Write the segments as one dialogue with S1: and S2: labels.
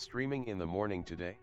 S1: Streaming in the morning today?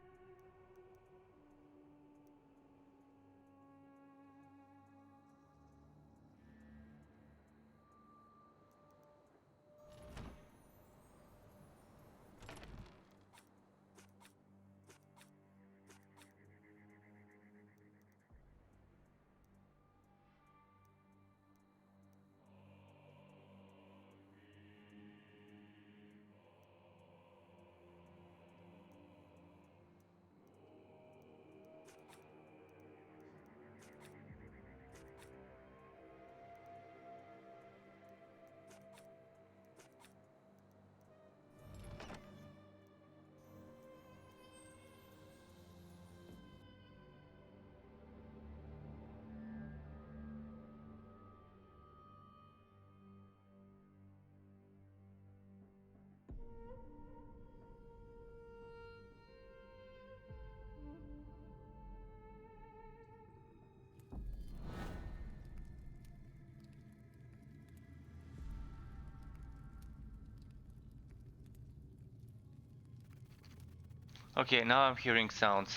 S2: Okay, now I'm hearing sounds.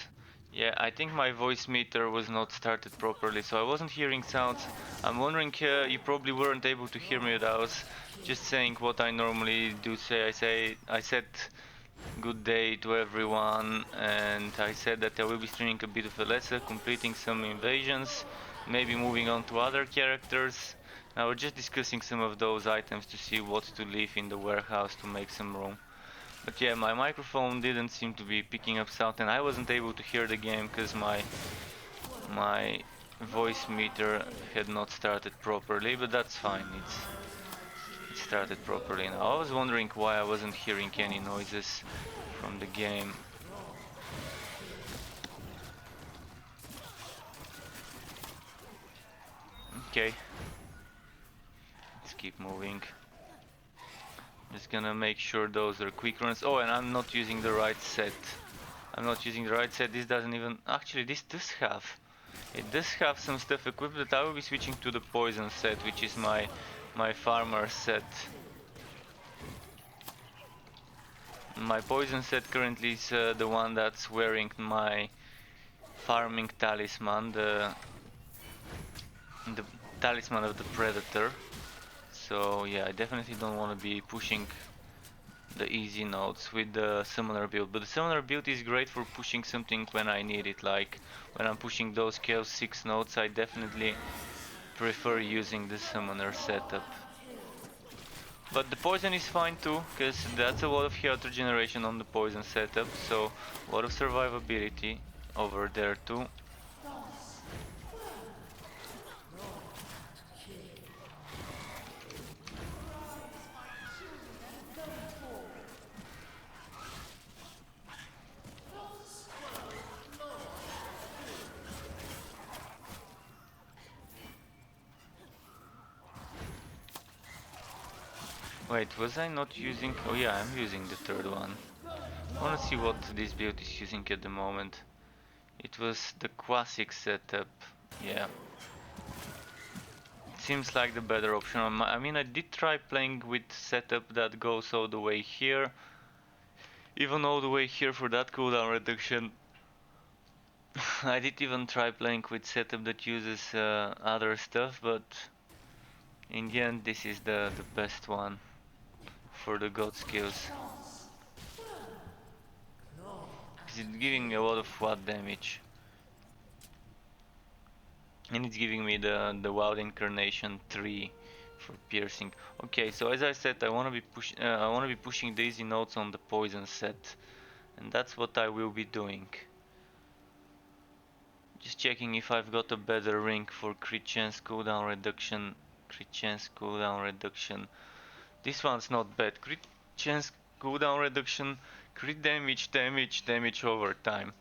S2: Yeah, I think my voice meter was not started properly, so I wasn't hearing sounds. I'm wondering, you probably weren't able to hear me, that I was just saying what I normally do say. I said good day to everyone, and I said that I will be streaming a bit of a lesser, completing some invasions, maybe moving on to other characters. Now we're just discussing some of those items to see what to leave in the warehouse to make some room. But yeah, my microphone didn't seem to be picking up sound, and I wasn't able to hear the game because my voice meter had not started properly, but that's fine. It started properly now. I was wondering why I wasn't hearing any noises from the game. Okay, let's keep moving. Just gonna make sure those are quick runs. Oh, and I'm not using the right set. I'm not using the right set. This doesn't even... Actually, this does have... It does have some stuff equipped, but I will be switching to the poison set, which is my farmer set. My poison set currently is the one that's wearing my farming talisman, the talisman of the predator. So yeah, I definitely don't want to be pushing the easy nodes with the summoner build, but the summoner build is great for pushing something when I need it, like when I'm pushing those Chaos 6 nodes. I definitely prefer using the summoner setup. But the poison is fine too, because that's a lot of health regeneration on the poison setup, so a lot of survivability over there too. Wait, was I not using... Oh yeah, I'm using the third one. I wanna see what this build is using at the moment. It was the classic setup, yeah. It seems like the better option. I mean, I did try playing with setup that goes all the way here. Even all the way here for that cooldown reduction. I did even try playing with setup that uses other stuff, but in the end this is the best one for the god skills. It's giving me a lot of flat damage. And it's giving me the Wild Incarnation 3 for piercing. Okay, so as I said, I wanna be pushing the easy notes on the poison set, and that's what I will be doing. Just checking if I've got a better ring for crit chance cooldown reduction. Crit chance cooldown reduction. This one's not bad. Crit chance cooldown reduction, crit damage over time.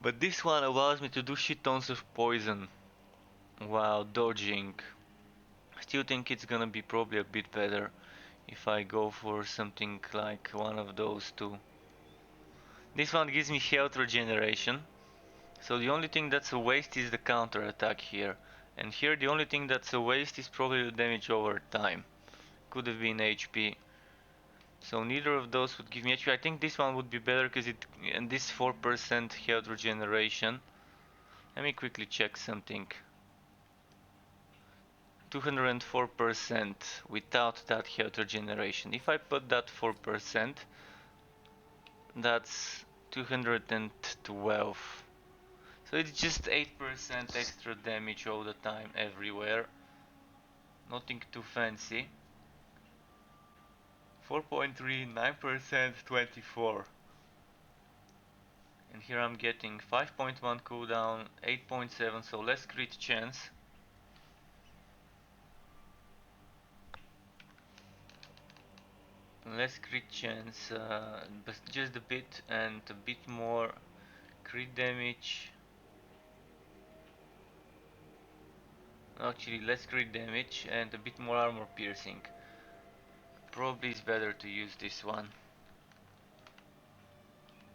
S2: But this one allows me to do shit tons of poison while dodging. I still think it's gonna be probably a bit better if I go for something like one of those two. This one gives me health regeneration, so the only thing that's a waste is the counter attack here. And here the only thing that's a waste is probably the damage over time. could have been HP. So neither of those would give me HP. I think this one would be better because it and this 4% health regeneration. Let me quickly check something. 204% without that health regeneration. If I put that 4%, that's 212. So it's just 8% extra damage all the time, everywhere. Nothing too fancy. 4.3, 9%, 24. And here I'm getting 5.1 cooldown, 8.7, so less crit chance. Less crit chance, but just a bit, and a bit more crit damage. Actually, less crit damage and a bit more armor piercing. Probably it's better to use this one.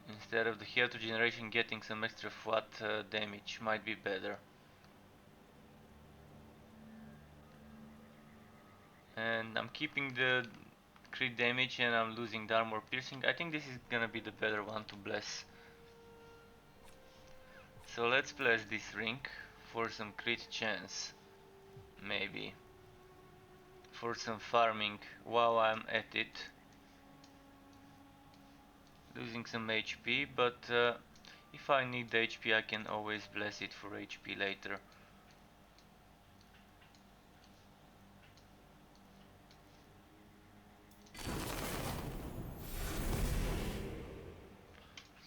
S2: Instead of the health regeneration, getting some extra flat damage might be better. And I'm keeping the crit damage and I'm losing the armor piercing. I think this is gonna be the better one to bless. So let's bless this ring for some crit chance. Maybe. For some farming while I'm at it. Losing some HP, but if I need the HP I can always bless it for HP later.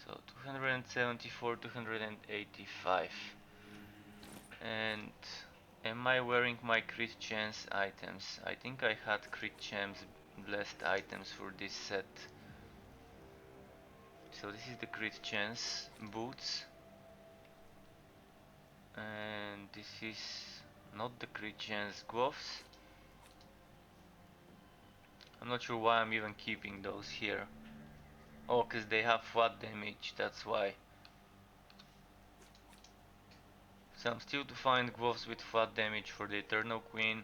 S2: So 274, 285. And am I wearing my crit chance items? I think I had crit chance blessed items for this set. So this is the crit chance boots. And this is not the crit chance gloves. I'm not sure why I'm even keeping those here. Oh, cause they have flat damage, that's why. So I'm still to find gloves with flat damage for the Eternal Queen,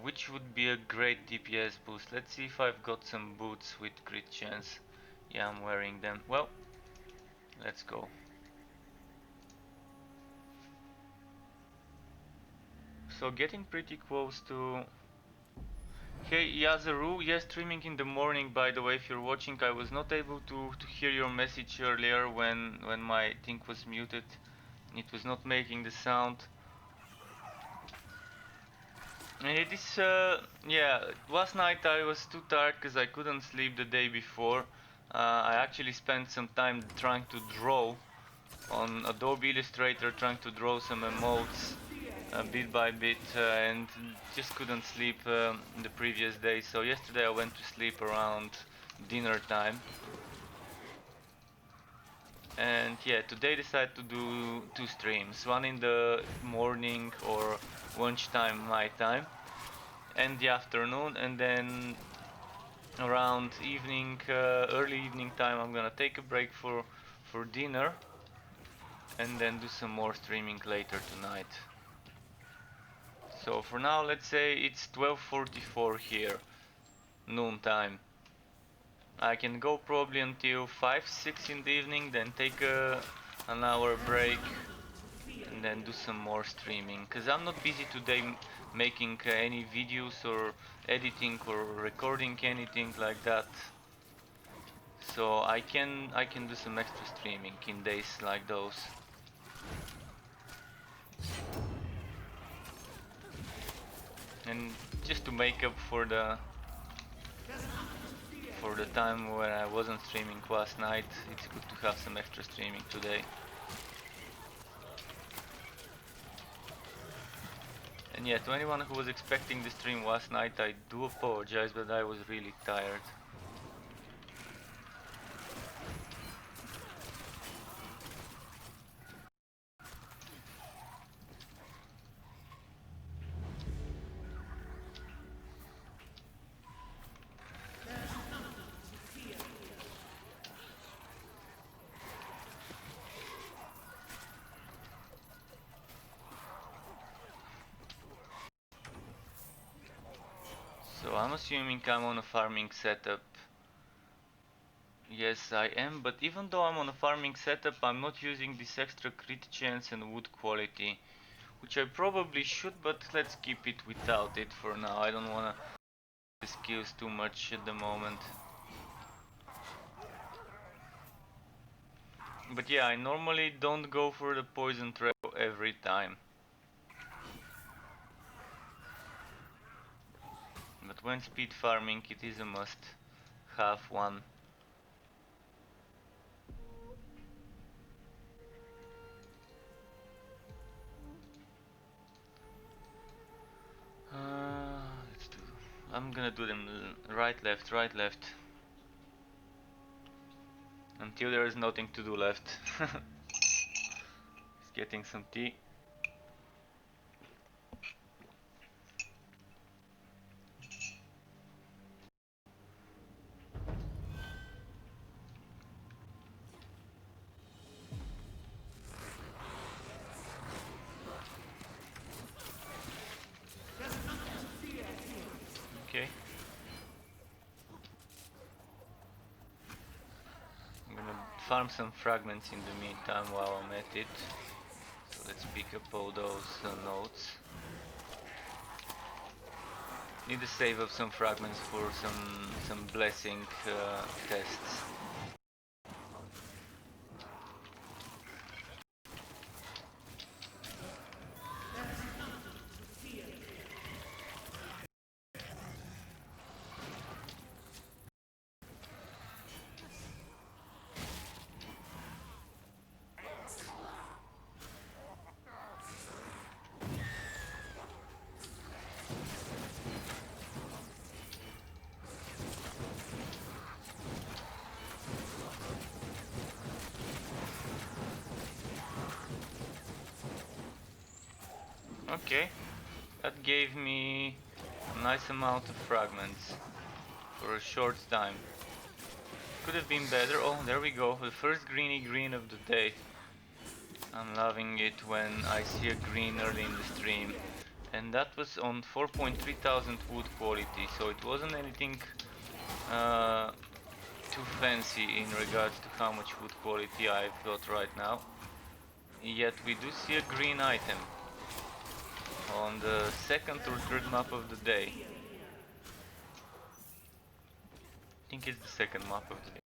S2: which would be a great DPS boost. Let's see if I've got some boots with crit chance. Yeah, I'm wearing them. Well, let's go. So getting pretty close to... Hey Yazaru, yes, streaming in the morning, by the way, if you're watching. I was not able to hear your message earlier when my thing was muted. It was not making the sound. And it is, yeah, last night I was too tired because I couldn't sleep the day before. I actually spent some time trying to draw on Adobe Illustrator, trying to draw some emotes bit by bit, and just couldn't sleep the previous day. So yesterday I went to sleep around dinner time. And yeah, today decided to do 2 streams, one in the morning or lunchtime my time, and the afternoon, and then around evening, early evening time, I'm gonna take a break for dinner, and then do some more streaming later tonight. So for now, let's say it's 12:44 here, noon time. I can go probably until 5, 6 in the evening, then take an hour break, and then do some more streaming. Cause I'm not busy today making any videos or editing or recording anything like that. So I can do some extra streaming in days like those. And just to make up for the time when I wasn't streaming last night, it's good to have some extra streaming today. And yeah, to anyone who was expecting the stream last night, I do apologize, but I was really tired. So I'm assuming I'm on a farming setup. Yes, I am, but even though I'm on a farming setup, I'm not using this extra crit chance and wood quality, which I probably should, but let's keep it without it for now. I don't wanna the skills too much at the moment. But yeah, I normally don't go for the poison trail every time. But when speed farming, it is a must have one. Let's do. I'm gonna do them right, left, right, left. Until there is nothing to do left. Just getting some tea. Okay. I'm gonna farm some fragments in the meantime while I'm at it. So let's pick up all those notes. Need to save up some fragments for some blessing tests. Okay, that gave me a nice amount of fragments for a short time. Could have been better. Oh, there we go, the first greeny green of the day. I'm loving it when I see a green early in the stream. And that was on 4,300 wood quality, so it wasn't anything too fancy in regards to how much wood quality I've got right now. Yet we do see a green item on the second or third map of the day. I think it's the second map of the day.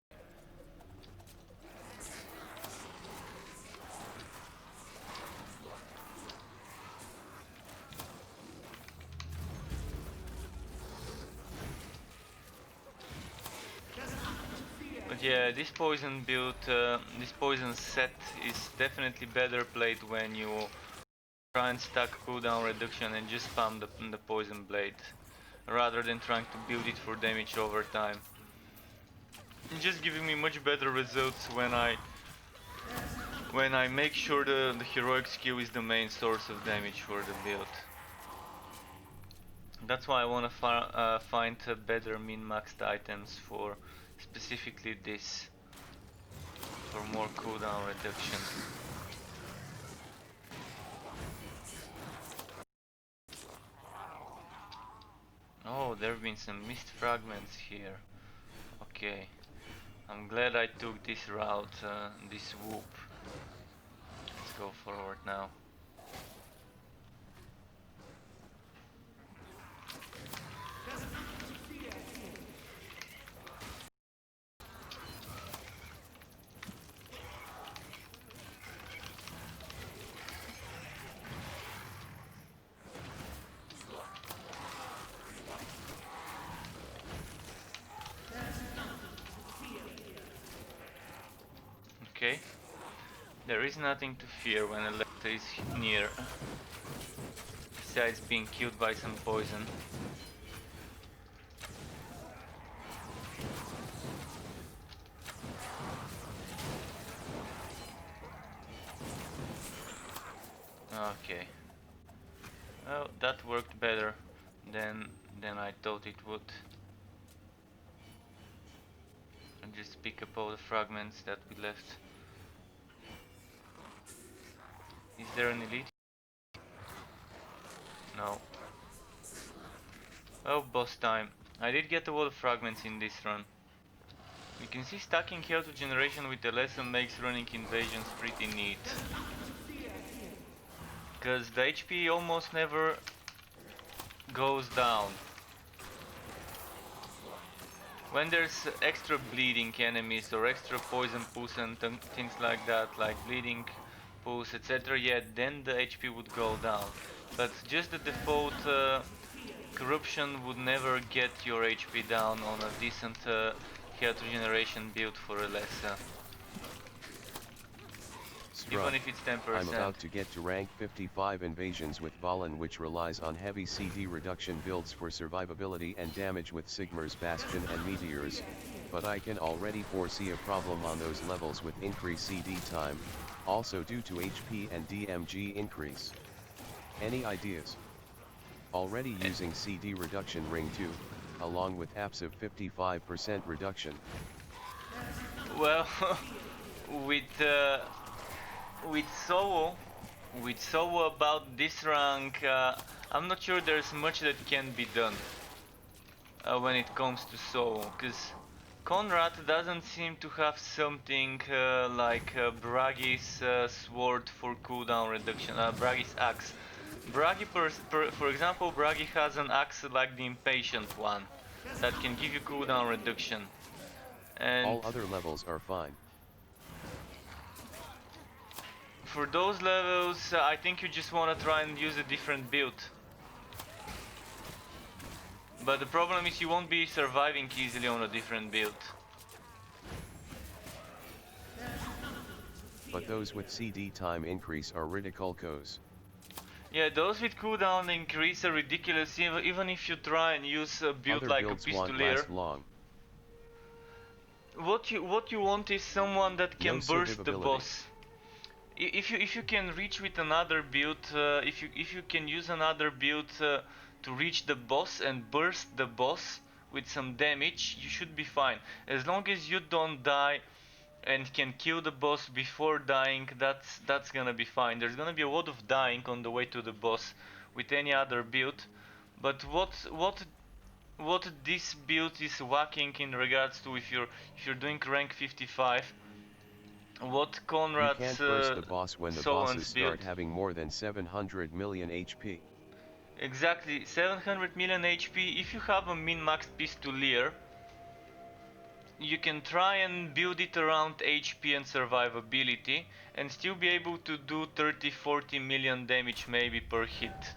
S2: But yeah, this poison build, this poison set is definitely better played when you try and stack cooldown reduction and just spam the poison blade, rather than trying to build it for damage over time. It's just giving me much better results when I make sure the heroic skill is the main source of damage for the build. That's why I want to find better min-maxed items for specifically this, for more cooldown reduction. Oh, there have been some mist fragments here. Okay, I'm glad I took this route, this whoop. Let's go forward now. Okay, there is nothing to fear when Electra is near, besides being killed by some poison. Okay. Well, that worked better than I thought it would. And just pick up all the fragments that we left. Is there an elite? No. Oh, boss time. I did get a lot of fragments in this run. You can see stacking health to generation with the lesson makes running invasions pretty neat. Cause the HP almost never goes down. When there's extra bleeding enemies or extra poison pools and things like that, like bleeding pools, etc., yeah, then the HP would go down. But just the default corruption would never get your HP down on a decent health regeneration build for a lesser. Even if it's 10%.
S1: I'm about to get to rank 55 invasions with Valen, which relies on heavy CD reduction builds for survivability and damage with Sigmar's Bastion and Meteors, but I can already foresee a problem on those levels with increased CD time, also due to HP and DMG increase. Any ideas? Already using CD reduction ring 2, along with apps of 55% reduction.
S2: Well, with Sowo about this rank, I'm not sure there's much that can be done when it comes to Sowo, because Conrad doesn't seem to have something like Bragi's sword for cooldown reduction, Bragi's axe. Bragi, for example, Bragi has an axe like the Impatient one that can give you cooldown reduction. And
S1: all other levels are fine.
S2: For those levels, I think you just want to try and use a different build. But the problem is you won't be surviving easily on a different build.
S1: But those with CD time increase are ridiculous.
S2: Yeah, those with cooldown increase are ridiculous, even if you try and use a build like a Pistolier. What you want is someone that can burst the boss. If you can reach with another build, if you can use another build to reach the boss and burst the boss with some damage, you should be fine. As long as you don't die and can kill the boss before dying, that's gonna be fine. There's gonna be a lot of dying on the way to the boss with any other build, but what this build is lacking in regards to if you're doing rank 55, what Conrad's
S1: you can't burst the boss when the bosses start having more than 700 million HP.
S2: Exactly, 700 million HP. If you have a min-maxed Pistolier, you can try and build it around HP and survivability and still be able to do 30-40 million damage maybe per hit.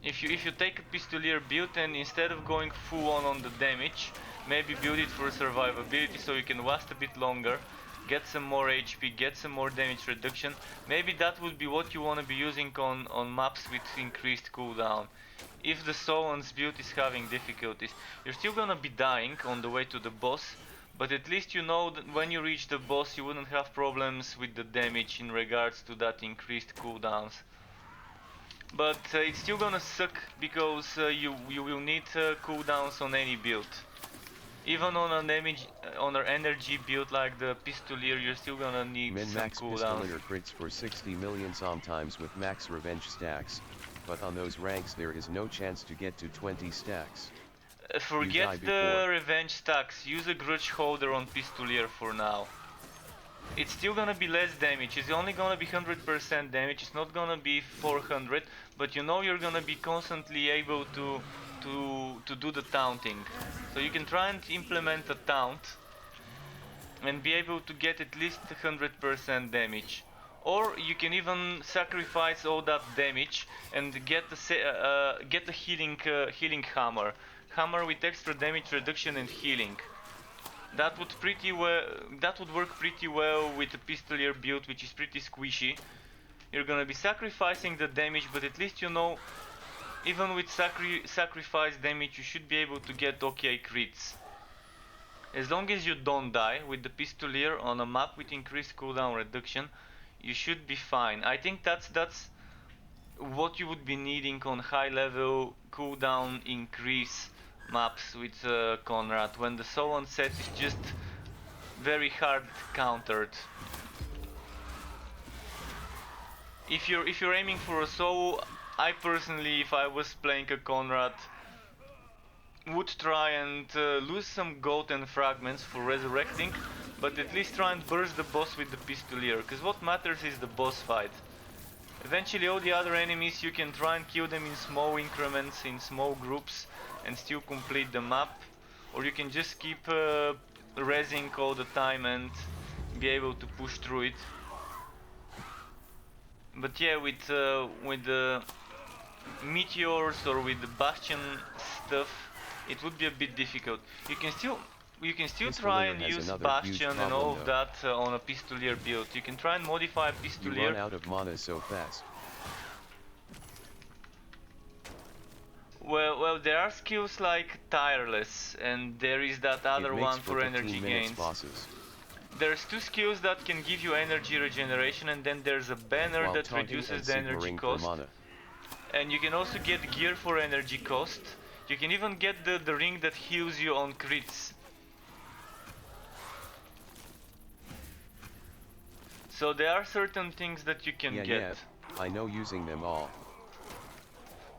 S2: If you take a Pistolier build and instead of going full on the damage, maybe build it for survivability so you can last a bit longer, get some more HP, get some more damage reduction. Maybe that would be what you want to be using on maps with increased cooldown. If the Solan's build is having difficulties, you're still gonna be dying on the way to the boss, but at least you know that when you reach the boss you wouldn't have problems with the damage in regards to that increased cooldowns. But it's still gonna suck because you will need cooldowns on any build. Even on an energy build like the Pistolier, you're still gonna need some cooldowns.
S1: Min-max Pistolier crits for 60 million sometimes with max revenge stacks, but on those ranks there is no chance to get to 20 stacks.
S2: Forget the revenge stacks, use a grudge holder on Pistolier for now. It's still gonna be less damage, it's only gonna be 100% damage, it's not gonna be 400, but you know you're gonna be constantly able to do the taunting. So you can try and implement a taunt and be able to get at least 100% damage. Or you can even sacrifice all that damage and get a healing hammer. Hammer with extra damage reduction and healing. That would work pretty well with a Pistolier build, which is pretty squishy. You're gonna be sacrificing the damage, but at least you know, even with sacrifice damage, you should be able to get okay crits. As long as you don't die with the Pistolier on a map with increased cooldown reduction, you should be fine. I think that's what you would be needing on high level cooldown increase maps with Conrad, when the Solon set is just very hard countered. If you're, aiming for a solo, I personally, if I was playing a Conrad, would try and lose some gold and fragments for resurrecting, but at least try and burst the boss with the pistolier, because what matters is the boss fight. Eventually all the other enemies you can try and kill them in small increments, in small groups, and still complete the map, or you can just keep rezzing all the time and be able to push through it. But yeah, with the meteors or with the bastion stuff, it would be a bit difficult. You can still try and use bastion and all of that on a pistolier build. You can try and modify a pistolier.
S1: You run out of mana so fast.
S2: Well, there are skills like tireless, and there is that other one for energy gains.
S1: Bosses.
S2: There's two skills that can give you energy regeneration, and then there's a banner
S1: while
S2: that reduces the energy cost. And you can also get gear for energy cost. You can even get the ring that heals you on crits. So there are certain things that you can get.
S1: Yeah, I know using them all.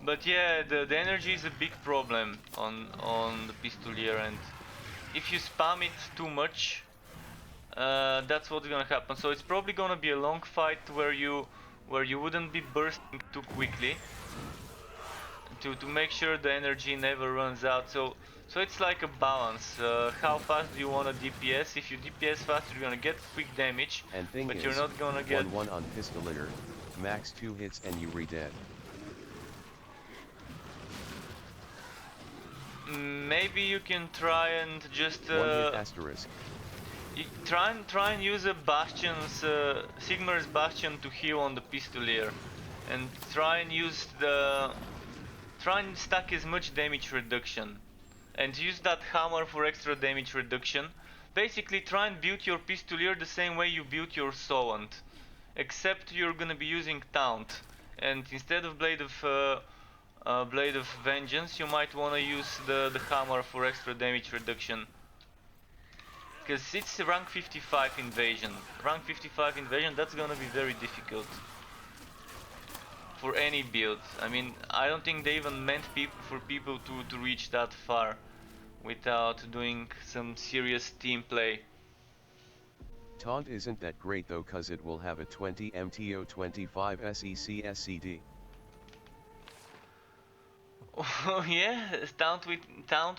S2: But yeah, the energy is a big problem on the pistolier, and if you spam it too much, that's what's gonna happen. So it's probably gonna be a long fight where you wouldn't be bursting too quickly to make sure the energy never runs out. So it's like a balance. How fast do you want to DPS? If you DPS fast, you're gonna get quick damage, but you're not gonna get
S1: 1-1 on pistolier, max 2 hits and you re-dead.
S2: Maybe you can try and just
S1: 1-hit asterisk.
S2: You try and use a bastion's Sigmar's bastion to heal on the pistolier, and try and stack as much damage reduction, and use that hammer for extra damage reduction. Basically, try and build your pistolier the same way you build your Sowant, except you're gonna be using Taunt, and instead of Blade of Vengeance, you might wanna use the hammer for extra damage reduction. Because it's a rank 55 invasion. Rank 55 invasion, that's gonna be very difficult for any build. I mean, I don't think they even meant for people to reach that far without doing some serious team play.
S1: Taunt isn't that great though, cause it will have a 20 MTO 25 SEC SCD.
S2: Oh yeah, Taunt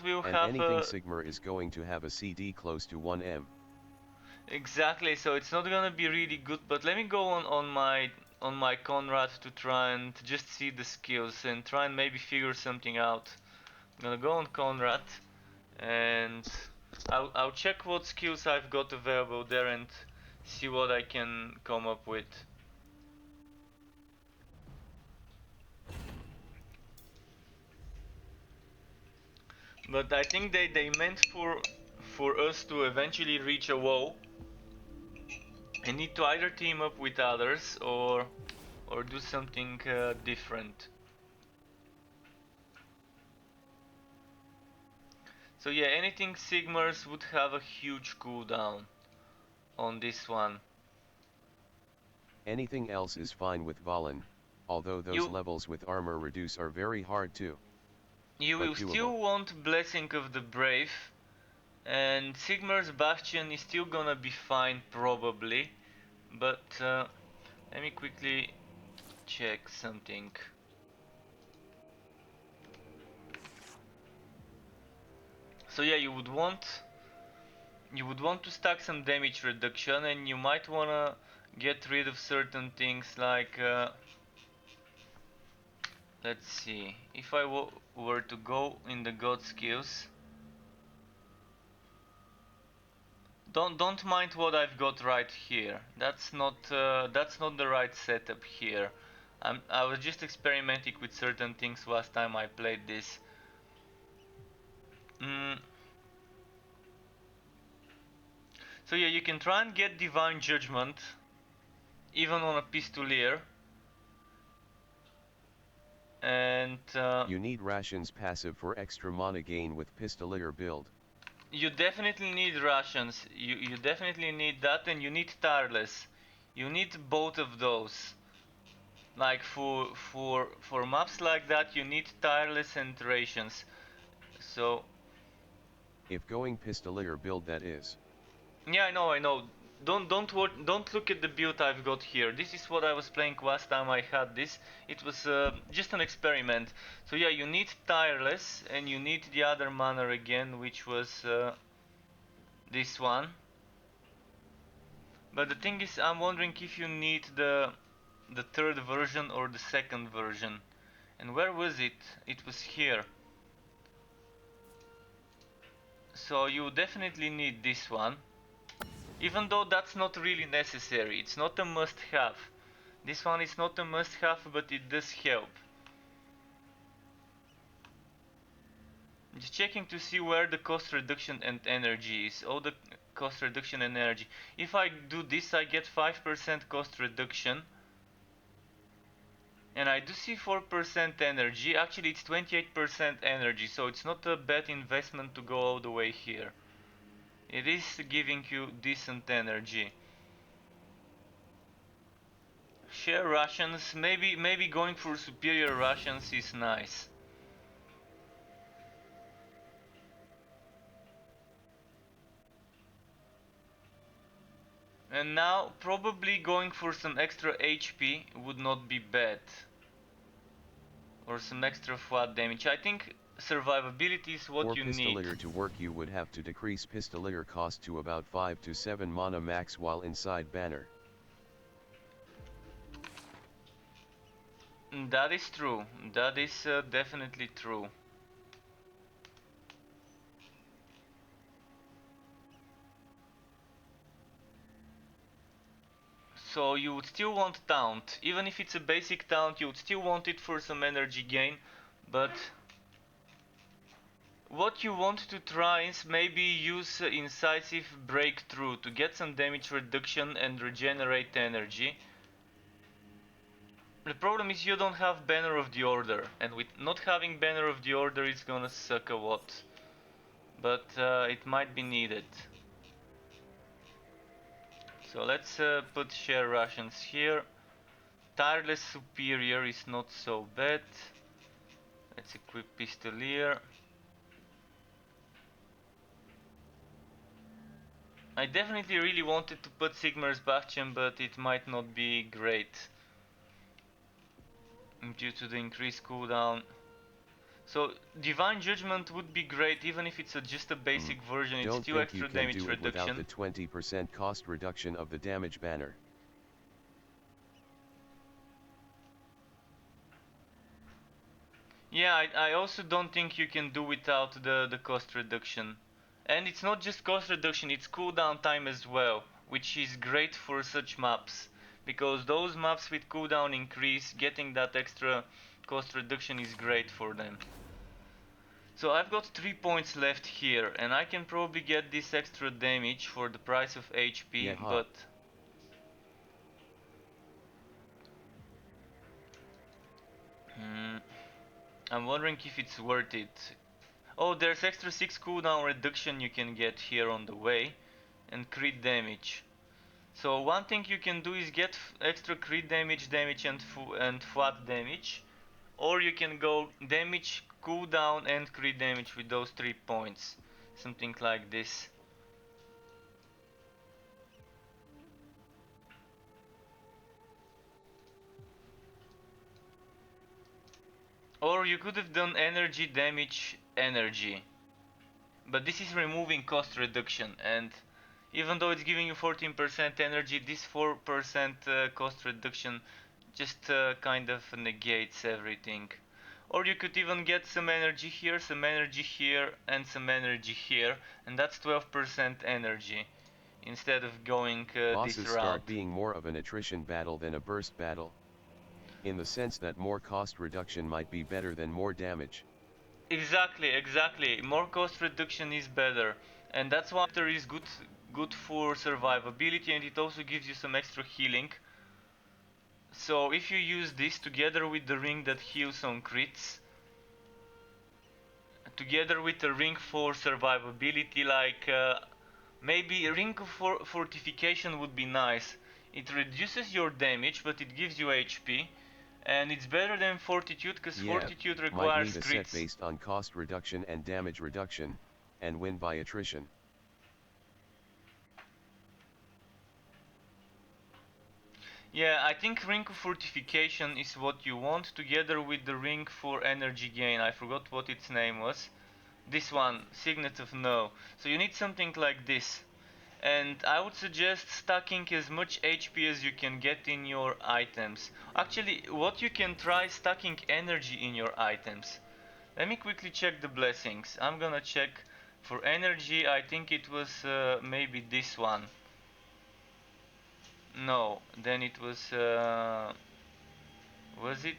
S2: will
S1: and
S2: have
S1: anything Sigmar is going to have a CD close to 1M.
S2: Exactly, so it's not gonna be really good, but let me go on my Conrad to try and just see the skills and try and maybe figure something out. I'm gonna go on Conrad and I'll check what skills I've got available there and see what I can come up with. But I think they meant for us to eventually reach a wall and need to either team up with others or do something different. So yeah, anything Sigmar's would have a huge cooldown on this one.
S1: Anything else is fine with Valen, although those levels with armor reduce are very hard too.
S2: You will still want Blessing of the Brave, and Sigmar's Bastion is still gonna be fine probably, but let me quickly check something. So yeah, you would want to stack some damage reduction, and you might wanna get rid of certain things like let's see, if I were to go in the god skills, don't mind what I've got right here. That's not the right setup here. I was just experimenting with certain things last time I played this. So yeah, you can try and get Divine Judgment even on a Pistolier. And
S1: you need Rations passive for extra mana gain with Pistolier build.
S2: You definitely need Rations. You definitely need that, and you need Tireless. You need both of those. Like for maps like that, you need Tireless and Rations. So
S1: If going pistolier build, that is.
S2: yeah, I know. Don't look at the build I've got here. This is what I was playing last time I had this. It was just an experiment. So yeah, you need tireless and you need the other manner again, which was this one. But the thing is, I'm wondering if you need the third version or the second version. And where was it? It was here. So you definitely need this one. Even though that's not really necessary. It's not a must-have. This one is not a must-have, but it does help. Just checking to see where the cost reduction and energy is. Oh, the cost reduction and energy. If I do this, I get 5% cost reduction. And I do see 4% energy. Actually, it's 28% energy, so it's not a bad investment to go all the way here. It is giving you decent energy. Share rations. Maybe going for superior rations is nice. And now, probably going for some extra HP would not be bad. Or some extra flat damage. I think survivability is what you need.
S1: For pistolier to work, you would have to decrease pistolier cost to about 5 to 7 mana max while inside banner.
S2: That is true. That is definitely true. So you would still want taunt. Even if it's a basic taunt, you would still want it for some energy gain. But what you want to try is maybe use incisive breakthrough to get some damage reduction and regenerate energy. The problem is you don't have Banner of the Order, and with not having Banner of the Order it's gonna suck a lot. But it might be needed. So let's put share rations here. Tireless Superior is not so bad. Let's equip Pistolier. I definitely really wanted to put Sigmar's Bastion, but it might not be great due to the increased cooldown. So Divine Judgment would be great even if it's just a basic version. It's
S1: Don't
S2: still
S1: think you
S2: extra
S1: can
S2: damage
S1: do it without
S2: reduction.
S1: the 20% cost reduction of the damage banner.
S2: Yeah, I also don't think you can do without the cost reduction. And it's not just cost reduction, it's cooldown time as well, which is great for such maps. Because those maps with cooldown increase, getting that extra cost reduction is great for them. So I've got 3 points left here, and I can probably get this extra damage for the price of HP,
S1: Yeah,
S2: but... I'm wondering if it's worth it. Oh, there's extra 6 cooldown reduction you can get here on the way, and crit damage. So one thing you can do is get extra crit damage, and flat damage, or you can go damage, cooldown, and crit damage with those 3 points, something like this. Or you could have done energy, damage, energy. But this is removing cost reduction, and even though it's giving you 14% energy, this 4% cost reduction just kind of negates everything. Or you could even get some energy here, and some energy here, and that's 12% energy instead of going this
S1: Bosses
S2: route.
S1: start being more of an attrition battle than a burst battle, in the sense that more cost reduction might be better than more damage.
S2: Exactly. More cost reduction is better, and that's why After is good for survivability, and it also gives you some extra healing. So if you use this together with the ring that heals on crits, together with a ring for survivability, like maybe a ring for fortification would be nice. It reduces your damage, but it gives you HP, And it's better than Fortitude, because
S1: Yeah,
S2: Fortitude
S1: might
S2: requires
S1: need a set
S2: crits.
S1: based on cost reduction and damage reduction, and win by attrition.
S2: Yeah, I think Ring of Fortification is what you want, together with the Ring for Energy Gain. I forgot what its name was. This one, Signet of No. So you need something like this. And I would suggest stacking as much HP as you can get in your items. Actually, what you can try stacking energy in your items. Let me quickly check the blessings. I'm gonna check for energy. I think it was maybe this one. No, then it was was it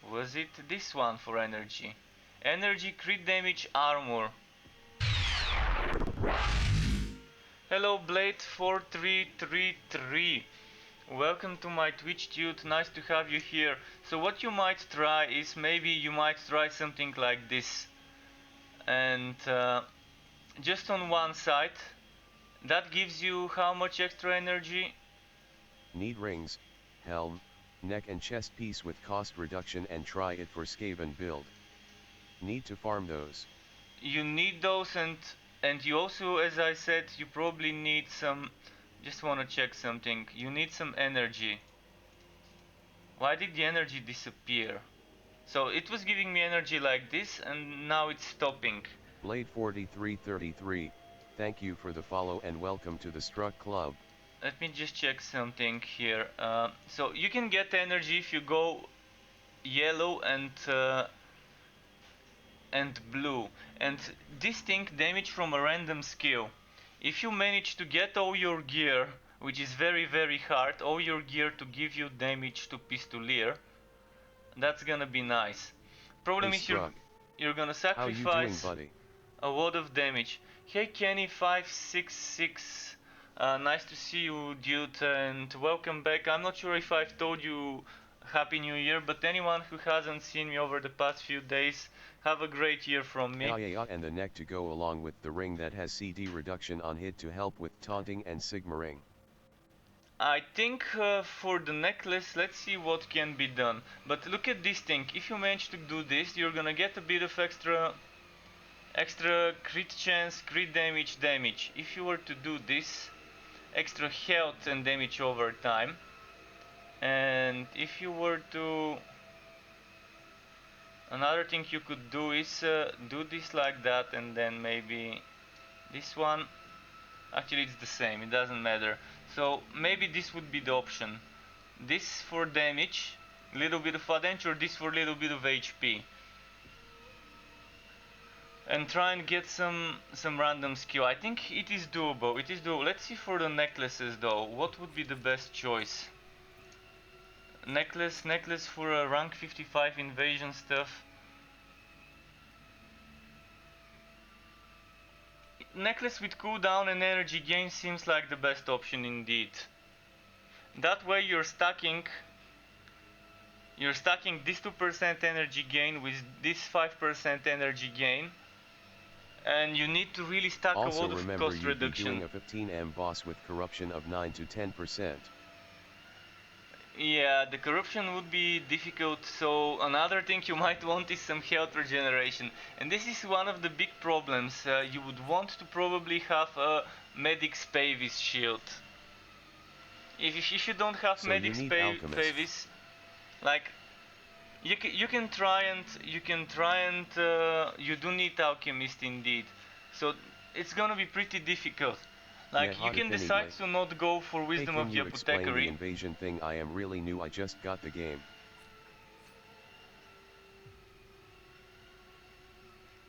S2: was it this one for energy? Energy crit damage armor. Hello Blade 4333. Welcome to my Twitch, dude. Nice to have you here. So what you might try is maybe you might try something like this, and just on one side. That gives you how much extra energy?
S1: Need rings, helm, neck and chest piece with cost reduction and try it for Skaven build. Need to farm those.
S2: You need those, and you also, as I said, you probably need some. Just want to check something. You need some energy. Why did the energy disappear? So it was giving me energy like this, and now it's stopping.
S1: Blade 4333, thank you for the follow and welcome to the Struck Club.
S2: Let me just check something here. So you can get energy if you go yellow and blue, and this thing damage from a random skill. If you manage to get all your gear, which is very hard, all your gear to give you damage to Pistolier, that's gonna be nice. Problem
S1: Hey
S2: is
S1: Struck,
S2: you're gonna
S1: how you doing
S2: sacrifice
S1: buddy?
S2: a lot of damage. Hey Kenny566, nice to see you, dude, and welcome back. I'm not sure if I've told you Happy New Year, but anyone who hasn't seen me over the past few days, have a great year from me.
S1: Yeah, and the neck to go along with the ring that has CD reduction on hit to help with taunting and Sigma ring.
S2: I think for the necklace, let's see what can be done. But look at this thing. If you manage to do this, you're gonna get a bit of extra crit chance, crit damage. If you were to do this, extra health and damage over time. And if you were to, another thing you could do is do this like that, and then maybe this one. Actually, it's the same, it doesn't matter. So maybe this would be the option. This for damage, little bit of adventure, this for little bit of HP. And try and get some random skill. I think it is doable. It is doable. Let's see for the necklaces though. What would be the best choice? Necklace for a rank 55 invasion stuff. Necklace with cooldown and energy gain seems like the best option indeed. That way you're stacking this 2% energy gain with this 5% energy gain, and you need to really stack
S1: Also
S2: a lot of
S1: remember
S2: cost
S1: you'd
S2: reduction.
S1: be doing a 15M boss with corruption of 9 to 10%.
S2: Yeah, the corruption would be difficult, so another thing you might want is some health regeneration. And this is one of the big problems. You would want to probably have a Medic's Pavis shield. If you don't have
S1: So
S2: Medic's
S1: Pavis,
S2: like you can try and you do need Alchemist indeed. So it's gonna be pretty difficult. Like
S1: yeah,
S2: you can decide to not go for Wisdom
S1: hey,
S2: of
S1: can
S2: the
S1: you explain the
S2: Apothecary.
S1: invasion thing? I am really new, I just got the game.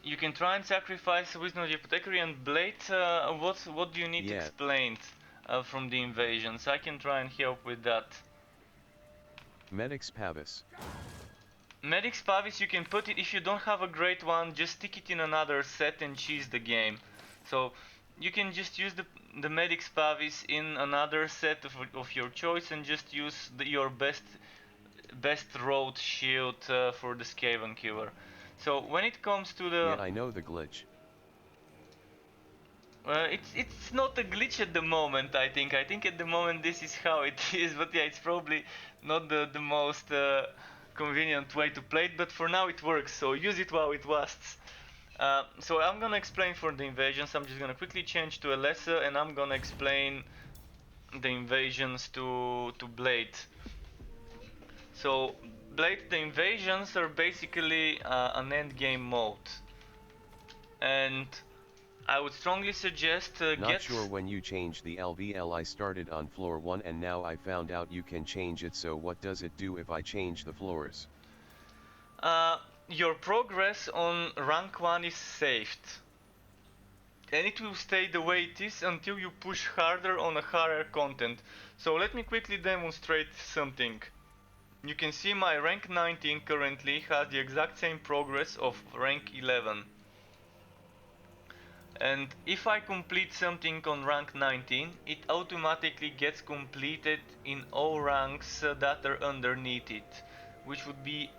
S2: You can try and sacrifice Wisdom of the Apothecary and Blade. What do you need explained from the invasions? I can try and help with that.
S1: Medic's Pavis.
S2: Medic's Pavis, you can put it, if you don't have a great one, just stick it in another set and cheese the game. So you can just use the Medic's Pavis in another set of your choice and just use your best road shield for the Skaven Killer. So when it comes to the...
S1: Yeah, I know the glitch.
S2: It's not a glitch at the moment. I think at the moment this is how it is. But yeah, it's probably not the most convenient way to play it. But for now it works. So use it while it lasts. So I'm gonna explain for the invasions. I'm just gonna quickly change to a lesser, and I'm gonna explain the invasions to Blade. So Blade, the invasions are basically an end game mode, and I would strongly suggest
S1: Not sure when you changed the LVL. I started on floor 1 and now I found out you can change it, so what does it do if I change the floors?
S2: Your progress on rank 1 is saved. And it will stay the way it is until you push harder on a higher content. So let me quickly demonstrate something. You can see my rank 19 currently has the exact same progress of rank 11. And if I complete something on rank 19, it automatically gets completed in all ranks that are underneath it, which would be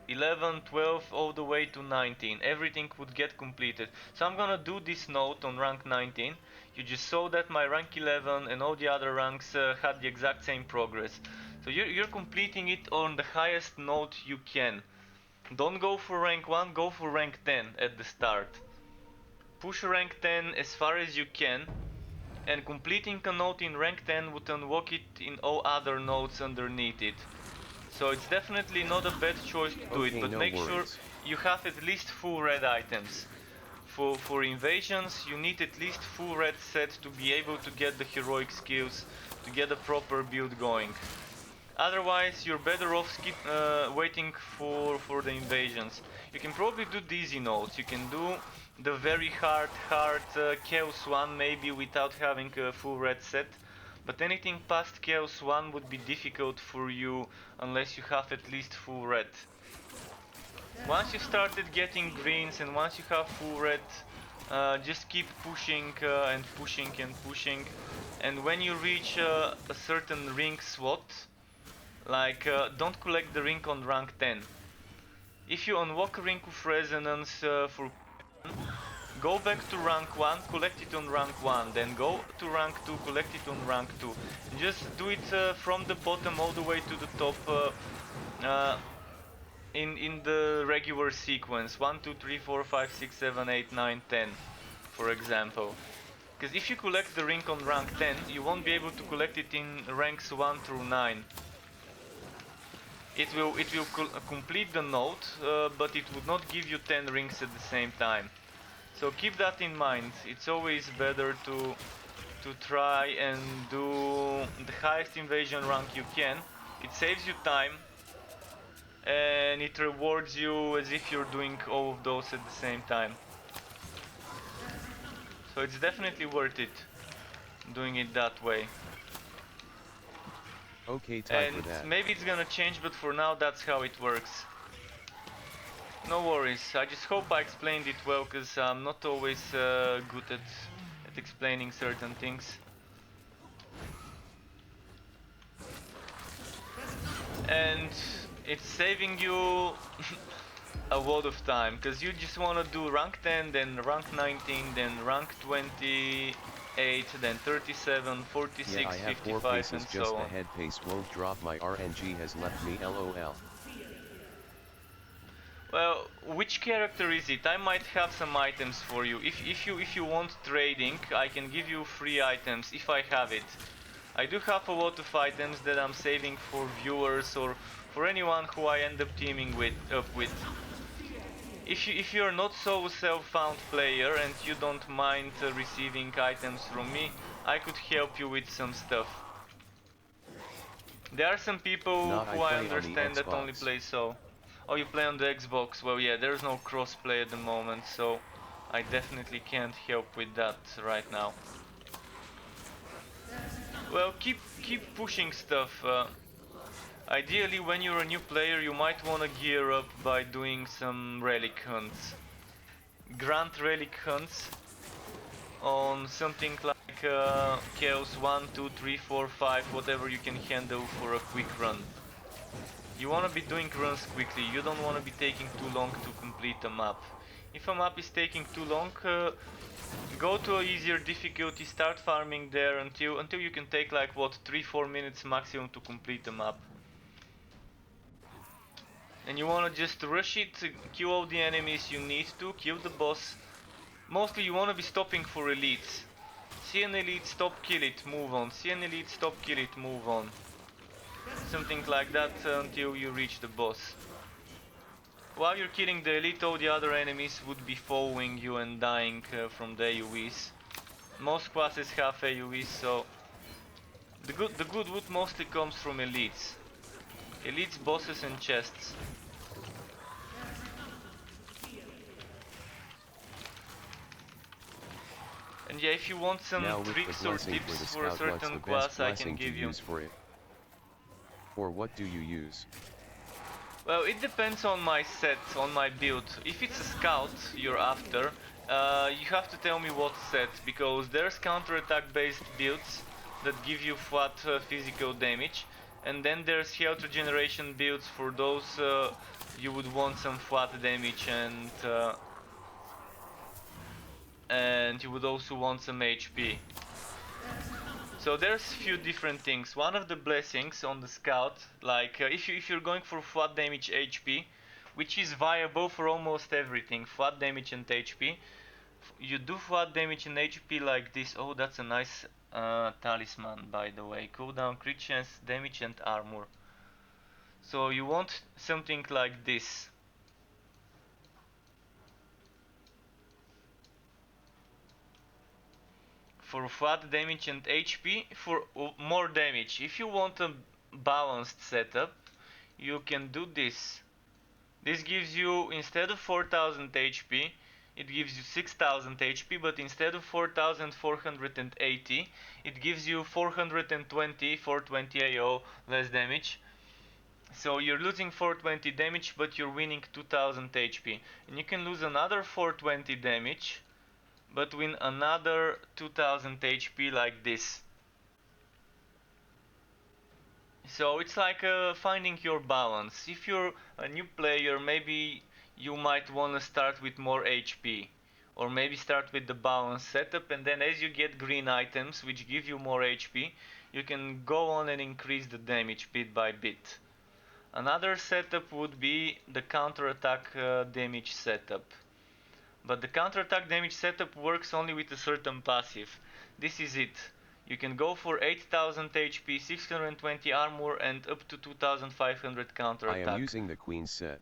S2: 11, 12, all the way to 19. Everything would get completed. So I'm gonna do this note on rank 19. You just saw that my rank 11 and all the other ranks had the exact same progress. So you're completing it on the highest note you can. Don't go for rank 1, go for rank 10 at the start. Push rank 10 as far as you can, and completing a note in rank 10 would unlock it in all other notes underneath it. So it's definitely not a bad choice to do it, but make sure you have at least full red items. For invasions, you need at least full red set to be able to get the heroic skills, to get a proper build going. Otherwise, you're better off waiting for the invasions. You can probably do the easy notes. You can do the very hard Chaos 1 maybe without having a full red set. But anything past Chaos 1 would be difficult for you unless you have at least full red. Once you started getting greens and once you have full red, just keep pushing and pushing and pushing. And when you reach a certain ring slot, like don't collect the ring on rank 10. If you unlock a ring of resonance for go back to rank 1, collect it on rank 1, then go to rank 2, collect it on rank 2. And just do it from the bottom all the way to the top in the regular sequence. 1, 2, 3, 4, 5, 6, 7, 8, 9, 10, for example. Because if you collect the ring on rank 10, you won't be able to collect it in ranks 1 through 9. It will complete the note, but it would not give you 10 rings at the same time. So keep that in mind. It's always better to try and do the highest invasion rank you can. It saves you time and it rewards you as if you're doing all of those at the same time. So it's definitely worth it doing it that way.
S1: Okay, time for that.
S2: And maybe it's gonna change, but for now that's how it works. No worries, I just hope I explained it well, because I'm not always good at explaining certain things. And it's saving you a lot of time, because you just want to do rank 10, then rank 19, then rank 28, then 37, 46,
S1: yeah, I have
S2: 55
S1: 4 paces,
S2: and
S1: just
S2: so on.
S1: the head pace won't drop. My RNG has left me, LOL.
S2: Well, which character is it? I might have some items for you. If you want trading, I can give you free items if I have it. I do have a lot of items that I'm saving for viewers or for anyone who I end up teaming up with. If you're not so self-found player and you don't mind receiving items from me, I could help you with some stuff. There are some people who I understand that only play so. Oh, you play on the Xbox? Well, yeah, there's no crossplay at the moment, so I definitely can't help with that right now. Well, keep pushing stuff. Ideally, when you're a new player, you might want to gear up by doing some relic hunts. Grant relic hunts on something like Chaos 1, 2, 3, 4, 5, whatever you can handle for a quick run. You want to be doing runs quickly, you don't want to be taking too long to complete a map. If a map is taking too long, Go to a easier difficulty, start farming there until you can take like what 3-4 minutes maximum to complete the map. And you wanna just rush it, kill all the enemies you need to, kill the boss. Mostly you wanna be stopping for elites. See an elite, stop, kill it, move on. See an elite, stop, kill it, move on. Something like that until you reach the boss. While you're killing the elite, all the other enemies would be following you and dying from the AoEs. Most classes have AoEs, so the good loot mostly comes from elites. Elites, bosses and chests. And yeah, if you want some tricks or tips for a certain class, I can give you.
S1: For what do you use?
S2: Well, it depends on my set, on my build. If it's a scout you're after, you have to tell me what set, because there's counter-attack based builds that give you flat physical damage, and then there's health regeneration builds. For those you would want some flat damage, and you would also want some HP. So there's few different things. One of the blessings on the scout, like if you're going for flat damage HP, which is viable for almost everything, flat damage and HP, you do flat damage and HP like this. Oh, that's a nice talisman, by the way. Cooldown, crit chance, damage and armor. So you want something like this. For flat damage and HP, for more damage. If you want a balanced setup, you can do this. This gives you, instead of 4000 HP, it gives you 6000 HP, but instead of 4480, it gives you 420 AO less damage. So you're losing 420 damage, but you're winning 2000 HP. And you can lose another 420 damage, but win another 2000 HP like this. So it's like finding your balance. If you're a new player, maybe you might want to start with more HP, or maybe start with the balance setup, and then as you get green items which give you more HP, you can go on and increase the damage bit by bit. Another setup would be the counter-attack damage setup. But the counter-attack damage setup works only with a certain passive. This is it. You can go for 8000 HP, 620 armor and up to 2500 counter-attack.
S1: I am using the Queen set.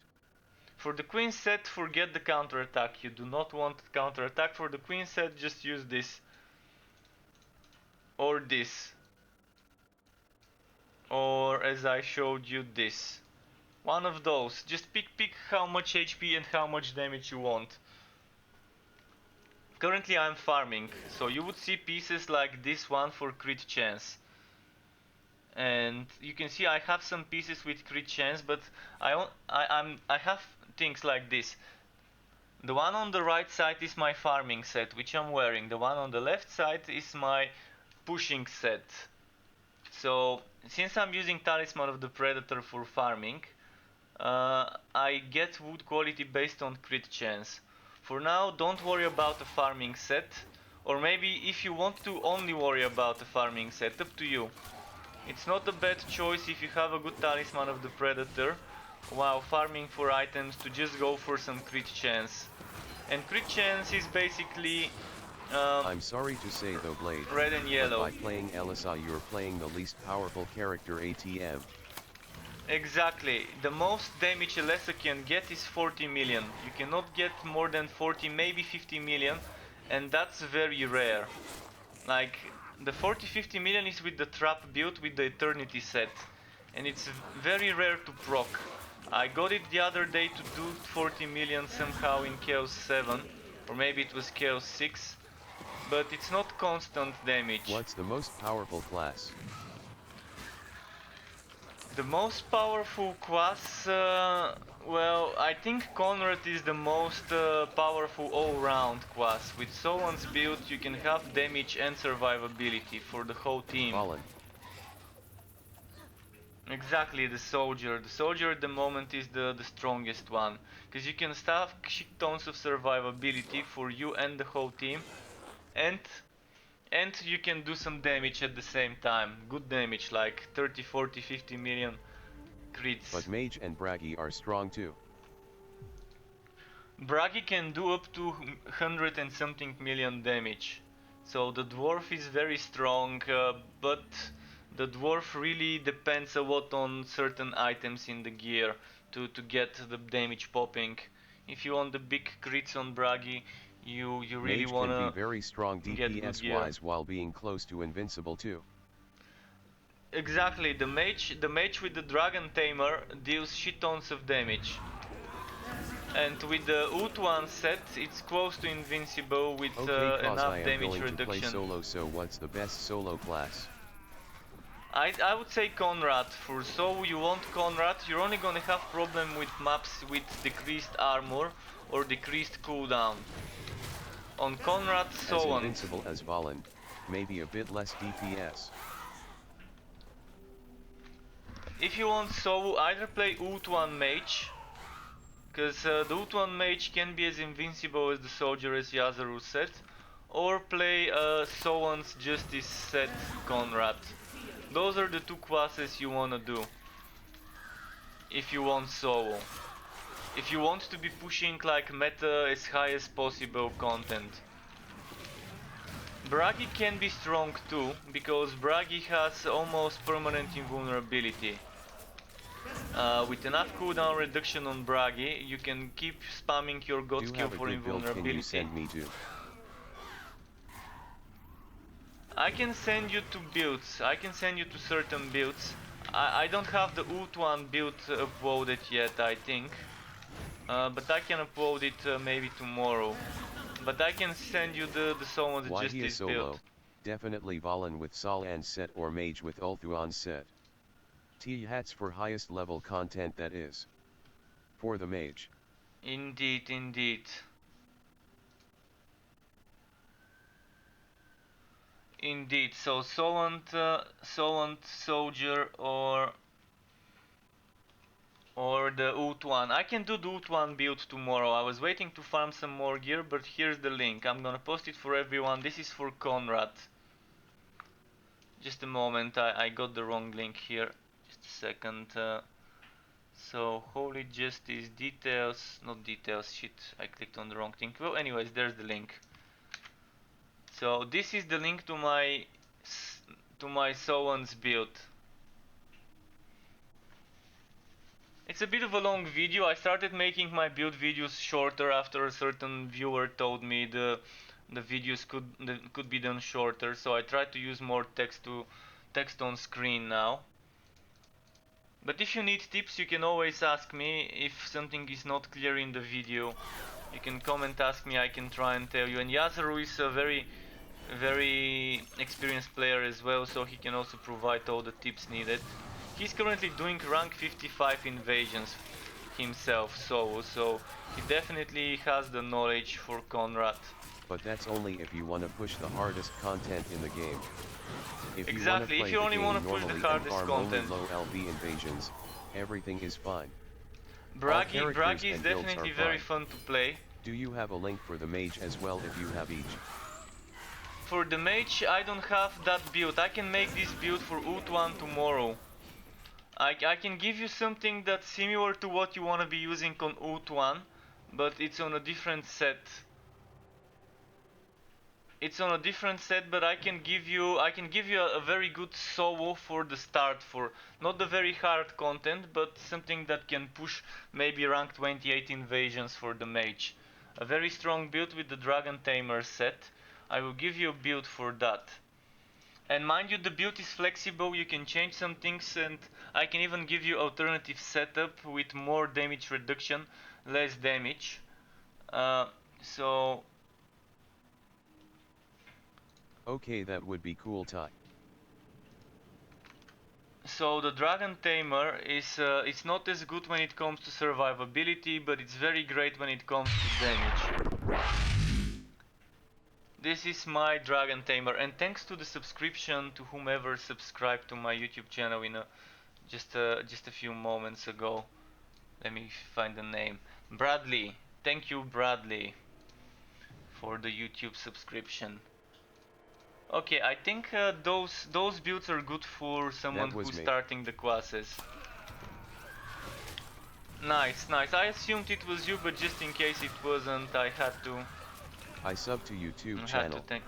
S2: For the Queen set, forget the counter-attack. You do not want counter-attack. For the Queen set, just use this. Or this. Or as I showed you, this. One of those. Just pick how much HP and how much damage you want. Currently I'm farming, so you would see pieces like this one for crit chance. And you can see I have some pieces with crit chance, but I have things like this. The one on the right side is my farming set, which I'm wearing. The one on the left side is my pushing set. So since I'm using Talisman of the Predator for farming, I get wood quality based on crit chance. For now, don't worry about the farming set, or maybe if you want to only worry about the farming set, up to you. It's not a bad choice if you have a good Talisman of the Predator while farming for items to just go for some crit chance. And crit chance is basically
S1: I'm sorry to say though, Blade,
S2: red and yellow.
S1: By playing Elisa you're playing the least powerful character ATM.
S2: Exactly. The most damage Elisa can get is 40 million. You cannot get more than 40, maybe 50 million, and that's very rare. Like, the 40-50 million is with the trap build with the Eternity set, and it's very rare to proc. I got it the other day to do 40 million somehow in Chaos 7, or maybe it was Chaos 6, but it's not constant damage.
S1: What's the most powerful class?
S2: The most powerful class, well, I think Conrad is the most powerful all-round class. With Solon's build you can have damage and survivability for the whole team.
S1: Fallen.
S2: Exactly, the soldier. The soldier at the moment is the strongest one, because you can stack shit tons of survivability for you and the whole team, and you can do some damage at the same time. Good damage, like 30, 40, 50 million crits.
S1: But Mage and Bragi are strong too.
S2: Bragi can do up to 100 and something million damage. So the dwarf is very strong, but the dwarf really depends a lot on certain items in the gear to get the damage popping. If you want the big crits on Bragi, you really
S1: Mage
S2: wanna
S1: can be very strong
S2: get good
S1: DPS
S2: gear.
S1: wise while being close to invincible too.
S2: Exactly, the mage with the Dragon Tamer deals shit tons of damage. And with the Ut1 set, it's close to invincible with
S1: Okay, cause
S2: enough
S1: I am
S2: damage
S1: going to play
S2: reduction.
S1: solo, so what's the best solo class?
S2: I would say Conrad. For so you want Conrad, you're only gonna have problem with maps with decreased armor or decreased cooldown. On Conrad,
S1: As
S2: so on.
S1: invincible as Valen, maybe a bit less DPS.
S2: If you want so, either play Ut1 Mage, because the Ut1 Mage can be as invincible as the Soldier as Yazaru set, or play Sowan's Justice set Conrad. Those are the two classes you wanna do if you want solo. If you want to be pushing like meta as high as possible content. Bragi can be strong too, because Bragi has almost permanent invulnerability. With enough cooldown reduction on Bragi, you can keep spamming your god skill for invulnerability.
S1: Can you send me to?
S2: I can send you to builds. I can send you to certain builds. I don't have the Ut1 build uploaded yet, I think. But I can upload it maybe tomorrow. But I can send you the Someone's
S1: Why
S2: Justice
S1: he is solo?
S2: build.
S1: Definitely Valen with Sol set or Mage with Ulthuan set. T hats for highest level content, that is. For the Mage.
S2: Indeed, indeed. Indeed, so Solent Soldier or the Ut1. I can do the Ut1 build tomorrow. I was waiting to farm some more gear, but here's the link. I'm gonna post it for everyone. This is for Conrad. Just a moment, I got the wrong link here. Just a second. So, Holy Justice details, not details, shit, I clicked on the wrong thing. Well, anyways, there's the link. So, this is the link to my Sowan's build. It's a bit of a long video. I started making my build videos shorter after a certain viewer told me the videos could be done shorter, so I tried to use more text on screen now. But if you need tips, you can always ask me. If something is not clear in the video, you can comment, ask me, I can try and tell you. And Yazaru is a very experienced player as well, so he can also provide all the tips needed. He's currently doing rank 55 invasions himself, so he definitely has the knowledge for Conrad.
S1: But that's only if you want to push the hardest content in the game.
S2: Exactly, if you only want to push the hardest content.
S1: Low LB invasions, everything is fine.
S2: Bragi is definitely very fun to play.
S1: Do you have a link for the Mage as well if you have each?
S2: For the Mage, I don't have that build. I can make this build for Ut1 tomorrow. I can give you something that's similar to what you want to be using on Ut1, but it's on a different set. It's on a different set, but I can give you a very good solo for the start, for not the very hard content, but something that can push maybe rank 28 invasions for the Mage. A very strong build with the Dragon Tamer set. I will give you a build for that. And mind you, the build is flexible, you can change some things, and I can even give you alternative setup with more damage reduction, less damage.
S1: Okay, that would be cool, Ty.
S2: So the Dragon Tamer is it's not as good when it comes to survivability, but it's very great when it comes to damage. This is my Dragon Tamer, and thanks to the subscription to whomever subscribed to my YouTube channel in just a few moments ago. Let me find the name. Bradley. Thank you, Bradley, for the YouTube subscription. Okay, I think those builds are good for someone who's
S1: me.
S2: starting the classes. Nice, nice. I assumed it was you, but just in case it wasn't, I had to.
S1: I sub to YouTube
S2: I had to
S1: channel.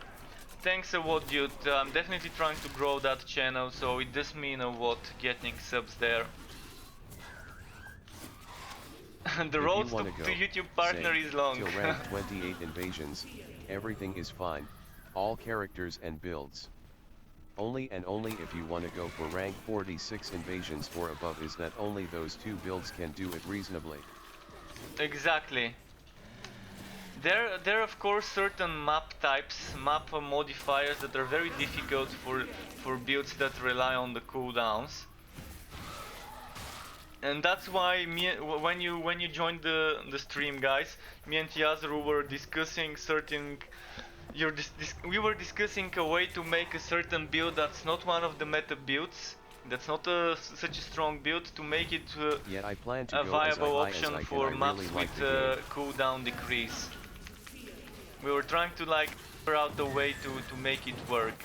S2: Thanks a lot, dude. I'm definitely trying to grow that channel, so it does mean a lot getting subs there. The road to YouTube partner is long.
S1: Till rank 28 invasions, everything is fine, all characters and builds. Only and only if you want to go for rank 46 invasions or above is that only those two builds can do it reasonably.
S2: Exactly. There are of course certain map types, map modifiers that are very difficult for builds that rely on the cooldowns. And that's why when you joined the stream, guys, me and Yazru were discussing certain. We were discussing a way to make a certain build that's not one of the meta builds, that's not such a strong build, to make it a viable option for maps with cooldown decrease. We were trying to like figure out the way to make it work.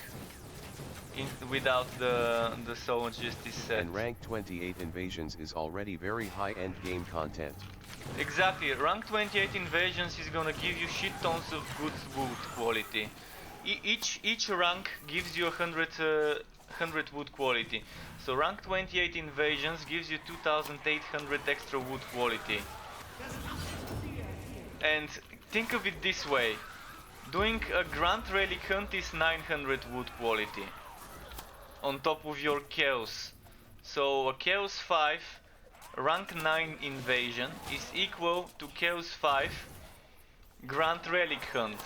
S2: Without the Soul Justice set.
S1: And rank 28 invasions is already very high end game content.
S2: Exactly, rank 28 invasions is gonna give you shit tons of good wood quality. Each rank gives you 100 wood quality. So rank 28 invasions gives you 2800 extra wood quality. And think of it this way, doing a Grand Relic Hunt is 900 wood quality on top of your Chaos. So a Chaos 5 rank 9 invasion is equal to Chaos 5 Grand Relic Hunt.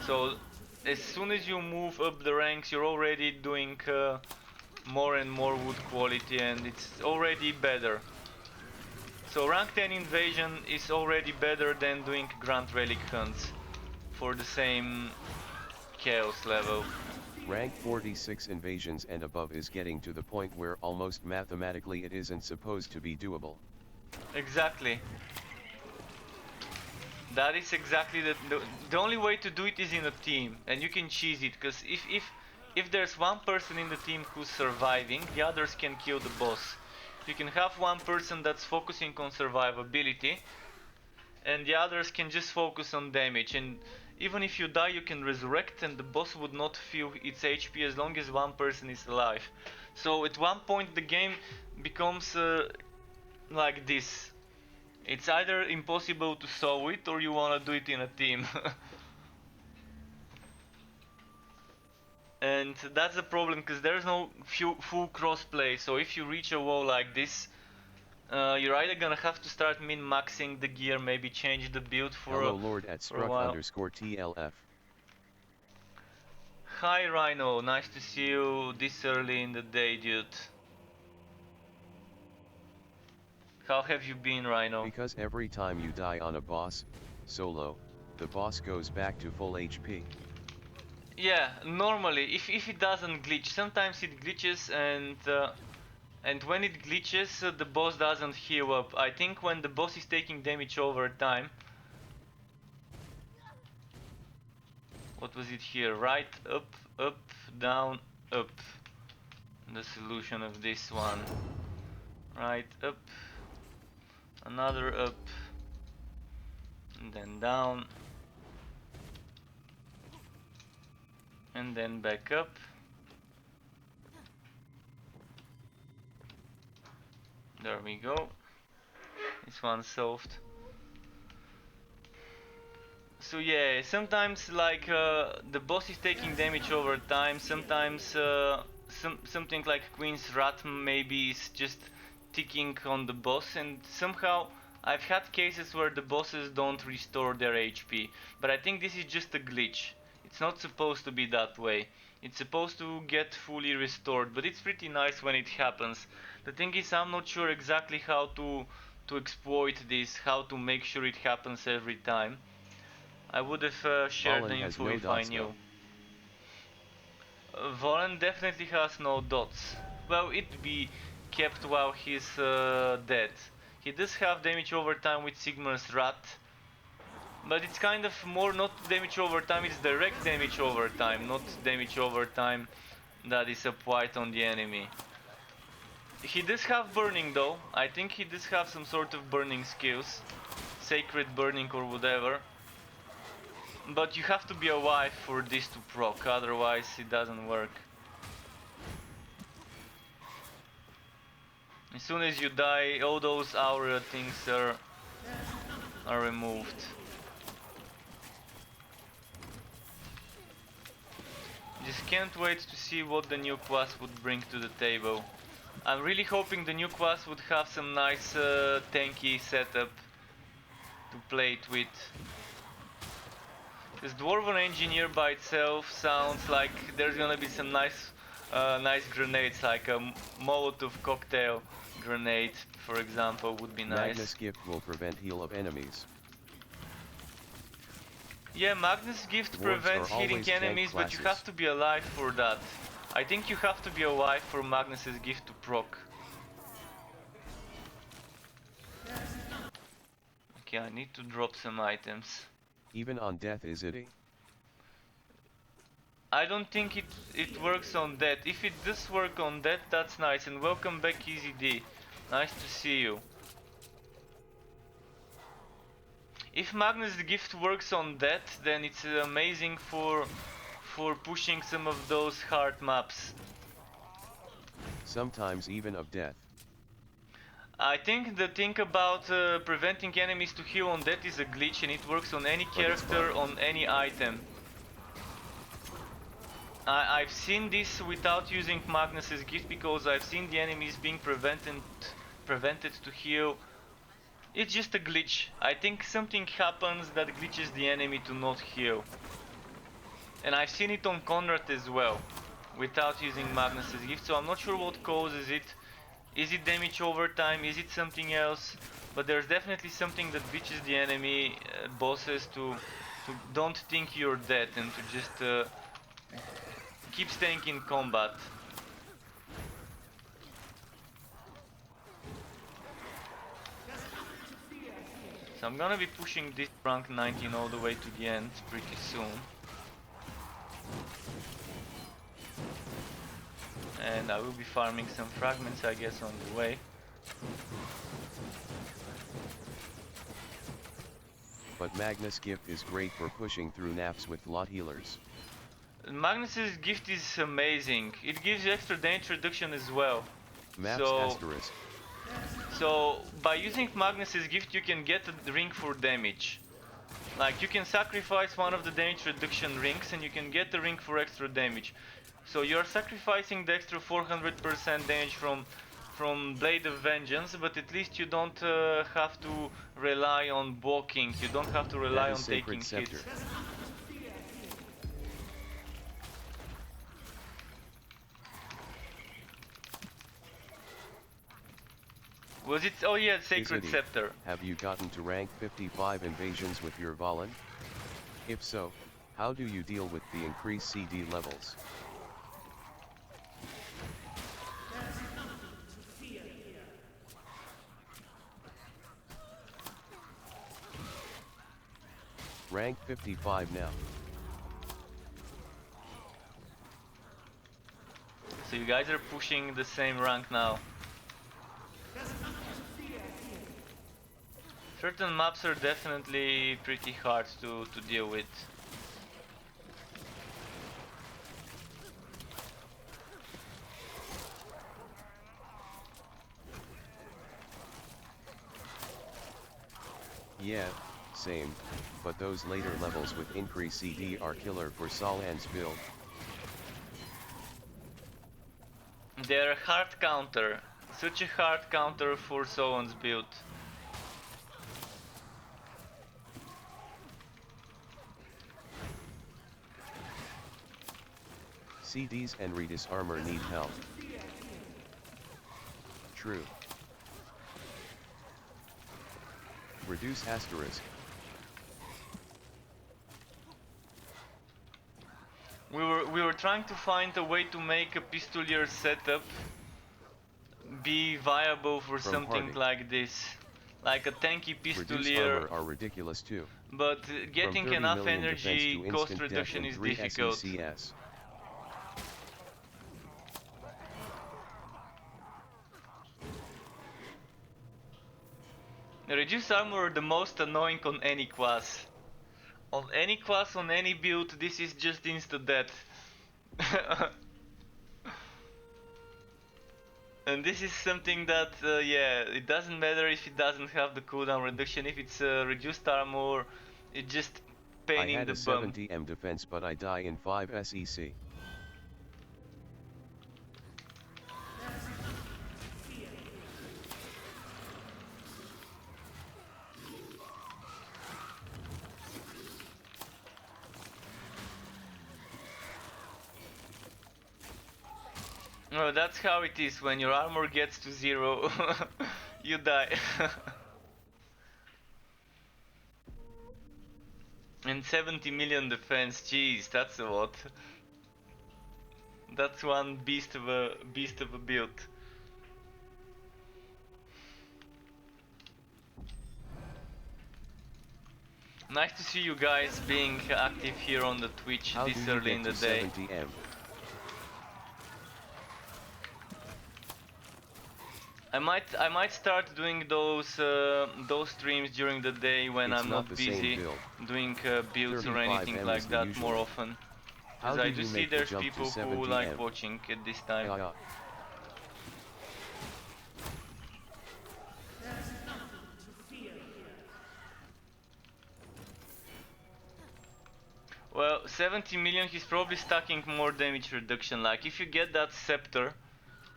S2: So as soon as you move up the ranks, you're already doing more and more wood quality, and it's already better. So rank 10 invasion is already better than doing Grand Relic Hunts for the same Chaos level.
S1: Rank 46 invasions and above is getting to the point where almost mathematically it isn't supposed to be doable.
S2: Exactly. That is exactly the only way to do it is in a team, and you can cheese it, because if there's one person in the team who's surviving, the others can kill the boss. You can have one person that's focusing on survivability, and the others can just focus on damage, and even if you die you can resurrect and the boss would not feel its HP as long as one person is alive. So at one point the game becomes like this. It's either impossible to solve it or you wanna do it in a team. And that's the problem, because there's no full crossplay, so if you reach a wall like this, you're either gonna have to start min-maxing the gear, maybe change the build for
S1: Hello Lord at struck_TLF.
S2: Hi Rhino, nice to see you this early in the day, dude. How have you been, Rhino?
S1: Because every time you die on a boss, solo, the boss goes back to full HP.
S2: Yeah, normally, if it doesn't glitch, sometimes it glitches, and when it glitches, the boss doesn't heal up. I think when the boss is taking damage over time. What was it here? Right, up, up, down, up. The solution of this one. Right, up. Another up. And then down. And then back up. There we go. This one's solved. So yeah, sometimes like the boss is taking damage over time. Sometimes something like Queen's Wrath maybe is just ticking on the boss, and somehow I've had cases where the bosses don't restore their HP. But I think this is just a glitch. It's not supposed to be that way. It's supposed to get fully restored, but it's pretty nice when it happens. The thing is, I'm not sure exactly how to exploit this, how to make sure it happens every time. I would have shared the info if I knew. Volan definitely has no dots. Well, it be kept while he's dead. He does have damage over time with Sigmar's Wrath, But it's kind of more not damage over time, it's direct damage over time, not damage over time that is applied on the enemy. He does have burning though. I think he does have some sort of burning skills. Sacred burning or whatever. But you have to be alive for this to proc, otherwise it doesn't work. As soon as you die, all those aura things are removed. Just can't wait to see what the new class would bring to the table. I'm really hoping the new class would have some nice tanky setup to play it with. This Dwarven Engineer by itself sounds like there's gonna be some nice grenades, like a Molotov cocktail grenade, for example, would be nice.
S1: Magnus Gift will prevent heal of enemies.
S2: Yeah, Magnus Gift
S1: Dwarves
S2: prevents
S1: are
S2: healing
S1: always
S2: enemies,
S1: tank
S2: but you have to be alive for that. I think you have to be alive for Magnus's Gift to proc. Okay, I need to drop some items.
S1: Even on death, is it?
S2: I don't think it works on that. If it does work on that, that's nice. And welcome back, Easy D. Nice to see you. If Magnus Gift works on that, then it's amazing for pushing some of those hard maps.
S1: Sometimes even of death.
S2: I think the thing about preventing enemies to heal on that is a glitch, and it works on any character, on any item. I've seen this without using Magnus's Gift, because I've seen the enemies being prevented to heal. It's just a glitch. I think something happens that glitches the enemy to not heal. And I've seen it on Conrad as well, without using Magnus's Gift, so I'm not sure what causes it. Is it damage over time? Is it something else? But there's definitely something that glitches the enemy bosses to don't think you're dead and to just keep staying in combat. So I'm gonna be pushing this rank 19 all the way to the end pretty soon. And I will be farming some fragments, I guess, on the way.
S1: But Magnus Gift is great for pushing through naps with lot healers.
S2: Magnus's Gift is amazing. It gives you extra damage reduction as well.
S1: Maps asterisk.
S2: So by using Magnus's Gift you can get a ring for damage. Like, you can sacrifice one of the damage reduction rings and you can get the ring for extra damage. So you're sacrificing the extra 400% damage from Blade of Vengeance, but at least you don't have to rely on blocking. You don't have to rely on taking hits. Was it? Oh yeah, Sacred Scepter.
S1: Have you gotten to rank 55 invasions with your Valen? If so, how do you deal with the increased CD levels? Rank 55 now.
S2: So you guys are pushing the same rank now. Certain maps are definitely pretty hard to deal with.
S1: Yeah, same, but those later levels with increased CD are killer for Salan's build.
S2: They're a hard counter. Such a hard counter for Salan's build.
S1: CDs and Redis armor need help. True. Reduce asterisk.
S2: We were trying to find a way to make a pistolier setup be viable for something like this. Like a tanky pistolier.
S1: Reduce armor are ridiculous too.
S2: but
S1: From
S2: getting
S1: 30
S2: enough
S1: million defense
S2: energy
S1: to
S2: cost
S1: instant death
S2: reduction
S1: in
S2: is
S1: 3
S2: difficult.
S1: SECS.
S2: Reduced armor are the most annoying on any class. On any class, on any build, this is just instant death. And this is something that, yeah, it doesn't matter if it doesn't have the cooldown reduction, if it's reduced armor, it's just pain
S1: I
S2: in
S1: had
S2: the
S1: a
S2: bum.
S1: 70m defense but I die in 5 SEC.
S2: No, that's how it is, when your armor gets to 0, you die. And 70 million defense, jeez, that's a lot. That's one beast of a build. Nice to see you guys being active here on the Twitch
S1: How do
S2: this
S1: you
S2: early
S1: get
S2: in the
S1: to
S2: day.
S1: 70m?
S2: I might start doing those streams during the day when
S1: It's
S2: I'm
S1: not
S2: not
S1: the same
S2: busy
S1: build.
S2: doing builds or
S1: 35M
S2: anything
S1: is
S2: like
S1: the
S2: that more
S1: usual.
S2: often.
S1: How
S2: Because
S1: do
S2: I do
S1: you
S2: see
S1: make the
S2: there's
S1: jump to
S2: people who
S1: 70M?
S2: like watching at this time. Well, 70 million, he's probably stacking more damage reduction. Like, if you get that scepter,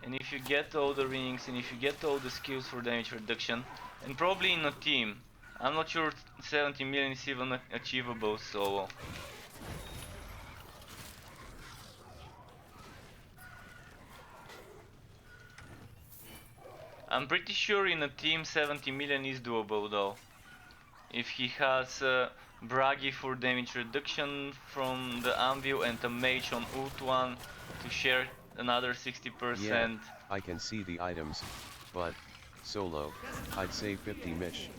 S2: and if you get all the rings, and if you get all the skills for damage reduction, and probably in a team, I'm not sure 70 million is even achievable solo. I'm pretty sure in a team 70 million is doable though. If he has Bragi for damage reduction from the anvil and a mage on ult 1 to share another 60%.
S1: Yeah, I can see the items, but, solo, I'd say 50 mish.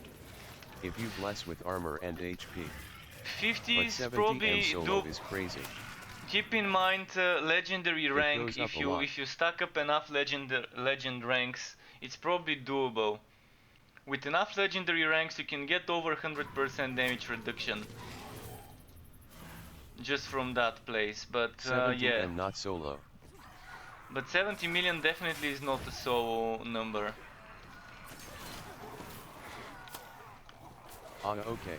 S1: If you bless with armor and HP.
S2: 50
S1: But
S2: is
S1: 70M
S2: probably
S1: solo is crazy.
S2: Keep in mind legendary
S1: It
S2: rank.
S1: goes up a lot.
S2: If you stack up enough legend ranks, it's probably doable. With enough legendary ranks, you can get over 100% damage reduction just from that place. But
S1: 70M
S2: yeah,
S1: not solo.
S2: but 70 million definitely is not a solo number.
S1: Okay.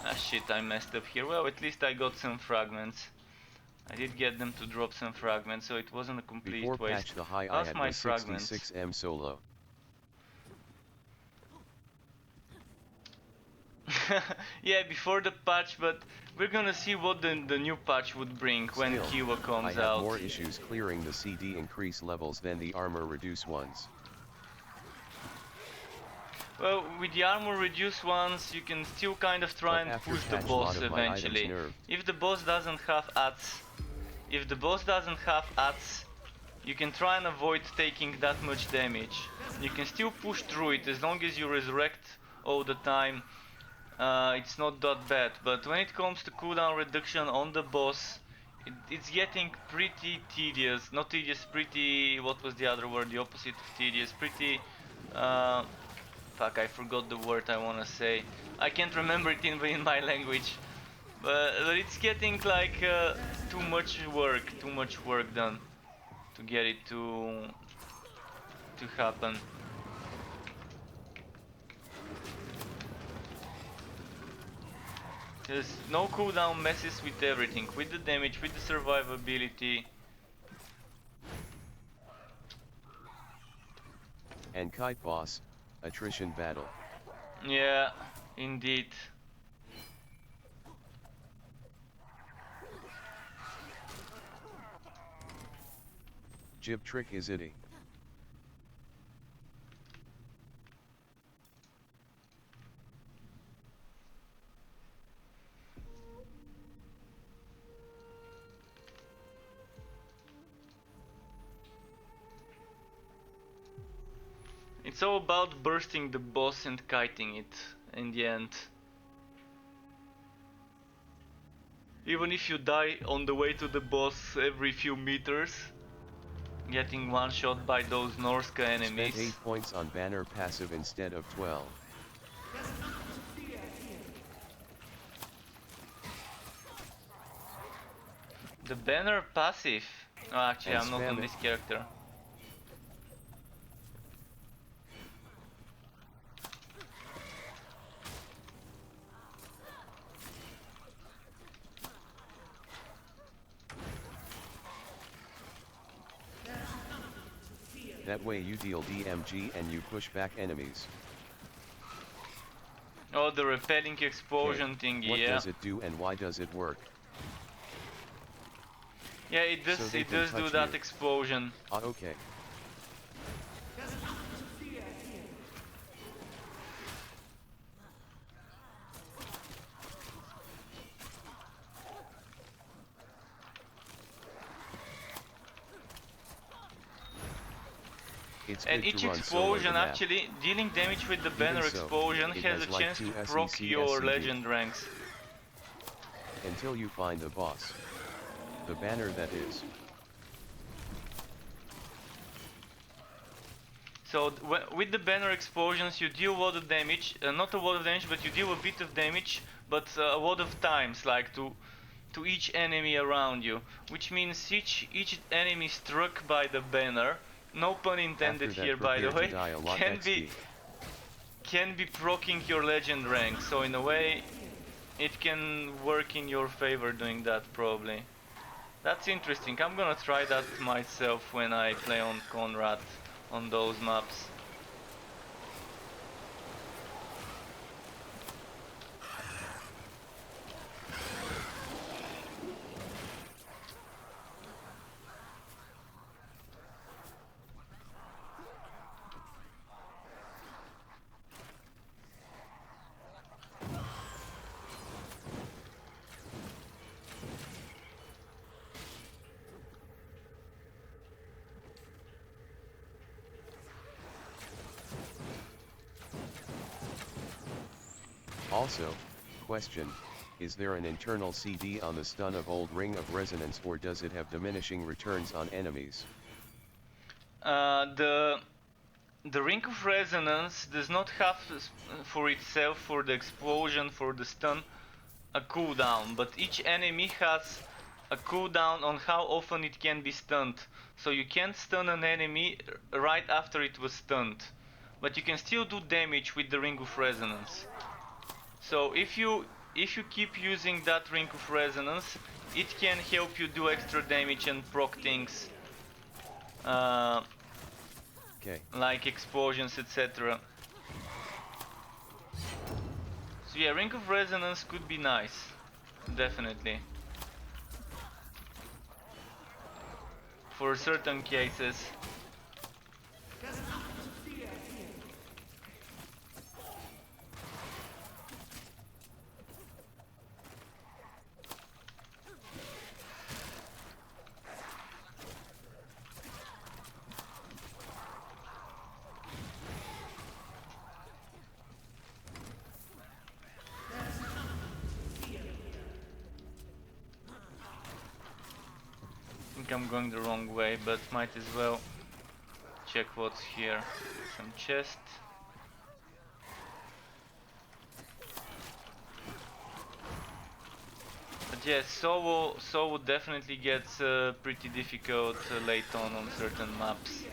S2: Ah shit, I messed up here. Well, at least I got some fragments. I did get them to drop some fragments, so it wasn't a complete
S1: Before
S2: waste.
S1: patch the high I
S2: How's
S1: had
S2: my
S1: was
S2: fragments?
S1: 66M solo.
S2: Yeah, before the patch, but we're gonna see what the new patch would bring when
S1: Still,
S2: Kiwa
S1: I
S2: comes
S1: have
S2: out.
S1: more issues clearing the CD increase levels than the armor reduce ones.
S2: Well, with the armor reduced ones, you can still kind of try
S1: But
S2: and
S1: after
S2: push the
S1: patch, lot
S2: boss
S1: of my items
S2: eventually.
S1: nerfed.
S2: If the boss doesn't have ads, you can try and avoid taking that much damage. You can still push through it as long as you resurrect all the time. It's not that bad, but when it comes to cooldown reduction on the boss, it's getting pretty tedious. Not tedious, pretty... what was the other word? The opposite of tedious. Pretty... fuck, I forgot the word I wanna say. I can't remember it in my language. But it's getting like too much work done to get it to happen. Because no cooldown messes with everything, with the damage, with the survivability.
S1: And kite boss, attrition battle.
S2: Yeah, indeed.
S1: jib trick is itty.
S2: It's all about bursting the boss and kiting it in the end. Even if you die on the way to the boss every few meters, getting one shot by those Norska enemies.
S1: Spent 8 points on banner passive instead of 12.
S2: The banner passive? Oh, actually,
S1: And
S2: I'm not
S1: spam
S2: on
S1: it.
S2: this character.
S1: That way you deal DMG and you push back enemies.
S2: Oh, the repelling explosion thingy,
S1: What
S2: yeah.
S1: does it do and why does it work?
S2: Yeah, it does,
S1: So they
S2: it
S1: can
S2: does do
S1: touch
S2: that
S1: you.
S2: explosion.
S1: Okay. It's
S2: And
S1: good
S2: each
S1: to run solo
S2: explosion,
S1: the map.
S2: actually, dealing damage with the
S1: Even
S2: banner
S1: so,
S2: explosion
S1: it
S2: has a
S1: has like
S2: chance to
S1: 2
S2: proc
S1: SEC
S2: your
S1: SCD.
S2: legend ranks.
S1: Until you find the boss. The banner that is.
S2: So with the banner explosions you deal a lot of damage, not a lot of damage, but you deal a bit of damage, but a lot of times, like to each enemy around you, which means each enemy struck by the banner, no pun intended
S1: After that,
S2: here by the
S1: prepare to
S2: way,
S1: die a lot
S2: can be proccing your legend rank, so in a way it can work in your favor doing that probably. That's interesting. I'm gonna try that myself when I play on Conrad on those maps.
S1: Also, question, is there an internal CD on the stun of Old Ring of Resonance or does it have diminishing returns on enemies?
S2: The Ring of Resonance does not have for itself, for the explosion, for the stun, a cooldown, but each enemy has a cooldown on how often it can be stunned. So you can't stun an enemy right after it was stunned, but you can still do damage with the Ring of Resonance. So if you keep using that Ring of Resonance, it can help you do extra damage and proc things. Like explosions, etc. So yeah, Ring of Resonance could be nice, definitely. For certain cases. I think I'm going the wrong way, but might as well check what's here. Some chest. But yes, solo definitely gets pretty difficult late on certain maps.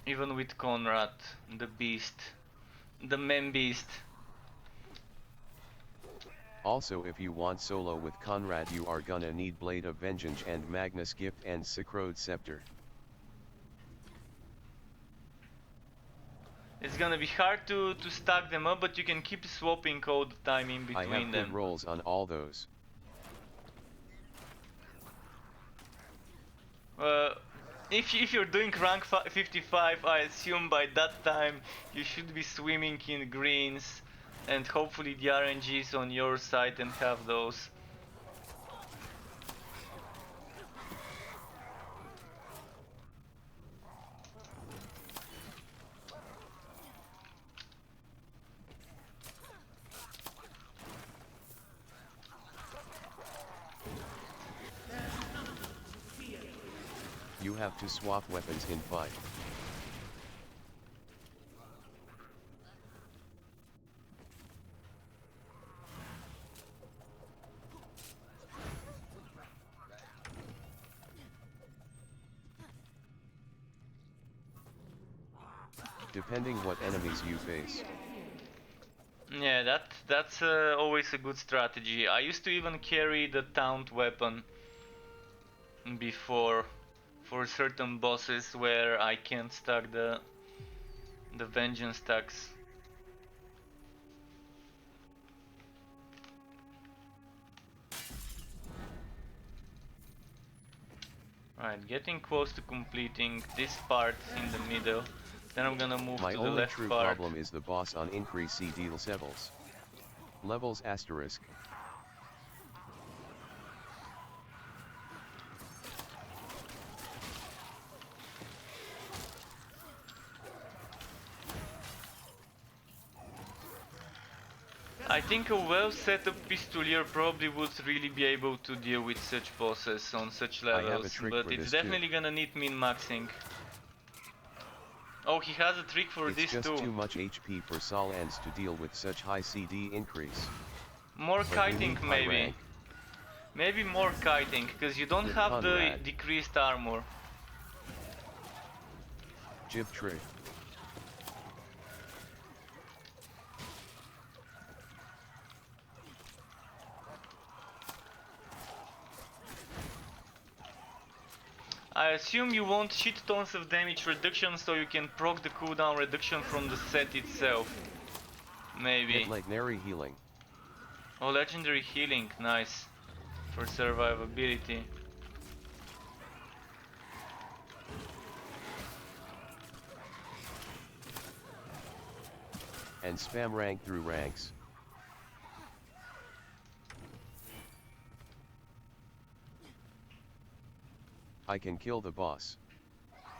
S2: Even with Conrad, the beast, the main beast.
S1: Also, if you want solo with Conrad, you are gonna need Blade of Vengeance and Magnus Gift and Sicrode Scepter.
S2: It's gonna be hard to stack them up, but you can keep swapping all the time in between them.
S1: I have good rolls on all those.
S2: if you're doing rank 55, I assume by that time you should be swimming in greens, and hopefully the RNG is on your side and have those.
S1: You have to swap weapons in fight. Depending what enemies you face.
S2: Yeah, that's always a good strategy. I used to even carry the taunt weapon before for certain bosses where I can't stack the vengeance tags. Right, getting close to completing this part in the middle. Then I'm gonna move
S1: My
S2: to the
S1: only
S2: left
S1: true
S2: part.
S1: problem is the boss on increase CD levels. Levels asterisk.
S2: I think a well set up pistolier probably would really be able to deal with such bosses on such
S1: I have a
S2: levels,
S1: trick
S2: but
S1: for
S2: it's
S1: this
S2: definitely
S1: too.
S2: gonna need min-maxing. Oh, he has a trick for
S1: It's
S2: this
S1: just
S2: too.
S1: too much HP for Solans to deal with such high CD increase.
S2: More
S1: But we
S2: kiting
S1: need high
S2: maybe.
S1: rank.
S2: Maybe more kiting, because you don't
S1: With
S2: have the
S1: Conrad.
S2: decreased armor.
S1: Jib trick.
S2: I assume you want shit tons of damage reduction so you can proc the cooldown reduction from the set itself. Maybe.
S1: Get legendary healing.
S2: Oh, legendary healing, nice. For survivability.
S1: And spam rank through ranks. I can kill the boss.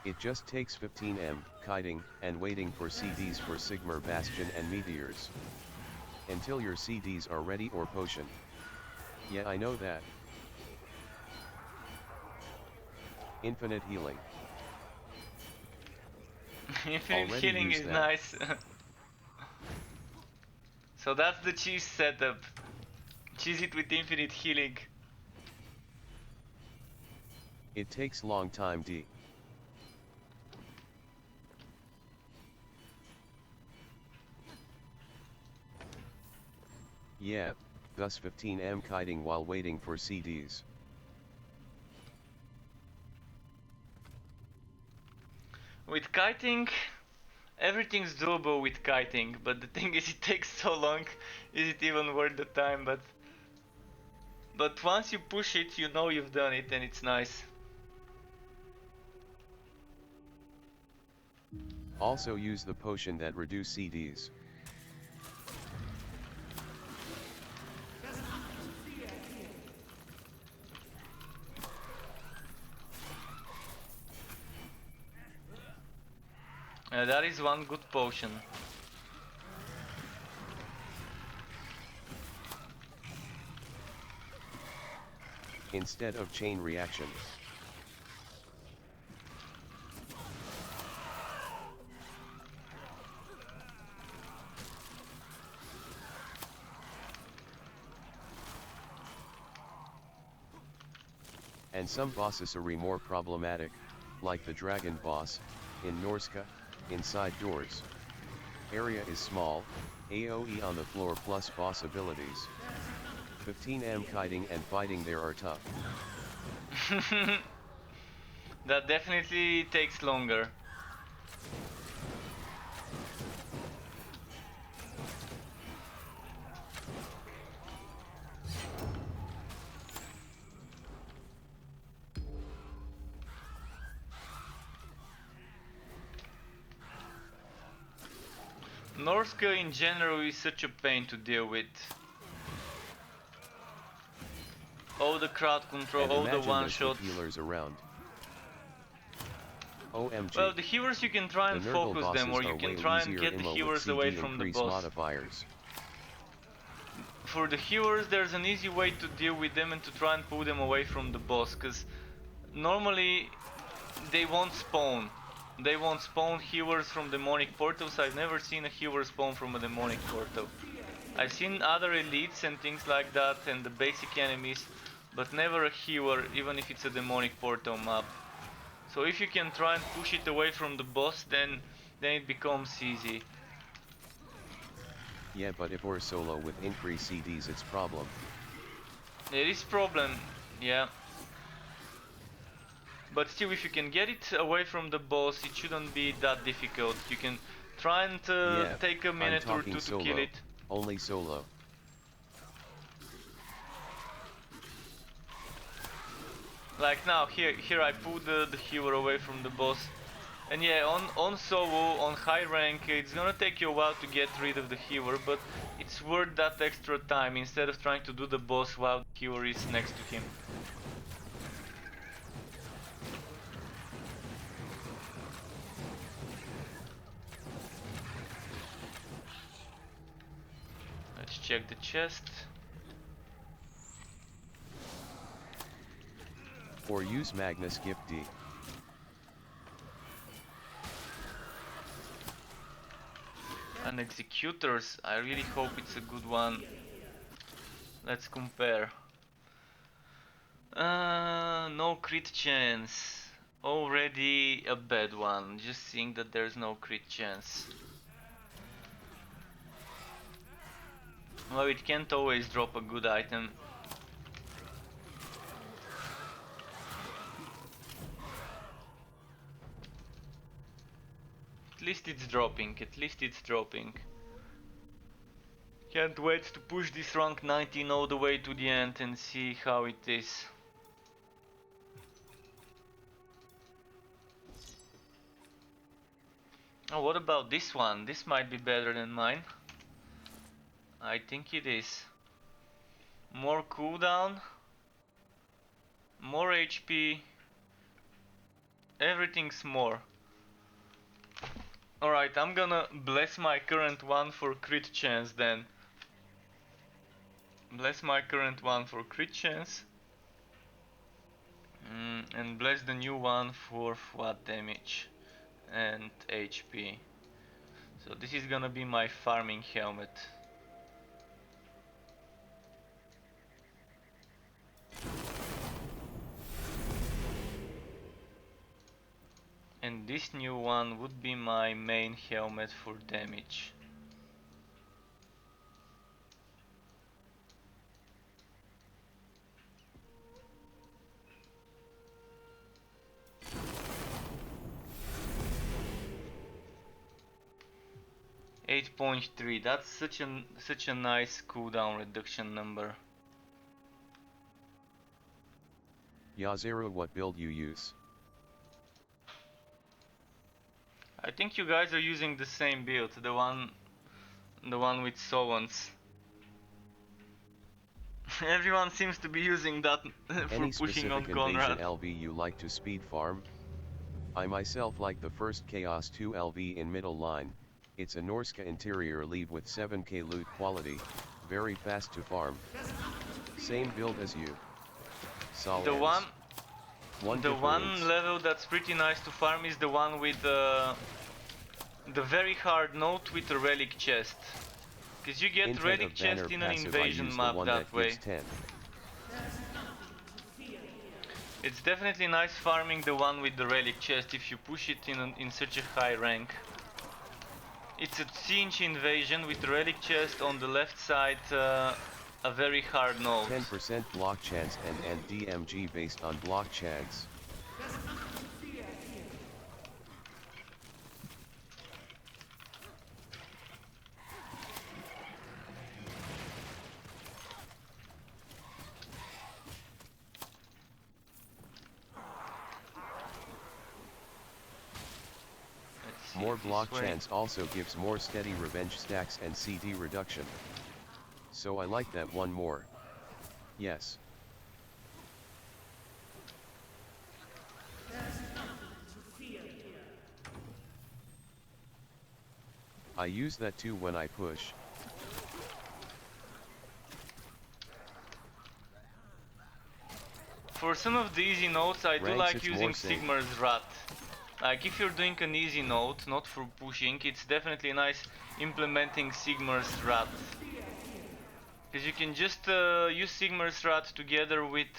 S1: It just takes 15M, kiting, and waiting for CDs for Sigmar Bastion and Meteors. Until your CDs are ready or potion. Yeah, I know that. Infinite healing.
S2: Infinite
S1: Already
S2: healing
S1: used
S2: is
S1: that.
S2: nice. So that's the cheese setup. Cheese it with infinite healing.
S1: It takes long time D. Yeah, thus 15M kiting while waiting for CDs.
S2: With kiting, everything's doable with kiting, but the thing is it takes so long, is it even worth the time, but once you push it, you know you've done it and it's nice.
S1: Also use the potion that reduce CDs.
S2: That is one good potion.
S1: Instead of chain reaction. And some bosses are more problematic, like the dragon boss, in Norska, inside doors. Area is small, AoE on the floor plus boss abilities. 15M kiting and fighting there are tough.
S2: That definitely takes longer. Norska in general is such a pain to deal with. All the crowd control,
S1: And
S2: all the
S1: imagine this with
S2: one-shots.
S1: healers around. OMG.
S2: Well, the healers you can try and
S1: the Nurgle
S2: focus them,
S1: bosses
S2: or you
S1: are
S2: can
S1: way
S2: try and
S1: easier
S2: get the
S1: immo with
S2: healers away
S1: CD
S2: from the
S1: increase
S2: boss.
S1: modifiers.
S2: For the healers, there's an easy way to deal with them and to try and pull them away from the boss, because normally they won't spawn. They won't spawn healers from demonic portals. I've never seen a healer spawn from a demonic portal. I've seen other elites and things like that and the basic enemies, but never a healer, even if it's a demonic portal map. So if you can try and push it away from the boss, then it becomes easy.
S1: Yeah, but if we're solo with increased CDs, it's problem.
S2: There is problem, yeah. But still, if you can get it away from the boss, it shouldn't be that difficult. You can try and
S1: Yeah,
S2: take a minute or two to kill it.
S1: Only solo.
S2: Like now, here I pulled the healer away from the boss. And yeah, on solo, on high rank, it's gonna take you a while to get rid of the healer, but it's worth that extra time instead of trying to do the boss while the healer is next to him. Let's check the chest.
S1: Or use Magnus Gift D.
S2: And executors, I really hope it's a good one. Let's compare. No crit chance. Already a bad one. Just seeing that there's no crit chance. Well, it can't always drop a good item. At least it's dropping, at least it's dropping. Can't wait to push this rank 19 all the way to the end and see how it is. Oh, what about this one? This might be better than mine. I think it is. More cooldown, more HP, everything's more. Alright, I'm gonna bless my current one for crit chance then. Bless my current one for crit chance. And bless the new one for flat damage and HP. So this is gonna be my farming helmet. And this new one would be my main helmet for damage. .3, that's such a nice cooldown reduction number.
S1: Yazero, what build you use?
S2: I think you guys are using the same build, the one with Sowans. Everyone seems to be using that for
S1: Any
S2: pushing on
S1: specific
S2: Conrad.
S1: invasion LV you like to speed farm? I myself like the first Chaos 2 LV in middle line. It's a Norska interior leave with 7k loot quality, very fast to farm. Same build as you. Solid.
S2: The
S1: difference.
S2: one level that's pretty nice to farm is the one with the very hard note with the relic chest. Cause you get
S1: Intent
S2: relic chest in an invasion map that way. It's definitely nice farming the one with the relic chest if you push it in such a high rank. It's a siege invasion with the relic chest on the left side, a very hard note.
S1: 10% block chance and DMG based on block chance. More
S2: this
S1: block
S2: way.
S1: chance also gives more steady revenge stacks and CD reduction. So I like that one more. Yes. I use that too when I push.
S2: For some of the easy notes, I do
S1: Ranks,
S2: like
S1: it's
S2: using
S1: more safe.
S2: Sigmar's Rat. Like if you're doing an easy note, not for pushing, it's definitely nice implementing Sigmar's Rat. Because you can just use Sigmar's Rat together with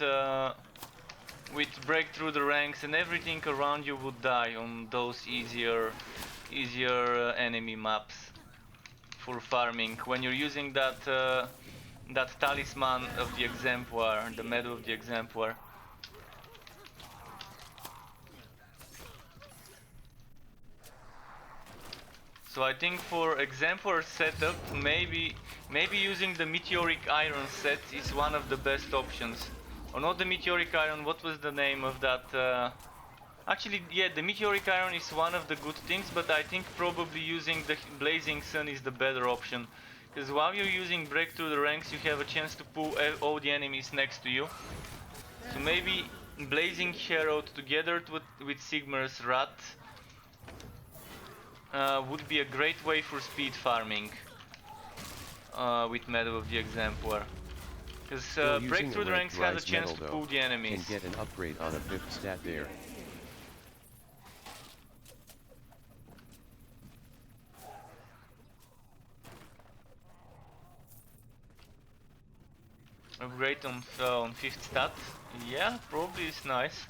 S2: break through the ranks, and everything around you would die on those easier enemy maps for farming. When you're using that that talisman of the exemplar, the medal of the exemplar. So I think for exemplar setup, maybe using the meteoric iron set is one of the best options. Or not the meteoric iron, what was the name of that? Actually, yeah, the meteoric iron is one of the good things, but I think probably using the blazing sun is the better option. Because while you're using break through the ranks, you have a chance to pull all the enemies next to you. So maybe blazing herald together with Sigmar's Rat would be a great way for speed farming with Medal of the Exemplar. Because break through the ranks has a chance to pull the enemies.
S1: Can get an upgrade on a 5th stat there.
S2: Upgrade on 5th stat. Yeah, probably is nice.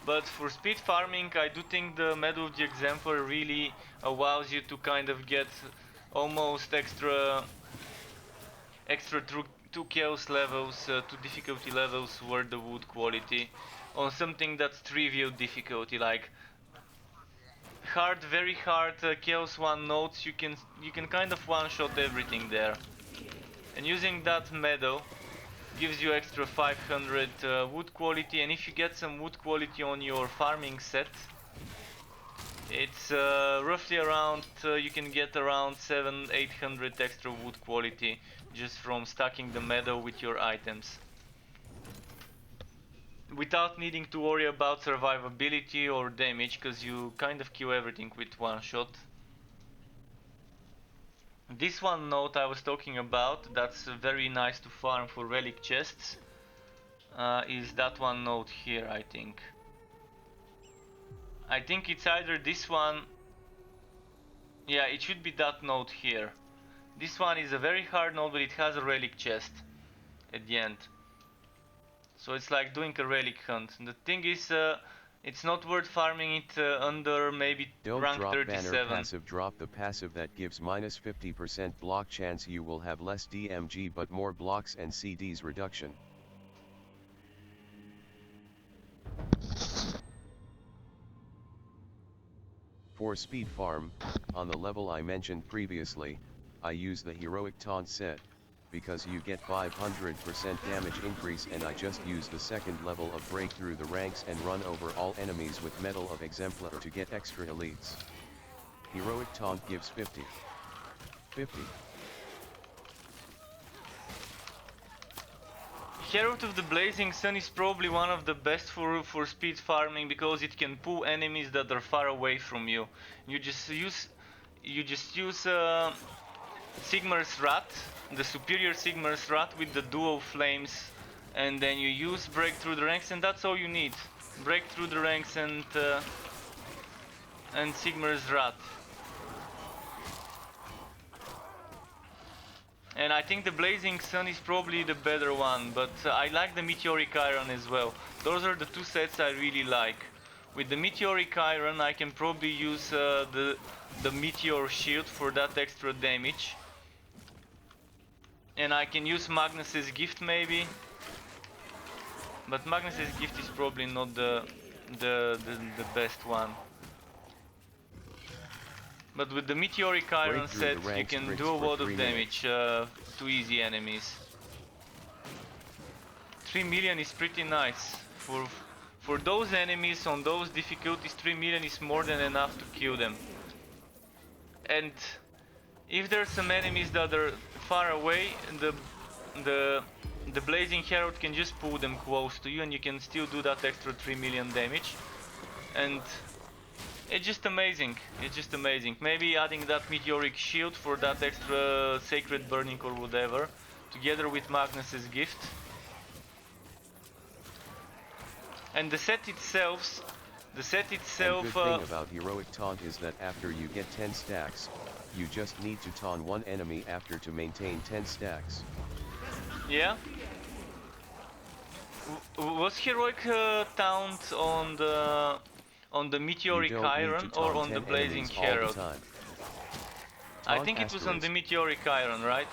S2: But for speed farming, I do think the Medal of the Exemplar really allows you to kind of get almost extra 2 chaos levels, 2 difficulty levels worth the wood quality on something that's trivial difficulty, like hard, very hard chaos 1 nodes. You can kind of one-shot everything there, and using that medal gives you extra 500 wood quality. And if you get some wood quality on your farming set, it's roughly around you can get around 700-800 extra wood quality just from stacking the medal with your items, without needing to worry about survivability or damage, because you kind of kill everything with one shot. This one note I was talking about, that's very nice to farm for relic chests, is that one note here, I think. I think it's either this one, yeah, it should be that note here. This one is a very hard note, but it has a relic chest at the end. So it's like doing a relic hunt. The thing is, it's not worth farming it under maybe
S1: Don't
S2: rank
S1: drop
S2: 37.
S1: Banner passive. Drop the passive that gives minus 50% block chance. You will have less DMG but more blocks and CDs reduction. For speed farm, on the level I mentioned previously, I use the heroic taunt set, because you get 500% damage increase, and I just use the second level of break through the ranks and run over all enemies with Medal of Exemplar to get extra elites. Heroic taunt gives 50.
S2: Herald of the Blazing Sun is probably one of the best for speed farming, because it can pull enemies that are far away from you. You just use Sigmar's Rat, the superior Sigmar's Rat with the dual flames, and then you use break through the ranks, and that's all you need. Break through the ranks and Sigmar's Rat. And I think the Blazing Sun is probably the better one, but I like the Meteoric Iron as well. Those are the two sets I really like. With the Meteoric Iron I can probably use the Meteor Shield for that extra damage. And I can use Magnus's Gift maybe. But Magnus's Gift is probably not the best one. But with the Meteoric Iron set, you can do a lot of damage to easy enemies. 3 million is pretty nice For those enemies on those difficulties, 3 million is more than enough to kill them. And if there's some enemies that are far away, the Blazing Herald can just pull them close to you and you can still do that extra 3 million damage. And it's just amazing, it's just amazing. Maybe adding that meteoric shield for that extra sacred burning or whatever, together with Magnus's gift. And the set itself...
S1: And good thing about Heroic Taunt is that after you get 10 stacks, you just need to taunt one enemy after to maintain 10 stacks.
S2: Yeah? Was Heroic Taunt on the Meteoric Iron or on the Blazing Herald? I think it was on the Meteoric Iron, right?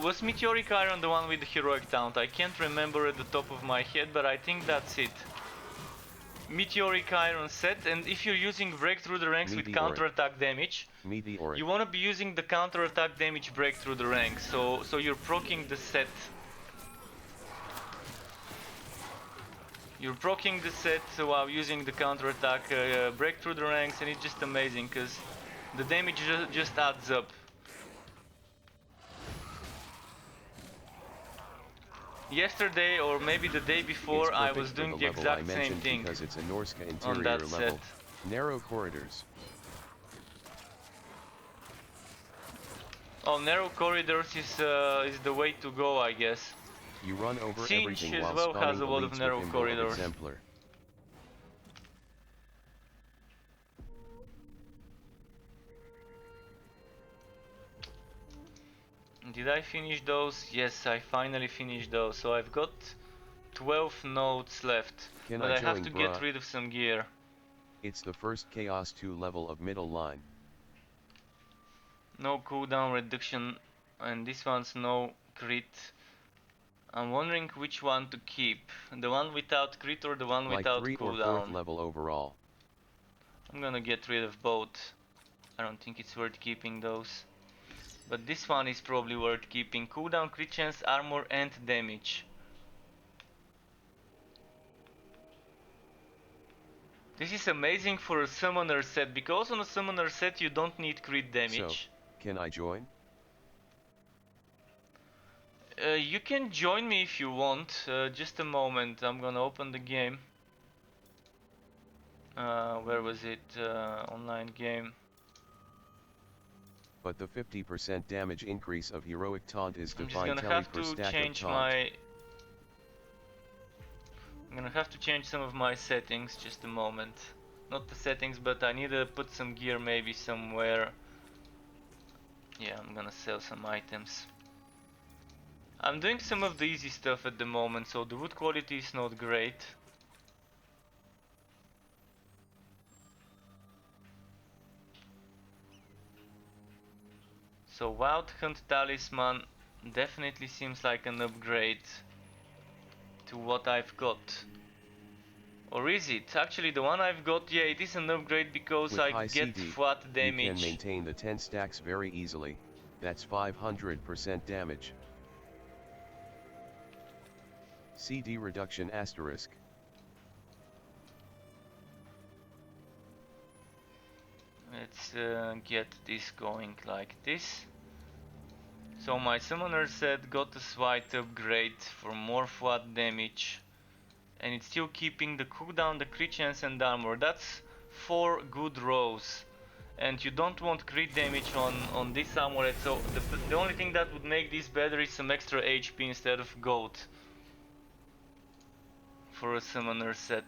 S2: Was Meteoric Iron the one with the Heroic Taunt? I can't remember at the top of my head, but I think that's it. Meteoric Iron set, and if you're using Break Through the Ranks with counter-attack damage, you want to be using the counter-attack damage Break Through the Ranks, so you're proccing the set. You're proccing the set while using the counter-attack Break Through the Ranks, and it's just amazing, because the damage just adds up. Yesterday, or maybe the day before, I was doing the exact same thing
S1: because it's a Norska interior
S2: on that
S1: level.
S2: set.
S1: Narrow corridors.
S2: Oh, narrow corridors is the way to go, I guess.
S1: You run over
S2: Siege
S1: everything
S2: as
S1: while
S2: well
S1: spawning
S2: has a lot of
S1: elites
S2: narrow
S1: with
S2: corridors.
S1: Exemplar.
S2: Did I finish those? Yes, I finally finished those. So I've got 12 nodes left, but I have to get rid of some gear.
S1: It's the first Chaos 2 level of middle line.
S2: No cooldown reduction, and this one's no crit. I'm wondering which one to keep. The one without crit or the one without
S1: like 3
S2: cooldown?
S1: or 4th level overall.
S2: I'm gonna get rid of both. I don't think it's worth keeping those. But this one is probably worth keeping. Cooldown, crit chance, armor and damage. This is amazing for a summoner set, because on a summoner set you don't need crit damage.
S1: So, can I join?
S2: You can join me if you want. Just a moment, I'm gonna open the game. Where was it? Online game.
S1: But the 50% damage increase of Heroic Taunt is
S2: I'm just
S1: defined
S2: gonna have to change my... I'm gonna have to change some of my settings, just a moment. Not the settings, but I need to put some gear maybe somewhere. Yeah, I'm gonna sell some items. I'm doing some of the easy stuff at the moment, so the wood quality is not great. So Wild Hunt Talisman definitely seems like an upgrade to what I've got. Or is it? Actually the one I've got, yeah, it is an upgrade because
S1: with
S2: I get
S1: CD,
S2: flat damage.
S1: You can maintain the 10 stacks very easily. That's 500% damage. CD reduction asterisk.
S2: Let's get this going like this. So my summoner set got a slight upgrade for more flat damage, and it's still keeping the cooldown, the crit chance and armor. That's 4 good rows, and you don't want crit damage on this amulet, so the only thing that would make this better is some extra HP instead of gold for a summoner set.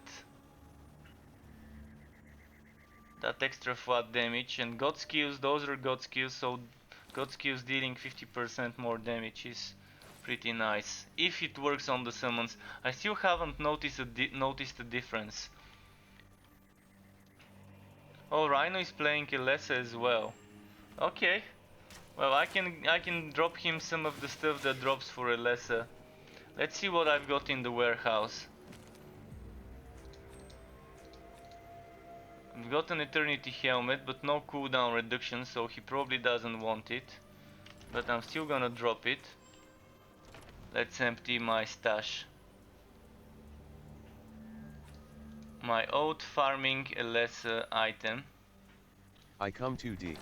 S2: That extra flat damage, and god skills, those are god skills, so god skills dealing 50% more damage is pretty nice. If it works on the summons. I still haven't noticed a difference. Oh, Rhino is playing Elessa as well. Okay. Well, I can drop him some of the stuff that drops for Elessa. Let's see what I've got in the warehouse. I've got an Eternity Helmet, but no cooldown reduction, so he probably doesn't want it. But I'm still gonna drop it. Let's empty my stash. My oat farming a lesser item.
S1: I come 2D.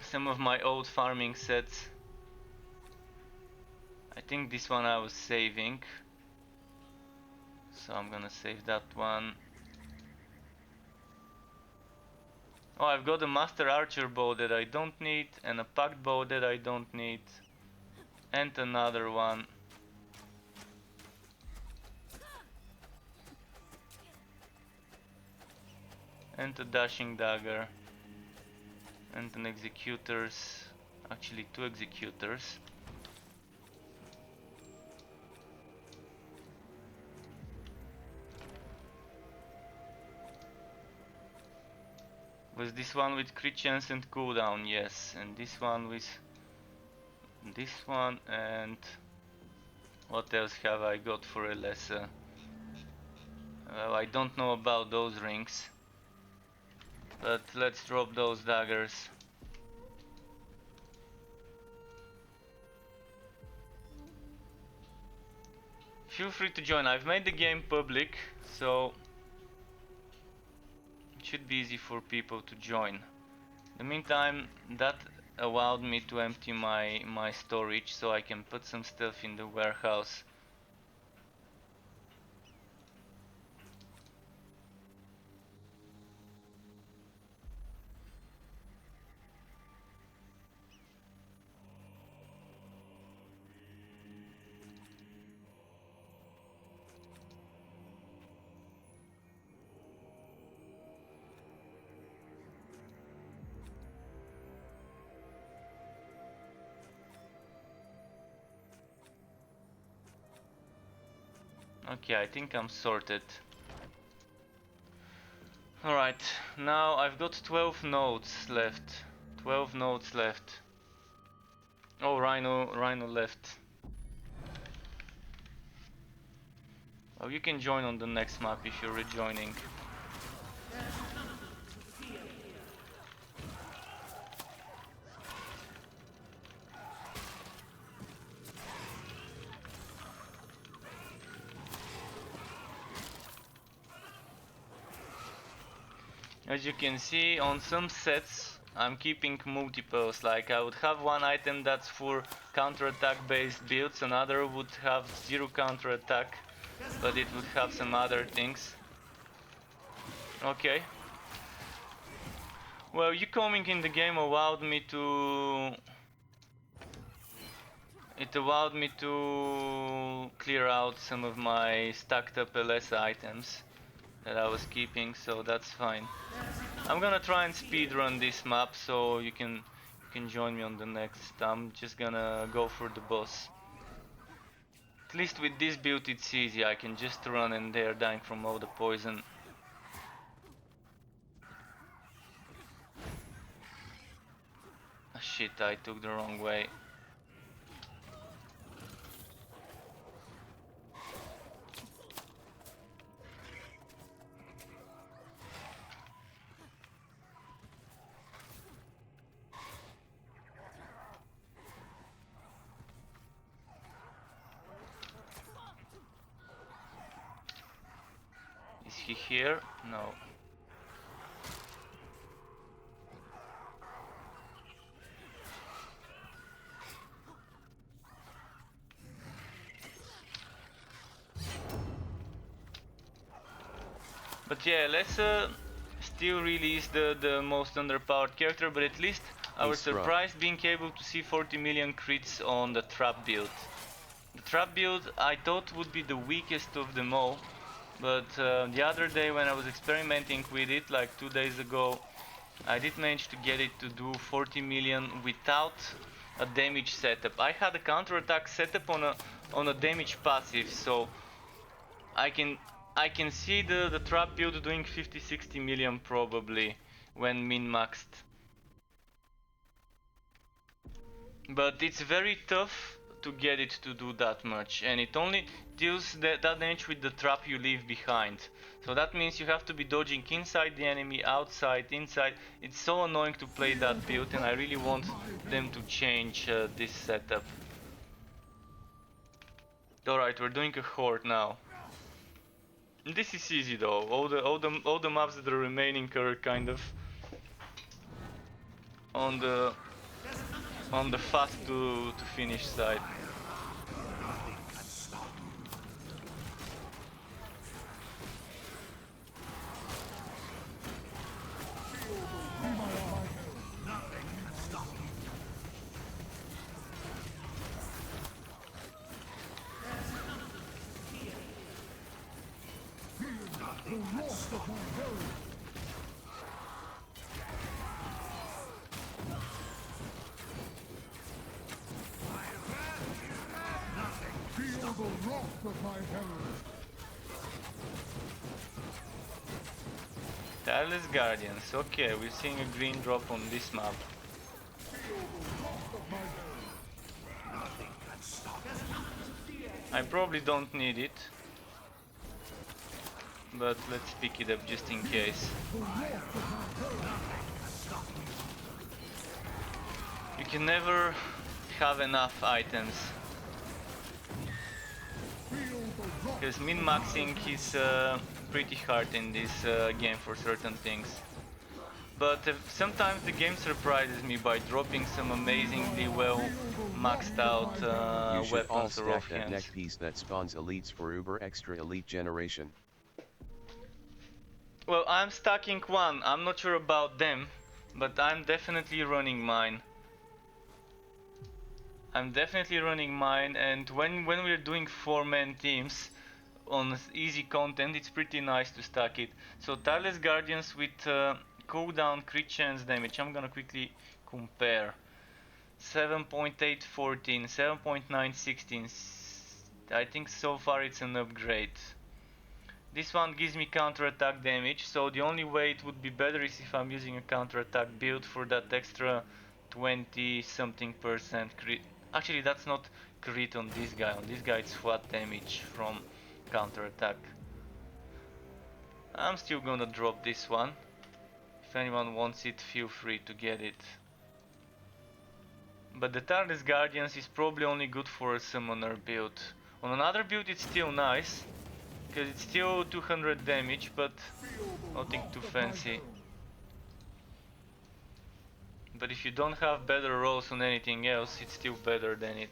S2: Some of my old farming sets. I think this one I was saving, so I'm gonna save that one. Oh, I've got a master archer bow that I don't need, and a packed bow that I don't need, and another one. And a dashing dagger. And an executor's, actually 2 executors. Was this one with crit chance and cooldown? Yes, and this one with this one, and what else have I got for a lesser? Well, I don't know about those rings, but let's drop those daggers. Feel free to join. I've made the game public, so it should be easy for people to join. In the meantime, that allowed me to empty my storage, so I can put some stuff in the warehouse. Okay, I think I'm sorted. Alright, now I've got 12 nodes left. 12 nodes left. Oh, Rhino left. Oh, you can join on the next map if you're rejoining. As you can see, on some sets I'm keeping multiples, like I would have one item that's for counter-attack based builds, another would have 0 counter-attack, but it would have some other things. Okay. Well, you coming in the game allowed me to... It allowed me to clear out some of my stacked up LS items that I was keeping, so that's fine. I'm gonna try and speedrun this map, so you can join me on the next. I'm just gonna go for the boss. At least with this build it's easy, I can just run and they're dying from all the poison. Ah, shit, I took the wrong way. Is he here? No. But yeah, Lessa still really is the most underpowered character, but at least I was surprised being able to see 40 million crits on the trap build. The trap build I thought would be the weakest of them all, but the other day when I was experimenting with it, like 2 days ago, I did manage to get it to do 40 million without a damage setup. I had a counterattack setup on a damage passive, so I can see the trap build doing 50-60 million probably when min-maxed. But it's very tough to get it to do that much, and it only deals that damage with the trap you leave behind. So that means you have to be dodging inside the enemy, outside, inside. It's so annoying to play that build, and I really want them to change this setup. Alright, we're doing a horde now. This is easy though. All the maps that are remaining are kind of on the fast to finish side. Tireless Guardians. Okay, we're seeing a green drop on this map. I probably don't need it, but let's pick it up just in case. You can never have enough items, because min-maxing is pretty hard in this game for certain things. But sometimes the game surprises me by dropping some amazingly well maxed out weapons or offhands.
S1: That neck piece that spawns elites for uber extra elite generation.
S2: Well, I'm stacking one. I'm not sure about them, but I'm definitely running mine. And when we're doing 4-man teams on easy content, it's pretty nice to stack it. So Tireless Guardians with cooldown crit chance damage. I'm gonna quickly compare. 7.814, 7.916. I think so far it's an upgrade. This one gives me counter-attack damage, so the only way it would be better is if I'm using a counter-attack build for that extra 20-something% crit. Actually, that's not crit on this guy. On this guy it's flat damage from counter-attack. I'm still gonna drop this one. If anyone wants it, feel free to get it. But the Tireless Guardians is probably only good for a summoner build. On another build it's still nice, because it's still 200 damage, but nothing too fancy. But if you don't have better rolls on anything else, it's still better than it.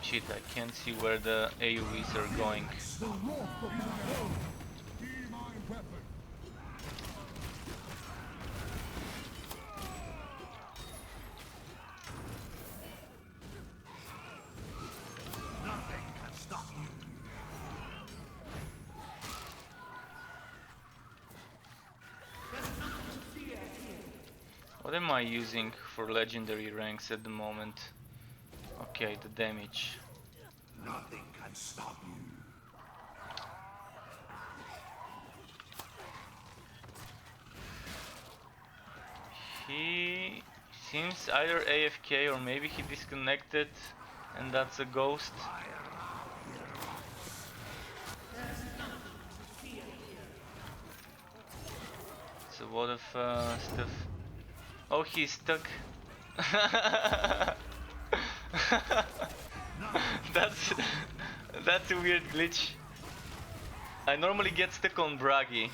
S2: Shit, I can't see where the AoEs are going. What am I using for legendary ranks at the moment? Okay, the damage.
S3: Nothing can stop you.
S2: He seems either AFK or maybe he disconnected and that's a ghost. It's a lot of stuff. Oh, he's stuck. That's a weird glitch. I normally get stuck on Bragi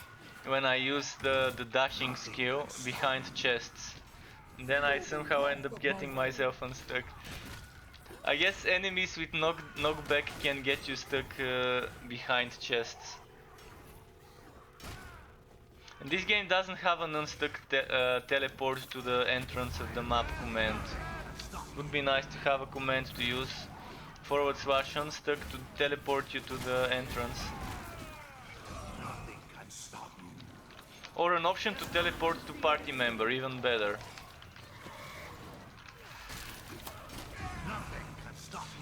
S2: when I use the dashing skill behind chests. Then I somehow end up getting myself unstuck. I guess enemies with knockback can get you stuck behind chests. And this game doesn't have an unstuck teleport to the entrance of the map command. Would be nice to have a command to use / unstuck to teleport you to the entrance. Or an option to teleport to party member, even better.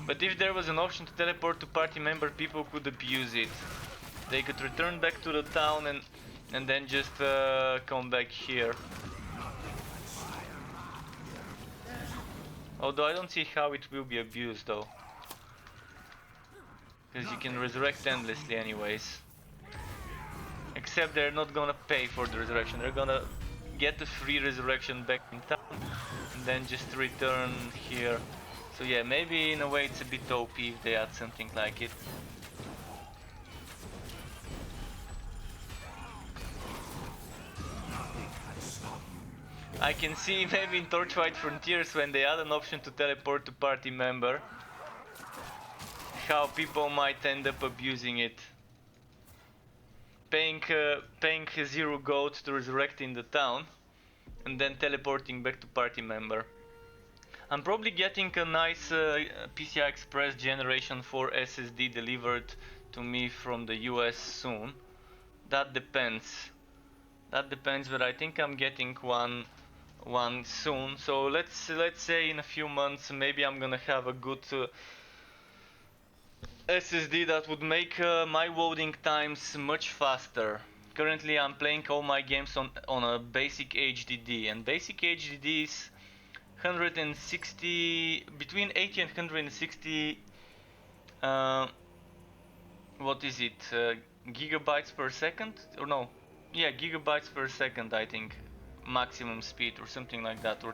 S2: But if there was an option to teleport to party member, people could abuse it. They could return back to the town and then just come back here. Although I don't see how it will be abused though. Because you can resurrect endlessly anyways. Except they're not gonna pay for the resurrection, they're gonna get the free resurrection back in town and then just return here. So yeah, maybe in a way it's a bit OP if they add something like it. I can see maybe in Torchlight Frontiers when they add an option to teleport to party member, how people might end up abusing it. Paying 0 gold to resurrect in the town and then teleporting back to party member. I'm probably getting a nice PCI Express Generation 4 SSD delivered to me from the US soon. That depends. That depends, but I think I'm getting one soon. So let's say in a few months maybe I'm gonna have a good SSD that would make my loading times much faster. Currently I'm playing all my games on a basic HDD, and basic HDD is 160, between 80 and 160 what is it, gigabytes per second, or no, yeah, gigabytes per second I think, maximum speed or something like that, or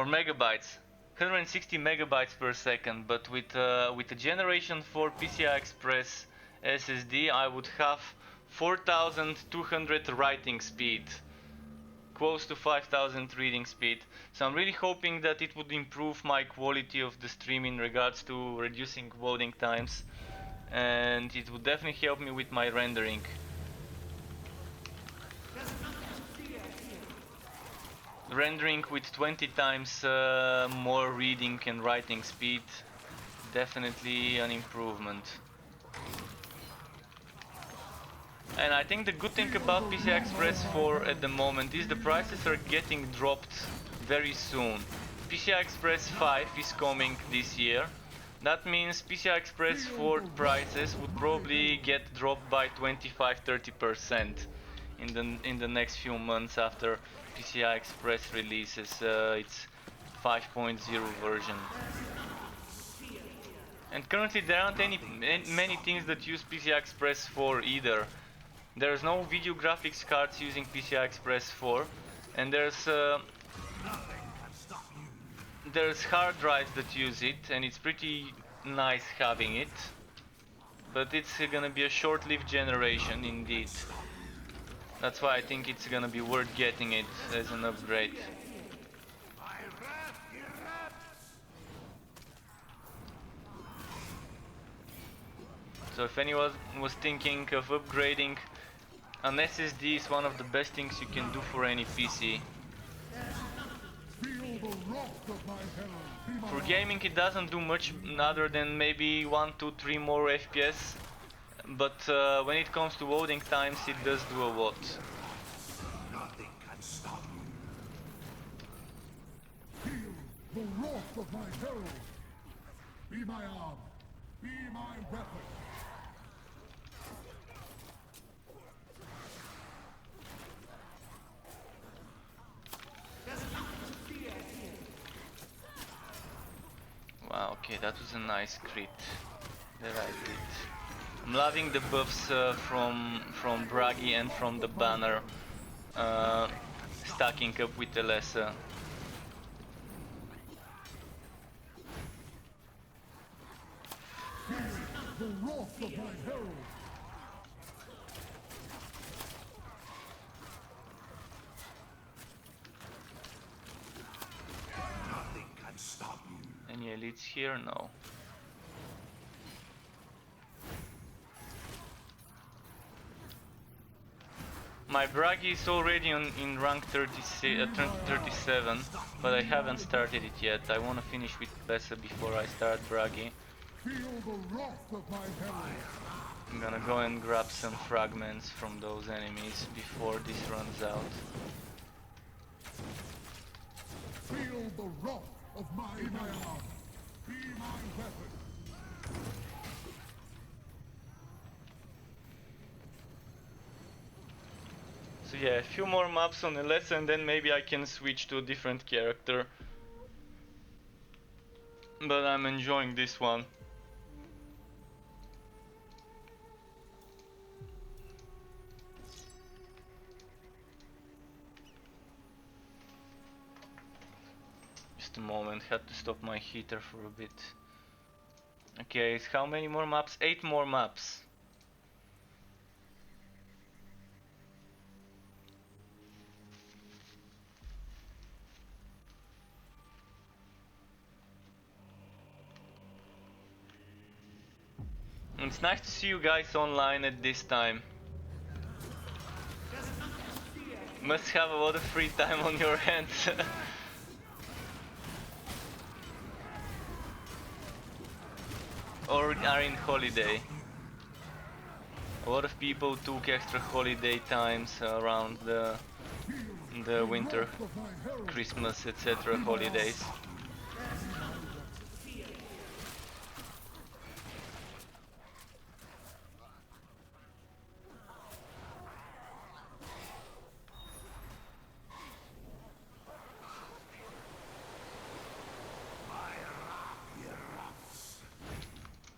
S2: megabytes, 160 megabytes per second. But with a Generation 4 PCI Express SSD I would have 4200 writing speed, close to 5000 reading speed. So I'm really hoping that it would improve my quality of the stream in regards to reducing loading times, and it would definitely help me with my rendering. Rendering with 20 times more reading and writing speed, definitely an improvement. And I think the good thing about PCI Express 4 at the moment is the prices are getting dropped very soon. PCI Express 5 is coming this year. That means PCI Express 4 prices would probably get dropped by 25-30% in the next few months after PCI Express releases its 5.0 version. And currently there aren't many things that use PCI Express 4 either. There's no video graphics cards using PCI Express 4, and there's hard drives that use it, and it's pretty nice having it. But it's gonna be a short-lived generation indeed. That's why I think it's gonna be worth getting it as an upgrade. So if anyone was thinking of upgrading, an SSD is one of the best things you can do for any PC. For gaming it doesn't do much other than maybe 1, 2, 3 more FPS, but when it comes to loading times it does do a lot.
S3: Nothing can stop you.
S4: Feel the wrath of my herald. Be my arm, be my weapon.
S2: Wow, okay, that was a nice crit that I did. I'm loving the buffs from Bragi and from the banner stacking up with the lesser.
S4: The wrath of my herald.
S3: Nothing can stop you.
S2: Any elites here? No. My Bragi is already in rank 37, but I haven't started it yet. I want to finish with Bessa before I start Bragi.
S4: Feel the wrath of my herald.
S2: I'm gonna go and grab some fragments from those enemies before this runs out.
S4: Feel the wrath of my arm. Be my weapon.
S2: So yeah, a few more maps on the lesson, then maybe I can switch to a different character. But I'm enjoying this one. Just a moment, had to stop my heater for a bit. Okay, how many more maps? 8 more maps. It's nice to see you guys online at this time. Must have a lot of free time on your hands. Or are in holiday. A lot of people took extra holiday times around the winter, Christmas, etc. holidays.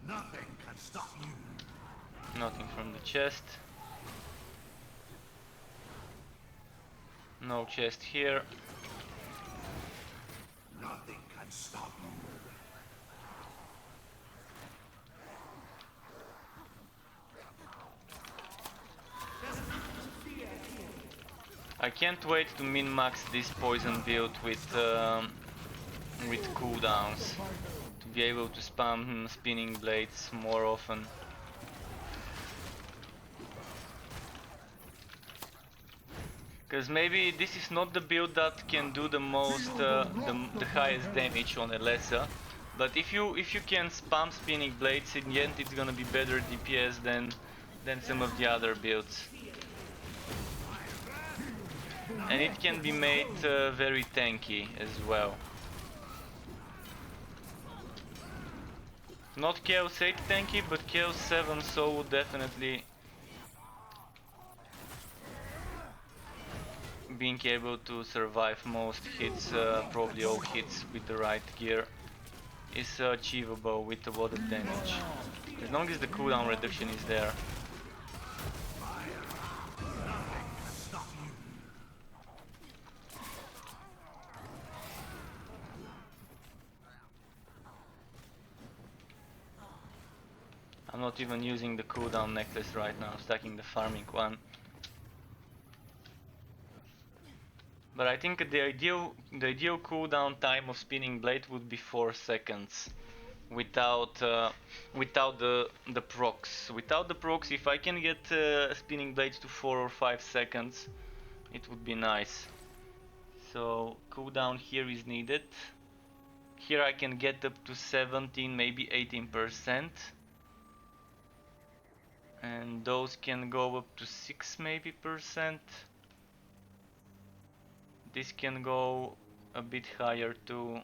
S3: Nothing can stop you.
S2: Nothing from the chest. No chest here.
S3: Nothing can stop you.
S2: I can't wait to min-max this poison build with cooldowns. To be able to spam spinning blades more often. Because maybe this is not the build that can do the most, the highest damage on Elessa. But if you can spam spinning blades, in the end it's gonna be better DPS than some of the other builds. And it can be made very tanky as well. Not Chaos 8 tanky, but Chaos 7 so would definitely being able to survive most hits, probably all hits with the right gear, is achievable with a lot of damage. As long as the cooldown reduction is there. I'm not even using the cooldown necklace right now, stacking the farming one. But I think the ideal cooldown time of spinning blade would be 4 seconds, without the procs. Without the procs, if I can get spinning blades to 4 or 5 seconds, it would be nice. So cooldown here is needed. Here I can get up to 17, maybe 18%. And those can go up to 6 maybe percent. This can go a bit higher too.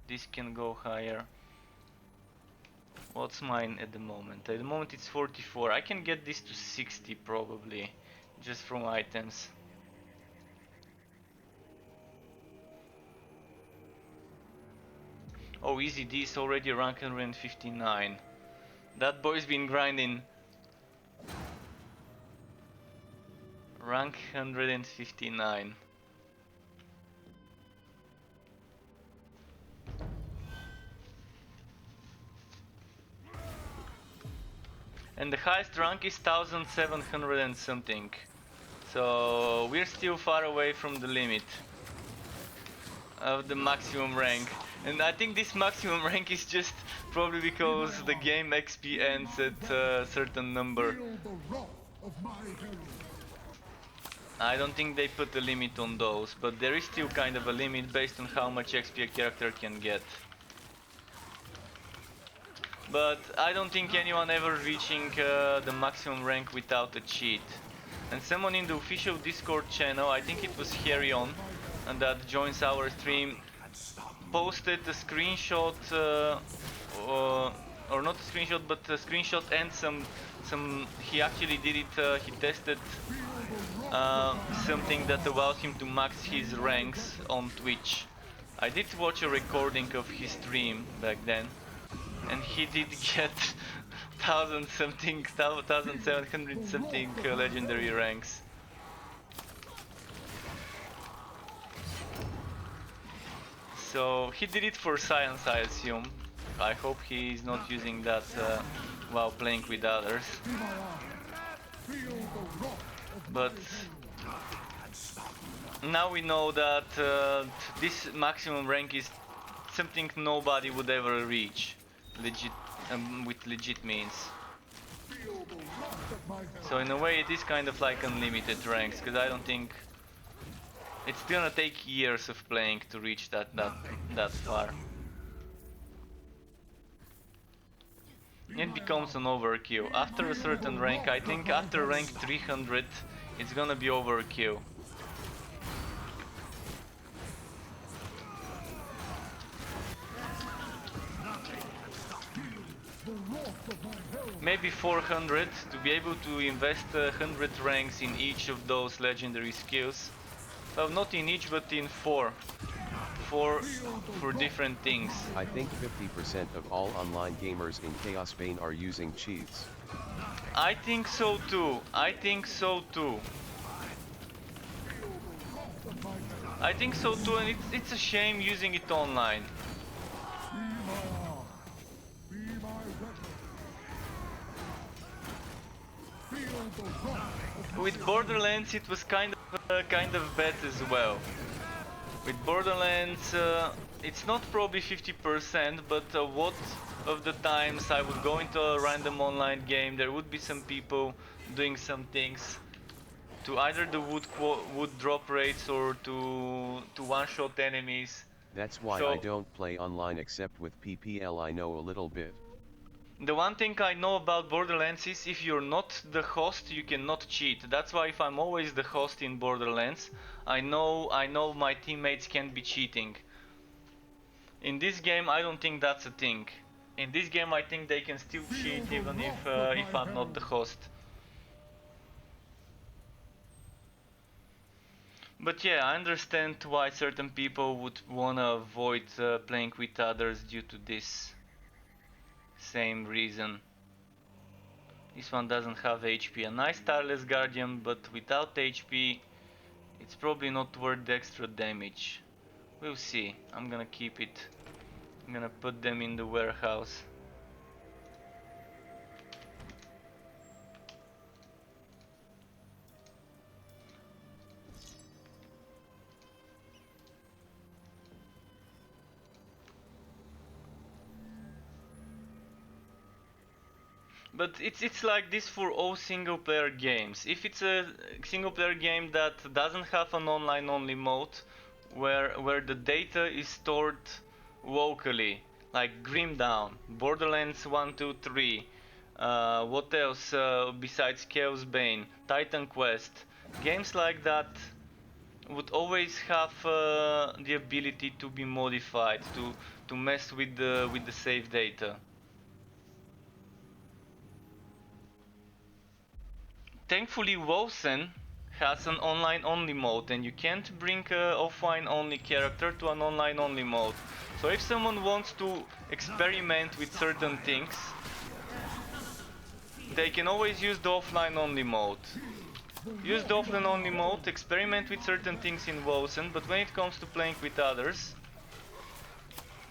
S2: This can go higher. What's mine at the moment? At the moment it's 44. I can get this to 60 probably, just from items. Oh, Easy D is already rank 159. That boy's been grinding. Rank 159. And the highest rank is 1700 and something. So we're still far away from the limit of the maximum rank. And I think this maximum rank is just probably because the game XP ends at a certain number. I don't think they put a limit on those, but there is still kind of a limit based on how much XP a character can get. but I don't think anyone ever reaching the maximum rank without a cheat. And someone in the official Discord channel, I think it was Herion, and that joins our stream, posted a screenshot, or not a screenshot, but a screenshot and some. He actually did it. He tested something that allows him to max his ranks on Twitch. I did watch a recording of his stream back then, and he did get 1700 something legendary ranks. So he did it for science, I assume. I hope he is not using that while playing with others. But now we know that this maximum rank is something nobody would ever reach, with legit means. So in a way it is kind of like unlimited ranks, because I don't think it's gonna take years of playing to reach that far. It becomes an overkill. After a certain rank, I think after rank 300, it's gonna be overkill. Maybe 400, to be able to invest 100 ranks in each of those legendary skills. Well, not in each, but in four for different things.
S1: I think 50% of all online gamers in Chaosbane are using cheats.
S2: I think so too. I think so too. I think so too, and it's a shame using it online. With Borderlands it was kind of bad as well. With Borderlands it's not probably 50%, but what of the times I would go into a random online game, there would be some people doing some things to either the wood drop rates or to one-shot enemies.
S1: That's why
S2: So,
S1: I don't play online except with PPL. I know a little bit.
S2: the one thing I know about Borderlands is if you're not the host, you cannot cheat. That's why if I'm always the host in Borderlands, I know my teammates can't be cheating. In this game, I don't think that's a thing. In this game, I think they can still cheat even if I'm not the host. But yeah, I understand why certain people would wanna avoid playing with others due to this same reason. This one doesn't have HP. A nice Starless Guardian, but without HP, it's probably not worth the extra damage. We'll see. I'm gonna keep it. I'm gonna put them in the warehouse. But it's like this for all single player games. If it's a single player game that doesn't have an online only mode, where the data is stored locally, like Grim Dawn, Borderlands 1, 2, 3, what else besides Chaosbane, Titan Quest, games like that would always have the ability to be modified, to mess with the save data. Thankfully, Wosen has an online-only mode, and you can't bring an offline-only character to an online-only mode. So if someone wants to experiment with certain things, they can always use the offline-only mode. Use the offline-only mode, experiment with certain things in Wosen, but when it comes to playing with others,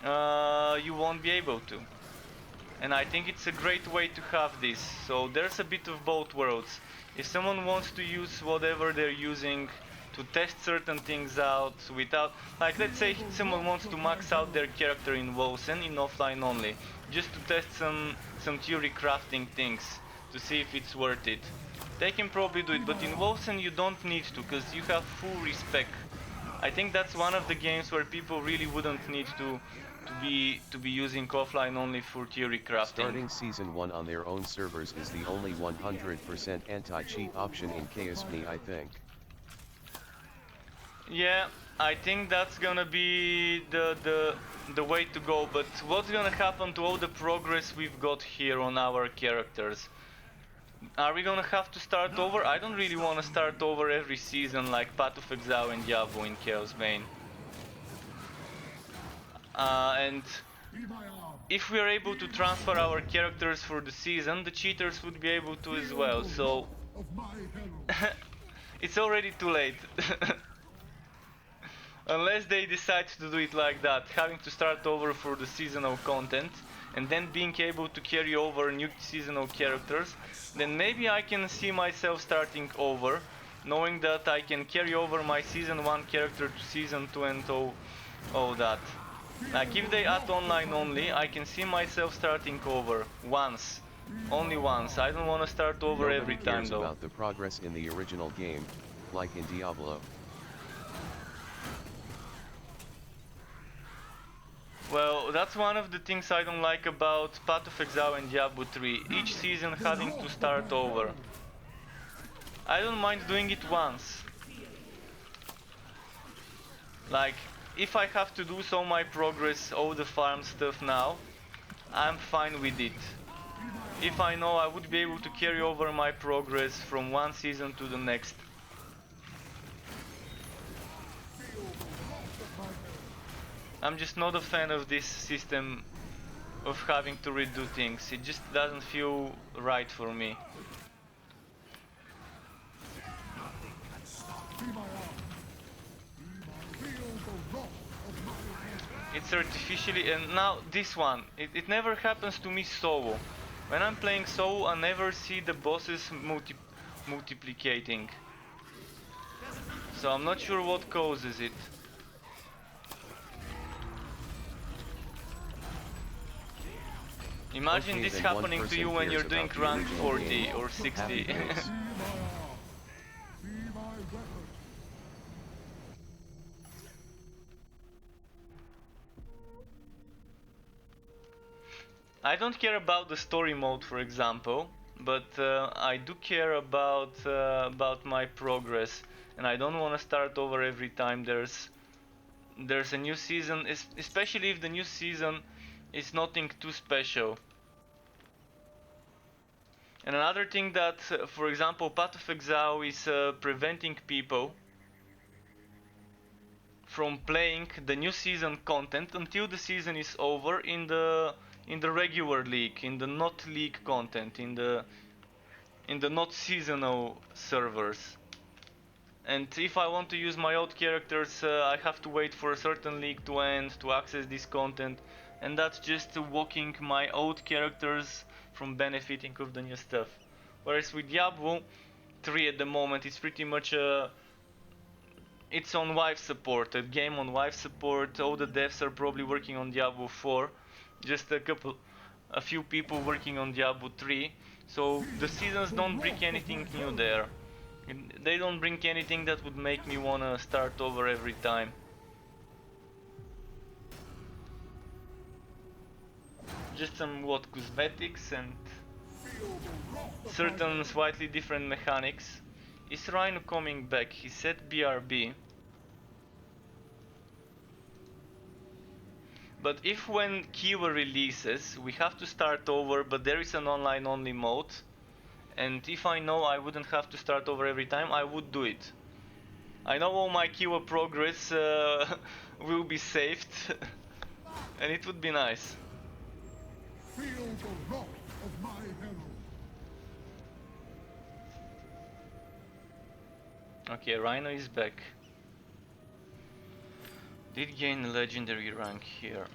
S2: you won't be able to. And I think it's a great way to have this. So there's a bit of both worlds. If someone wants to use whatever they're using to test certain things out without, like let's say someone wants to max out their character in Wosen in offline only, just to test some theory crafting things to see if it's worth it. They can probably do it, but in Wosen you don't need to, because you have full respec. I think that's one of the games where people really wouldn't need to to be using offline only for theory crafting.
S1: Starting Season 1 on their own servers is the only 100% anti-cheat option in Chaosbane, I think.
S2: Yeah, I think that's gonna be the way to go, but what's gonna happen to all the progress we've got here on our characters? Are we gonna have to start over? I don't really want to start over every season like Path of Exile and Diablo in Chaosbane. And if we are able to transfer our characters for the season, the cheaters would be able to as well, so it's already too late. Unless they decide to do it like that, having to start over for the seasonal content and then being able to carry over new seasonal characters, then maybe I can see myself starting over, knowing that I can carry over my season 1 character to season 2 and all that. Like if they add online only, I can see myself starting over once. Only once. I don't want to start over every time
S1: cares
S2: though.
S1: About the progress in the original game, like in Diablo.
S2: Well, that's one of the things I don't like about Path of Exile and Diablo 3, each season having to start over. I don't mind doing it once. Like, if I have to do so my progress, all the farm stuff now, I'm fine with it. If I know I would be able to carry over my progress from one season to the next. I'm just not a fan of this system of having to redo things. It just doesn't feel right for me. It's artificially, and now this one, it never happens to me solo. When I'm playing solo, I never see the bosses multiplicating. So I'm not sure what causes it. Imagine this happening to you when you're doing rank 40 or 60. I don't care about the story mode, for example, but I do care about my progress, and I don't want to start over every time there's a new season, especially if the new season is nothing too special. And another thing that, for example, Path of Exile is preventing people from playing the new season content until the season is over in the regular league, in the not league content, in the not seasonal servers. And if I want to use my old characters, I have to wait for a certain league to end to access this content, and that's just walking my old characters from benefiting of the new stuff. Whereas with Diablo 3 at the moment, it's pretty much it's on wife support, a game on wife support. All the devs are probably working on Diablo 4, just a few people working on Diablo 3, so the seasons don't bring anything new there. They don't bring anything that would make me wanna start over every time. Just some cosmetics and certain slightly different mechanics. Is Rhino coming back? He said BRB. But if when Kiwa releases, we have to start over, but there is an online only mode, and if I know I wouldn't have to start over every time, I would do it. I know all my Kiwa progress will be saved, and it would be nice.
S4: Feel the wrath of my herald.
S2: Okay, Rhino is back. Did gain a legendary rank here.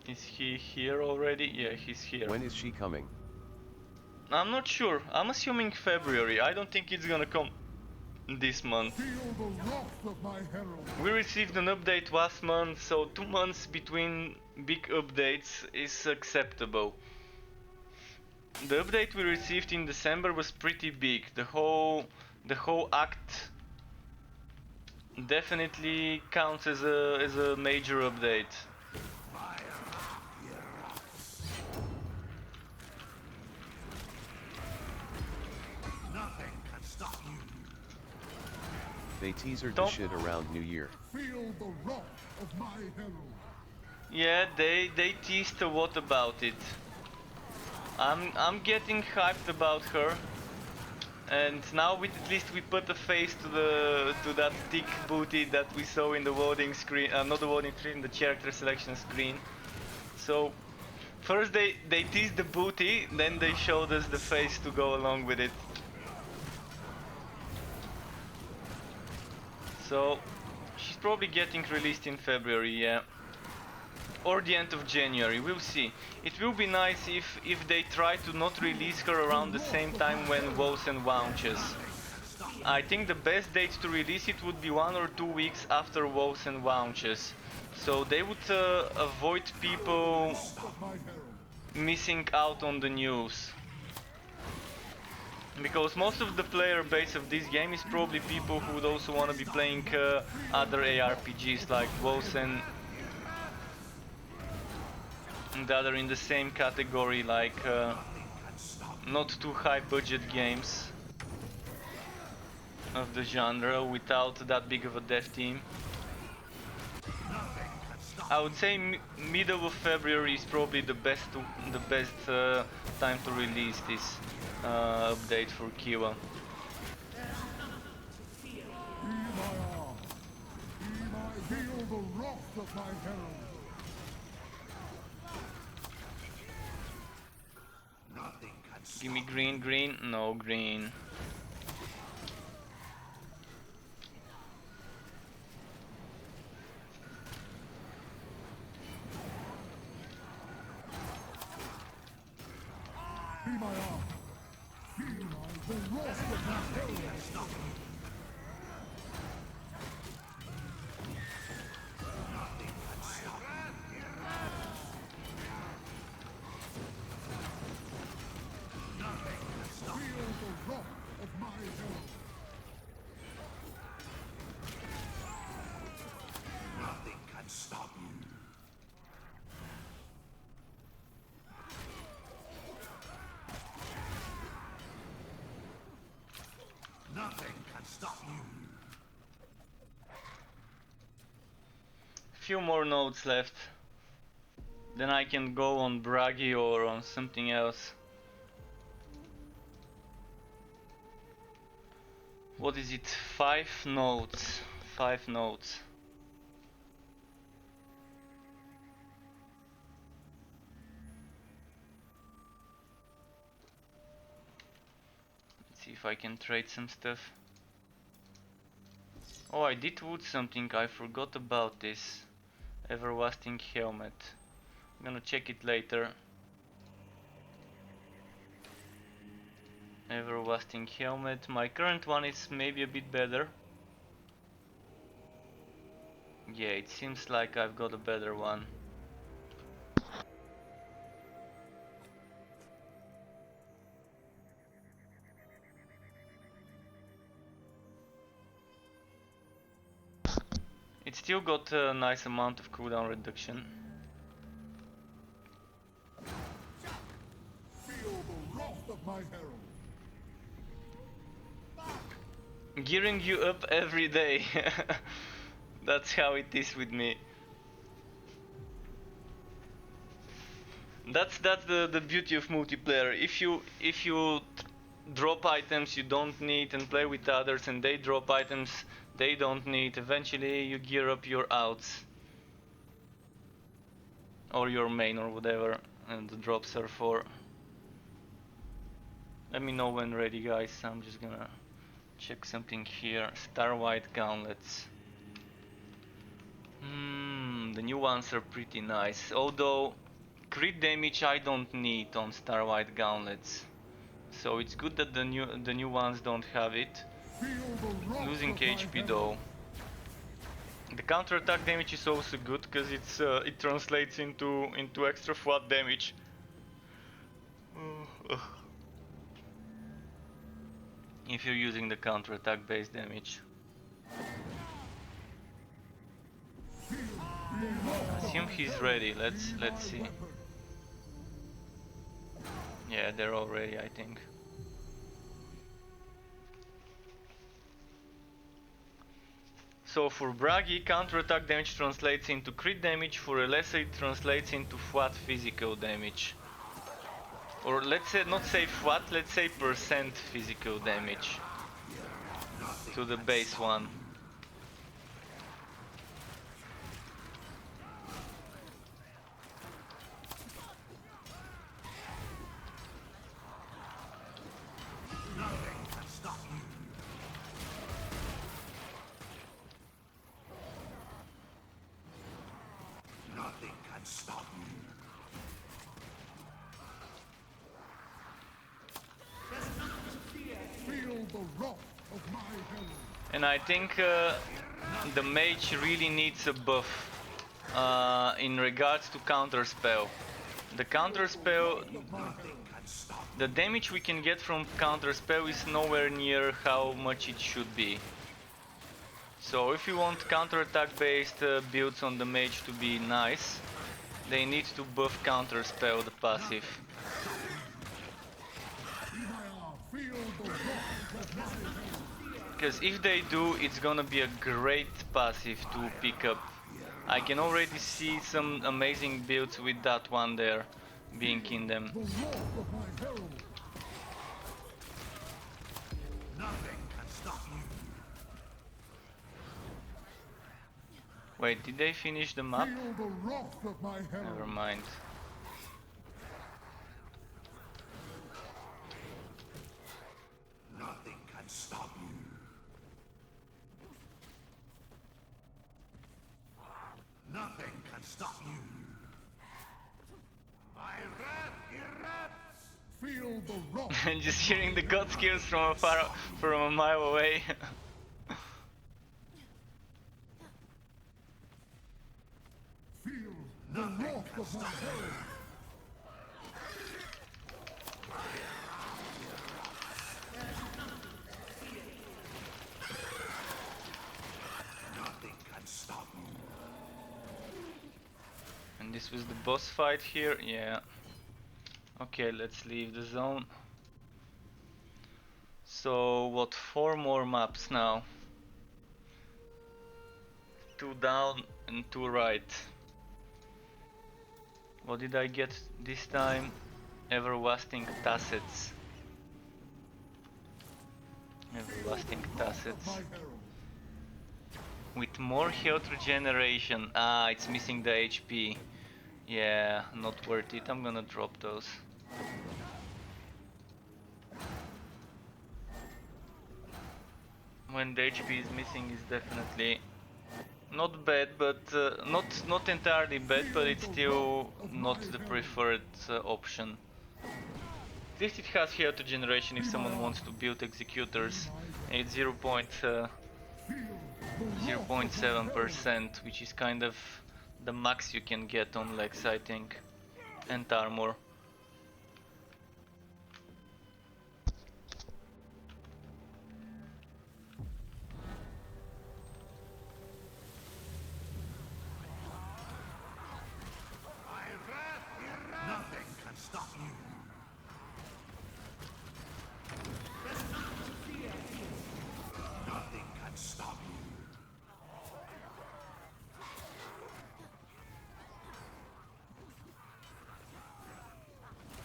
S2: Is he here already? Yeah, he's here.
S1: When is she coming?
S2: I'm not sure. I'm assuming February. I don't think it's gonna come this month.
S4: Feel the wrath of my herald.
S2: We received an update last month, so 2 months between big updates is acceptable. The update we received in December was pretty big. The whole act, definitely counts as a major update.
S3: Nothing can stop you.
S1: They teasered the
S2: Tom-
S1: shit around New Year.
S4: Feel the wrath of my herald.
S2: Yeah, they teased a lot about it. I'm getting hyped about her. And now at least we put a face to that thick booty that we saw in the loading screen, not the loading screen, the character selection screen. So first they teased the booty, then they showed us the face to go along with it. So she's probably getting released in February, yeah. Or the end of January, we'll see. It will be nice if they try to not release her around the same time when WoSen launches. I think the best date to release it would be 1 or 2 weeks after WoSen launches. So they would avoid people missing out on the news. Because most of the player base of this game is probably people who would also want to be playing other ARPGs like WoSen, that are in the same category, like not too high budget games of the genre without that big of a dev team. I would say middle of February is probably the best time to release this update for Kiwa.
S4: Be my arm. Feel the wrath of my herald.
S3: Nothing can stop
S2: Give me green, green, no green.
S4: Be my arm. Feel the wrath of my herald. Feel the wrath of my herald.
S3: Nothing can stop you. Nothing can stop you.
S2: Few more nodes left. Then I can go on Bragi or on something else. What is it? 5 nodes. 5 nodes. Let's see if I can trade some stuff. Oh, I did wood something. I forgot about this. Everlasting helmet. I'm gonna check it later. Everlasting helmet. My current one is maybe a bit better. Yeah, it seems like I've got a better one. It still got a nice amount of cooldown reduction.
S4: Feel the wrath of my herald.
S2: Gearing you up every day. That's how it is with me. That's the beauty of multiplayer. If you drop items you don't need and play with others, and they drop items they don't need, eventually you gear up your outs or your main or whatever, and the drops are for. Let me know when ready, guys. I'm just gonna check something here. Star White gauntlets. The new ones are pretty nice, although crit damage I don't need on Star White gauntlets, so it's good that the new ones don't have it.
S4: Feel the wrath
S2: Losing
S4: of my
S2: HP
S4: herald.
S2: though. The counter attack damage is also good because it translates into extra flat damage. If you're using the counter attack based damage. he's ready. Let's see. Yeah, they're all ready, I think. So for Bragi, counterattack damage translates into crit damage. For Alessa, it translates into flat physical damage. Or let's say, not say flat, let's say percent physical damage to the base one.
S3: Nothing can stop you. Nothing can stop you.
S4: Feel the wrath of my herald.
S2: And I think the mage really needs a buff in regards to counterspell. The counterspell, the damage we can get from counterspell is nowhere near how much it should be. So if you want counterattack based builds on the mage to be nice, they need to buff counterspell the passive.
S4: Feel the wrath of my herald.
S2: Because if they do, it's gonna be a great passive to pick up. I can already see some amazing builds with that one there being in them.
S4: The wrath of my herald.
S3: Nothing can stop you.
S2: Wait, did they finish the map?
S4: Feel the wrath of my herald.
S2: Never mind.
S3: Nothing can stop you. Nothing can stop you. My wrath erupts.
S4: Feel the wrath.
S2: And just hearing the god skills from from a mile away.
S4: Feel the wrath of my herald.
S3: Nothing can stop you.
S2: And this was the boss fight here, yeah. Okay, let's leave the zone. So what, 4 more maps now? 2 down and 2 right. What did I get this time? Everlasting Tacets. Everlasting Tacets.
S4: My herald.
S2: With more health regeneration. Ah, it's missing the HP. Yeah, not worth it. I'm gonna drop those. When the HP is missing is definitely not bad, but not entirely bad, but it's still not the preferred option. At least it has health regeneration if someone wants to build executors. And it's 0.7%, which is kind of the max you can get on legs, I think, and armor.
S3: Nothing can stop you. Nothing can stop you.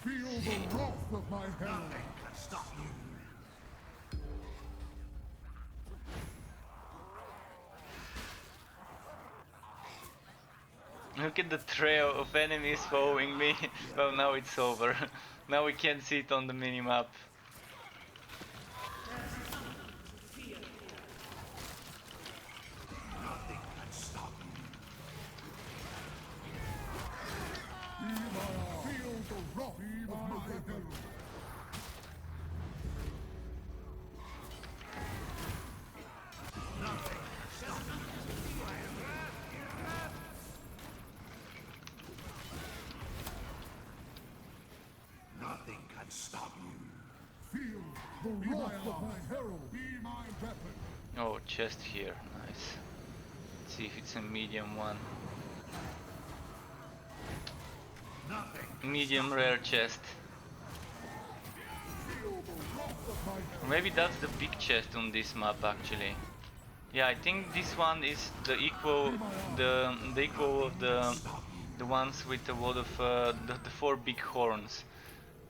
S4: Feel the wrath of my herald.
S3: Nothing can stop you.
S2: Look at the trail of enemies following me. Well, now it's over. Now we can't see it on the minimap.
S3: Nothing can stop you.
S4: Feel the wrath of my herald.
S3: Nothing can stop you.
S4: Feel the wrath of my herald. Be my weapon.
S2: Oh, chest here. Nice. Let's see if it's a medium one. medium rare chest. Or maybe that's the big chest on this map actually. Yeah, I think this one is the equal of the ones with a lot of the 4 big horns.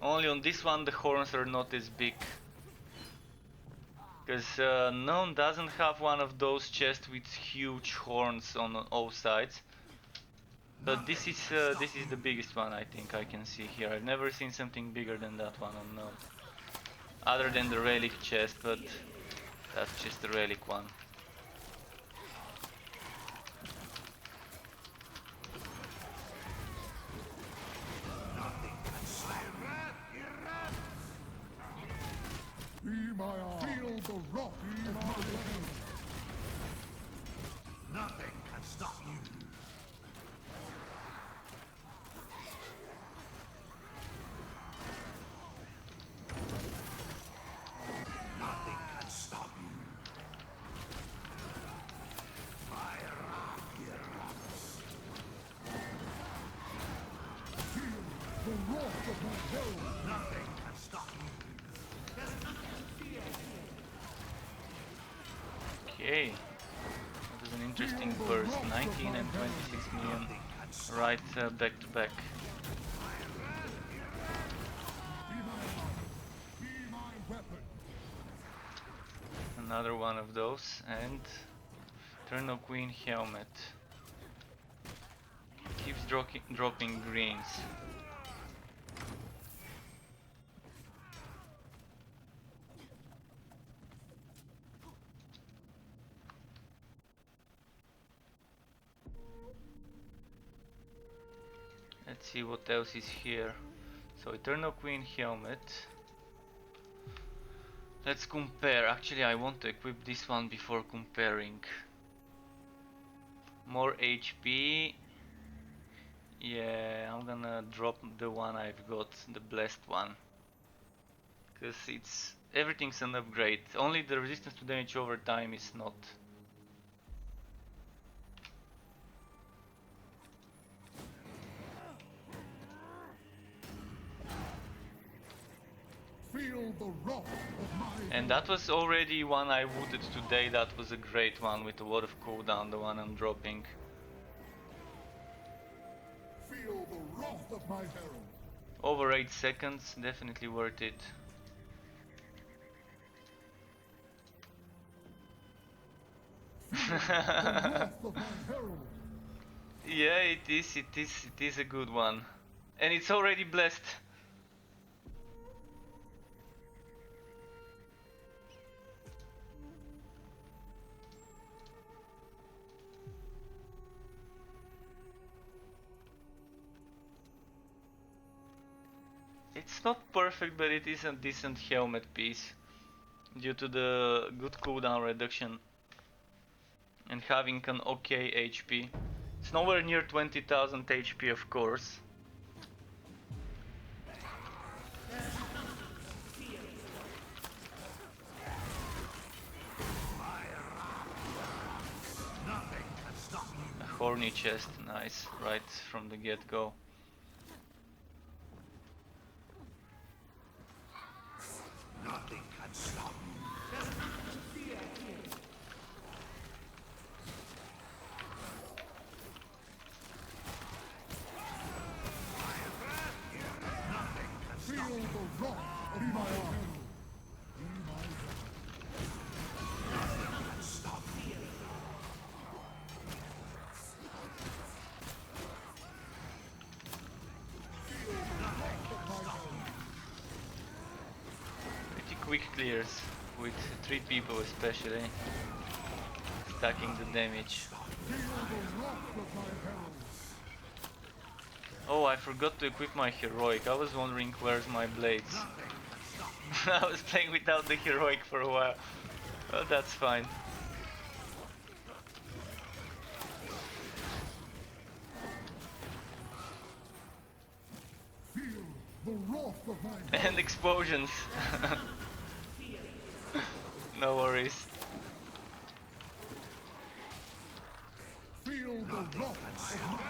S2: Only on this one the horns are not as big. Because none doesn't have one of those chests with huge horns on all sides. But this is the biggest one I think I can see here. I've never seen something bigger than that one on Node. Other than the relic chest, but that's just the relic one.
S4: Be my arm. Feel the rock of my weapon.
S3: Nothing can stop you. Nothing can stop you. Fire up your rocks.
S4: Feel the wrath of my hell.
S3: Nothing can stop you.
S2: Okay, that was an interesting burst. 19 and 26 million right back to back.
S4: Be my arm. Be my weapon.
S2: Another one of those, and Eternal Queen helmet. Keeps dropping greens. Let's see what else is here. So Eternal Queen helmet. Let's compare. Actually, I want to equip this one before comparing. More HP. Yeah, I'm gonna drop the one I've got, the blessed one. Cause it's everything's an upgrade. Only the resistance to damage over time is not.
S4: Feel the wrath of my
S2: And that was already one I wooded today. That was a great one with a lot of cooldown, the one I'm dropping.
S4: Feel the wrath of my herald.
S2: Over 8 seconds, definitely worth it.
S4: The wrath of my herald.
S2: Yeah, it is a good one. And it's already blessed. It's not perfect, but it is a decent helmet piece due to the good cooldown reduction and having an okay HP. It's nowhere near 20,000 HP, of course.
S3: Nothing can stop you.
S2: A horny chest, nice, right from the get-go.
S3: Nothing can stop you.
S4: Feel the wrath of my arm. Be my weapon.
S3: Stop you.
S2: Pretty quick clears, with 3 people especially, stacking the damage.
S4: Feel the wrath of my herald.
S2: Oh, I forgot to equip my heroic. I was wondering where's my blades. I was playing without the heroic for a while. Well, that's fine.
S4: Feel the wrath of my herald.
S2: And explosions. No worries.
S4: Feel the wrath of my herald.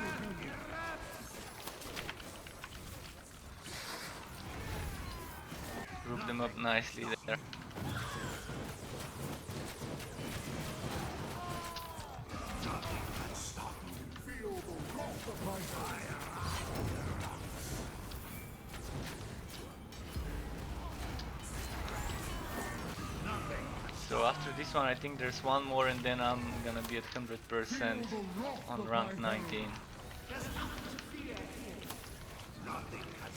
S2: buffed them up nicely there. So after this one I think there's one more and then I'm gonna be at 100% on rank 19.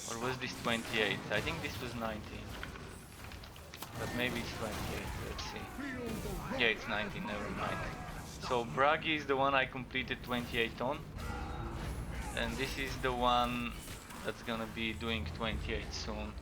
S2: Or was this 28? I think this was 19. But maybe it's 28, let's see. Yeah, it's 19, never mind. So Bragi is the one I completed 28 on. And this is the one that's gonna be doing 28 soon.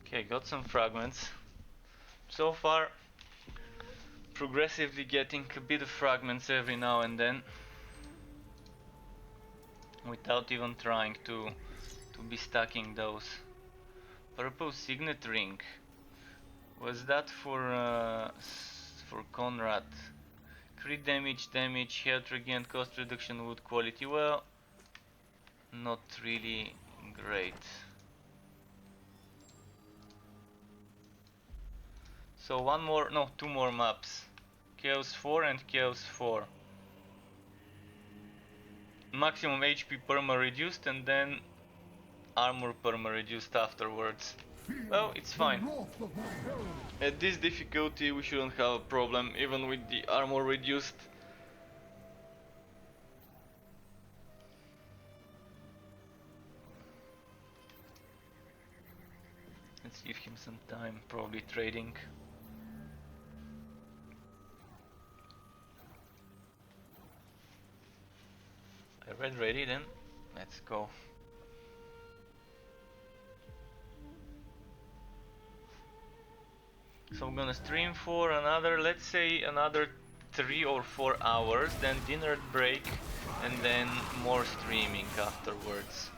S2: Okay, got some fragments. So far, progressively getting a bit of fragments every now and then, without even trying to be stacking those. Purple signet ring. Was that for Conrad? Crit damage, health regain, cost reduction, wood quality. Well, not really great. So two more maps. Chaos 4 and Chaos 4. Maximum HP perma reduced and then armor perma reduced afterwards. Well, it's fine. At this difficulty we shouldn't have a problem, even with the armor reduced. Let's give him some time, probably trading. I read ready then, let's go. So I'm gonna stream for another, let's say another 3 or 4 hours, then dinner break, and then more streaming afterwards.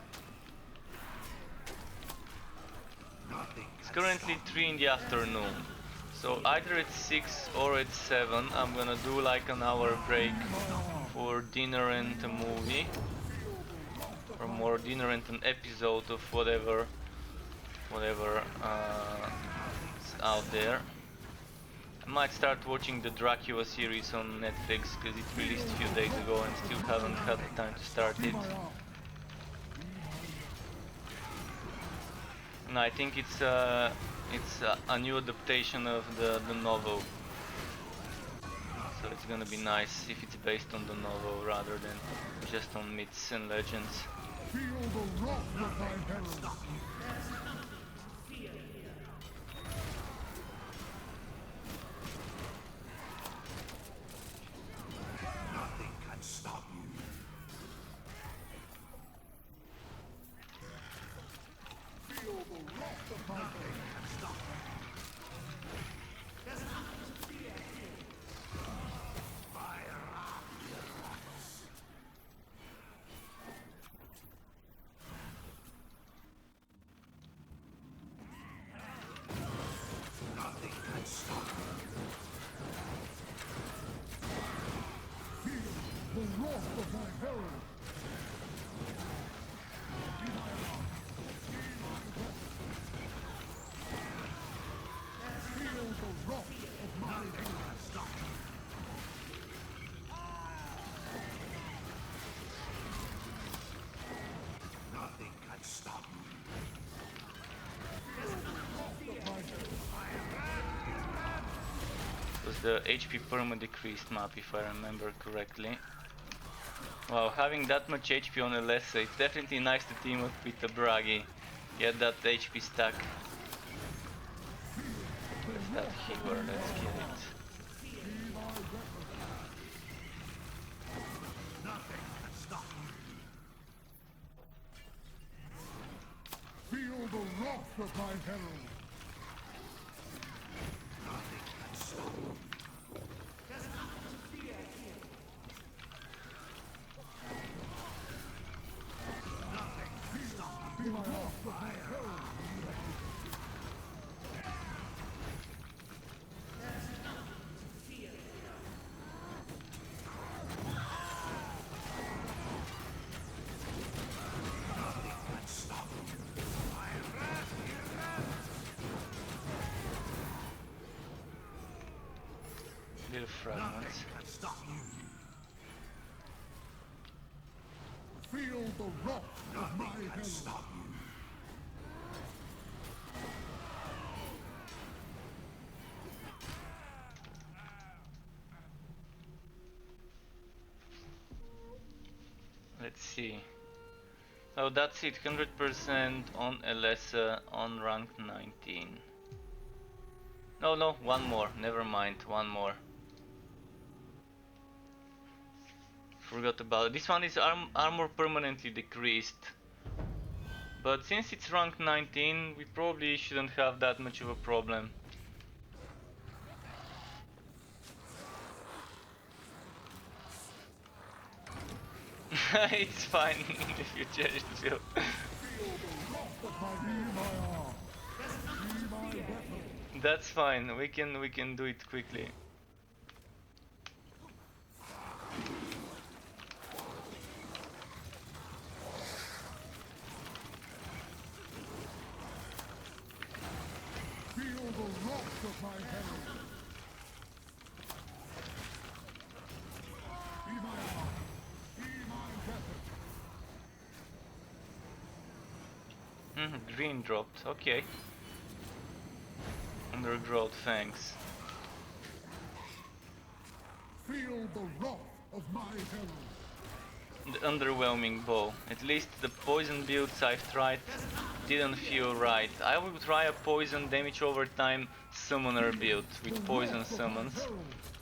S2: It's currently 3 in the afternoon, so either at 6 or at 7 I'm gonna do like an hour break for dinner and a movie, or more dinner and an episode of whatever is out there. I might start watching the Dracula series on Netflix because it released a few days ago and still haven't had the time to start it. And I think it's a new adaptation of the novel. So it's gonna be nice if it's based on the novel rather than just on myths and legends.
S3: Nothing can stop you.
S2: The HP perma decreased map, if I remember correctly. Wow, having that much HP on a Lesser, it's definitely nice to team up with the Bragi. Get that HP stack. Where's that healer? Let's kill it.
S4: Feel the wrath of my herald.
S2: Little fragments.
S3: Can stop you.
S4: Feel the wrath of my
S3: Nothing can
S4: herald.
S3: stop you.
S2: Let's see. Oh, that's it. 100% on Elessa on rank 19. No, one more. Never mind. One more. Forgot about it. This one is armor permanently decreased. But since it's rank 19, we probably shouldn't have that much of a problem. It's fine if you change the field. That's fine. We can do it quickly.
S4: Feel the wrath of my herald. Be my arm. Be my weapon.
S2: Green dropped. Okay. Undergrowth fangs.
S4: Feel the wrath of my herald.
S2: The underwhelming bow. At least the poison builds I've tried didn't feel right. I will try a poison damage over time summoner build with poison summons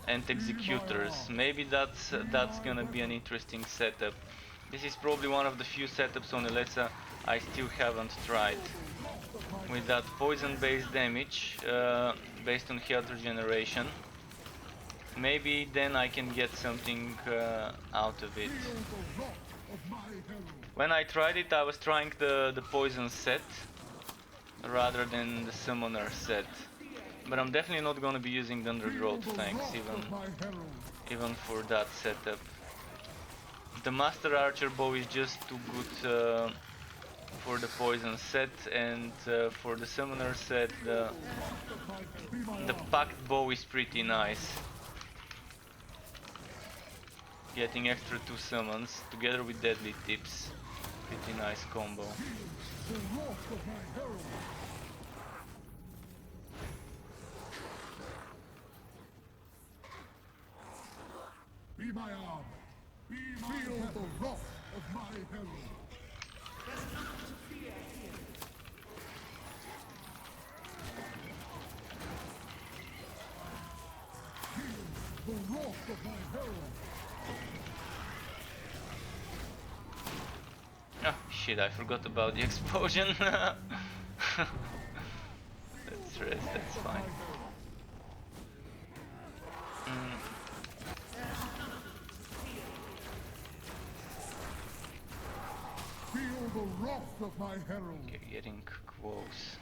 S2: and executors. Maybe that's gonna be an interesting setup. This is probably one of the few setups on Elessa I still haven't tried. With that poison based damage based on health regeneration. Maybe then I can get something out of it. When I tried it, I was trying the poison set rather than the summoner set. But I'm definitely not gonna be using the undergrowth tanks even for that setup. The Master Archer bow is just too good for the poison set, and for the summoner set the packed bow is pretty nice. Getting extra 2 summons together with deadly tips. Pretty nice combo.
S4: Be my arm. Feel the wrath of my herald. The wrath of my herald.
S2: Oh shit, I forgot about the explosion. Let's rest, that's fine.
S4: Feel the wrath of my herald.
S2: You're getting close.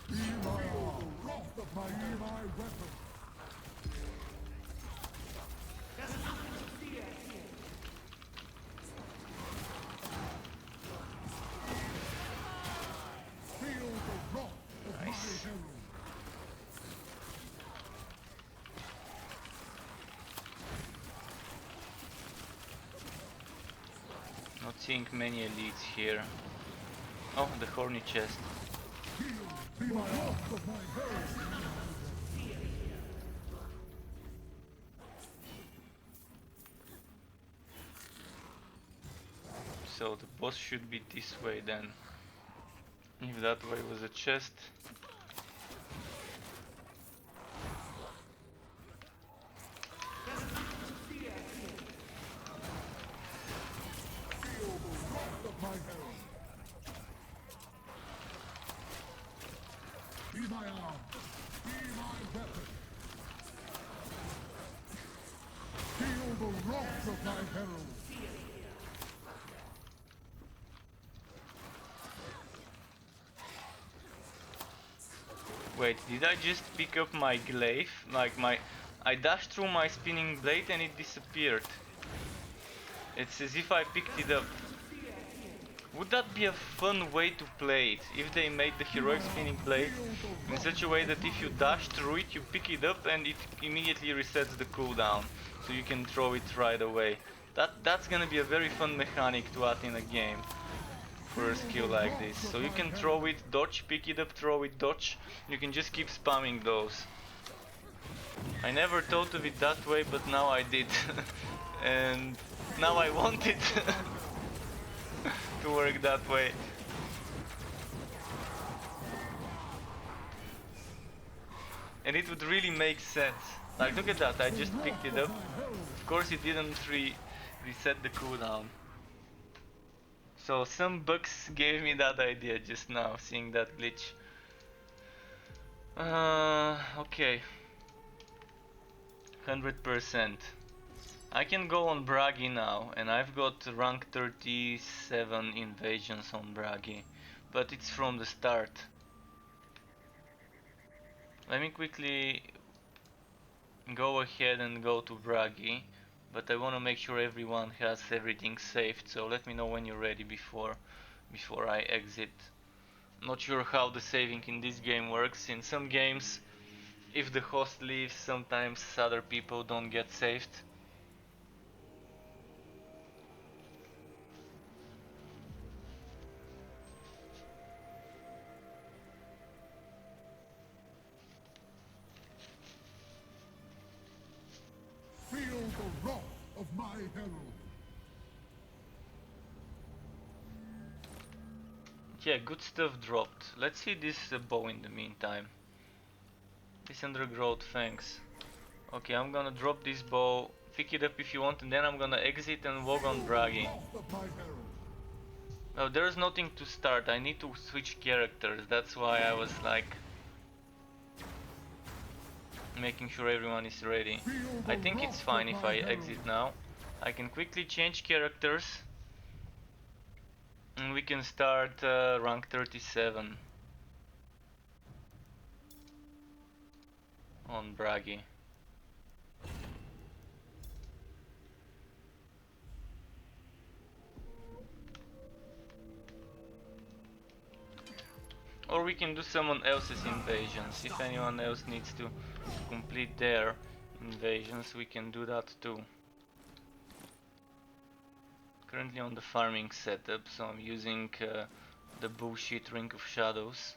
S4: Be my arm. Wrath of my weapon. Feel the wrath of my herald.
S2: Not seeing many elites here. Oh, the horny chest.
S4: Be my wrath of my herald.
S2: So the boss should be this way then. If that way was a chest.
S4: Feel the wrath of my herald. Be my arm. Be my weapon. Feel the wrath of my herald.
S2: Wait, did I just pick up my glaive? Like I dashed through my spinning blade and it disappeared. It's as if I picked it up. Would that be a fun way to play it, if they made the heroic spinning blade in such a way that if you dash through it, you pick it up and it immediately resets the cooldown, so you can throw it right away. That's gonna be a very fun mechanic to add in a game for a skill like this. So you can throw it, dodge, pick it up, throw it, dodge. You can just keep spamming those. I never thought of it that way, but now I did. And now I want it to work that way. And it would really make sense. Like, look at that, I just picked it up. Of course it didn't reset the cooldown. So some bugs gave me that idea just now, seeing that glitch. Okay. 100%. I can go on Bragi now, and I've got rank 37 invasions on Bragi, but it's from the start. Let me quickly go ahead and go to Bragi, but I want to make sure everyone has everything saved, so let me know when you're ready before I exit. Not sure how the saving in this game works. In some games, if the host leaves, sometimes other people don't get saved.
S4: Feel the wrath of my herald.
S2: Yeah, good stuff dropped. Let's see this bow in the meantime. This undergrowth fangs. Okay, I'm gonna drop this bow, pick it up if you want, and then I'm gonna exit and walk on Bragi.
S4: Wrath of my herald.
S2: Oh, there's nothing to start. I need to switch characters. That's why I was like making sure everyone is ready. I think it's fine if I exit now. I can quickly change characters and we can start rank 37 on Bragi. Or we can do someone else's invasions. If anyone else needs to complete their invasions, we can do that too. Currently on the farming setup, so I'm using the bullshit Ring of Shadows.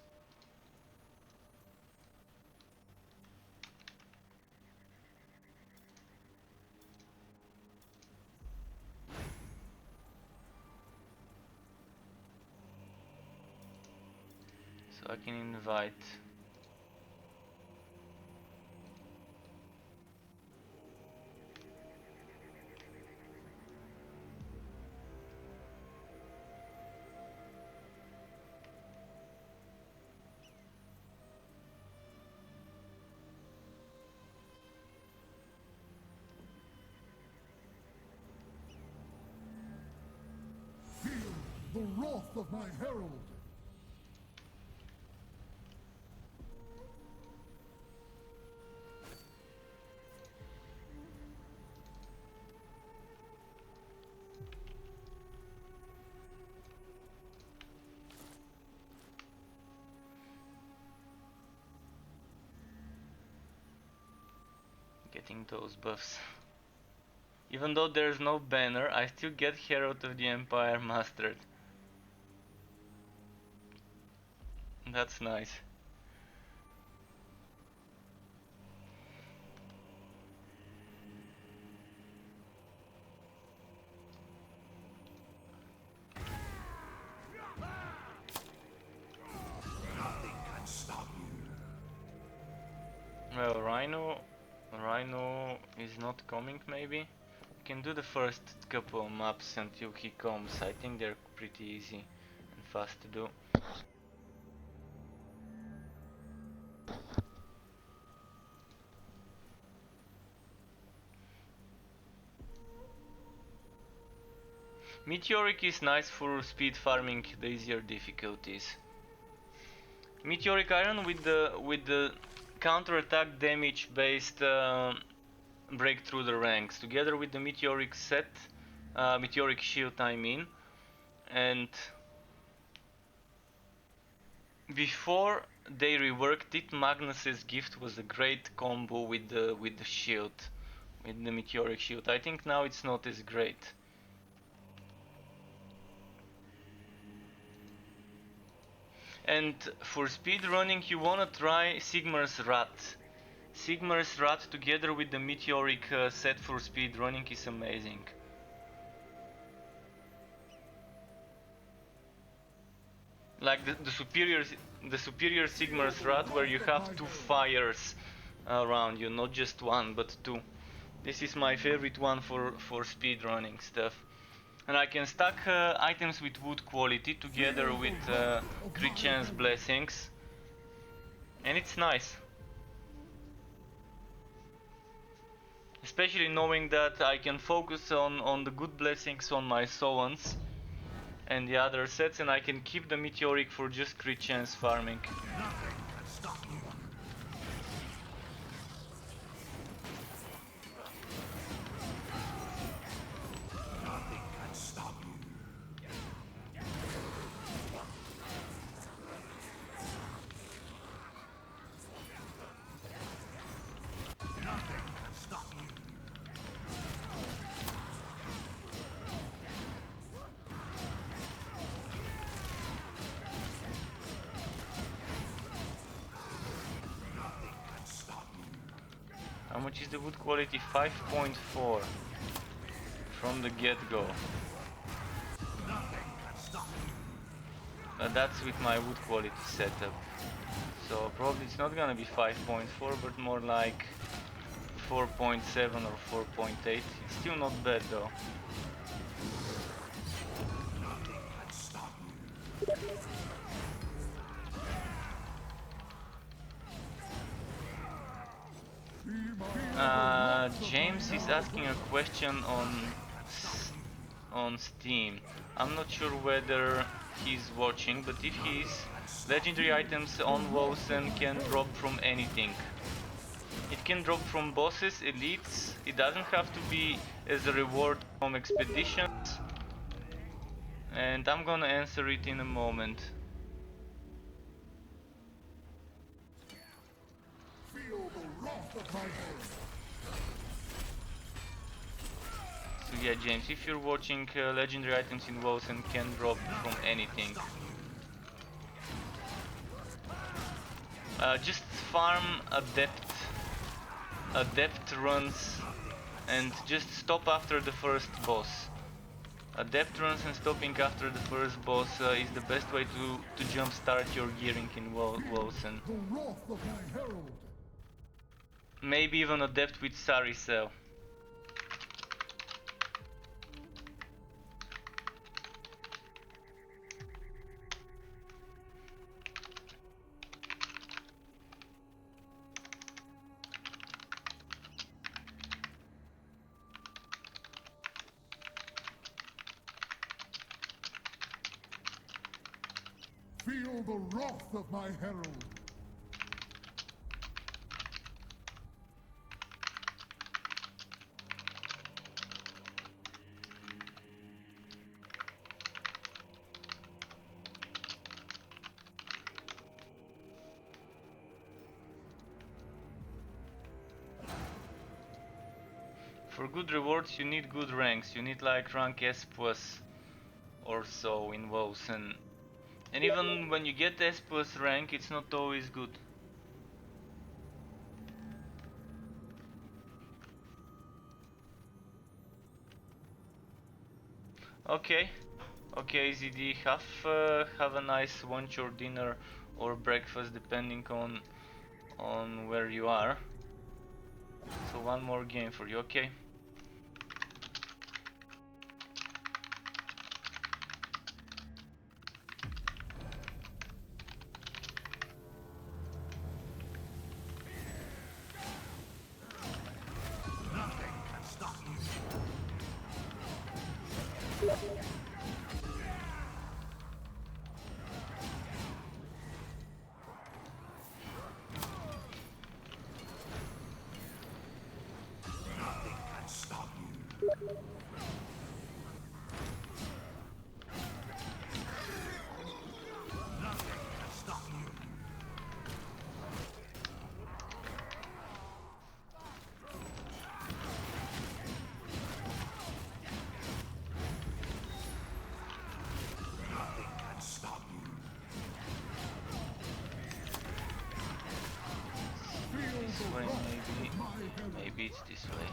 S2: So I can invite.
S4: Feel the wrath of my herald.
S2: Getting those buffs. Even though there's no banner, I still get Herald of the Empire mastered. That's nice.
S3: Nothing can stop you.
S2: Well, Rhino is not coming maybe? We can do the first couple of maps until he comes. I think they're pretty easy and fast to do. Meteoric is nice for speed farming the easier difficulties. Meteoric Iron with the counter-attack damage based break through the ranks, together with the Meteoric set, Meteoric Shield I mean, and before they reworked it, Magnus's gift was a great combo with the shield, with the Meteoric Shield. I think now it's not as great. And for speed running, you wanna try Sigmar's Rat. Sigmar's Rat together with the Meteoric set for speed running is amazing. Like the superior Sigmar's Rat, where you have 2 fires around you, not just 1 but 2. This is my favorite one for speed running stuff. And I can stack items with wood quality together with crit chance blessings, and it's nice. Especially knowing that I can focus on the good blessings on my Sowans and the other sets, and I can keep the Meteoric for just crit chance farming.
S3: Nothing can stop you. Nothing can stop you. Nothing can stop you. Nothing can stop you.
S2: How much is the wood quality? 5.4 from the get-go.
S3: Nothing can stop you.
S2: That's with my wood quality setup. So probably it's not gonna be 5.4, but more like 4.7 or 4.8. It's still not bad though.
S3: Nothing can stop you.
S2: James is asking a question on Steam. I'm not sure whether he's watching, but if he is, legendary items on Wosen can drop from anything. It can drop from bosses, elites. It doesn't have to be as a reward from expeditions. And I'm gonna answer it in a moment.
S4: Feel the wrath of my hero.
S2: So yeah, James, if you're watching, legendary items in Wosen can drop from anything. Just farm adept runs, and just stop after the first boss. Adept runs and stopping after the first boss is the best way to jumpstart your gearing in Wosen.
S4: The wrath of my herald.
S2: Maybe even adept with Saricel.
S4: Feel the wrath of my herald.
S2: For good rewards you need good ranks. You need like rank S plus or so in Wosen. And even when you get S plus rank, it's not always good. Okay, ZD, have a nice lunch or dinner or breakfast, depending on where you are. So one more game for you, okay?
S3: Nothing can stop you.
S2: This way, maybe. Maybe it's this way.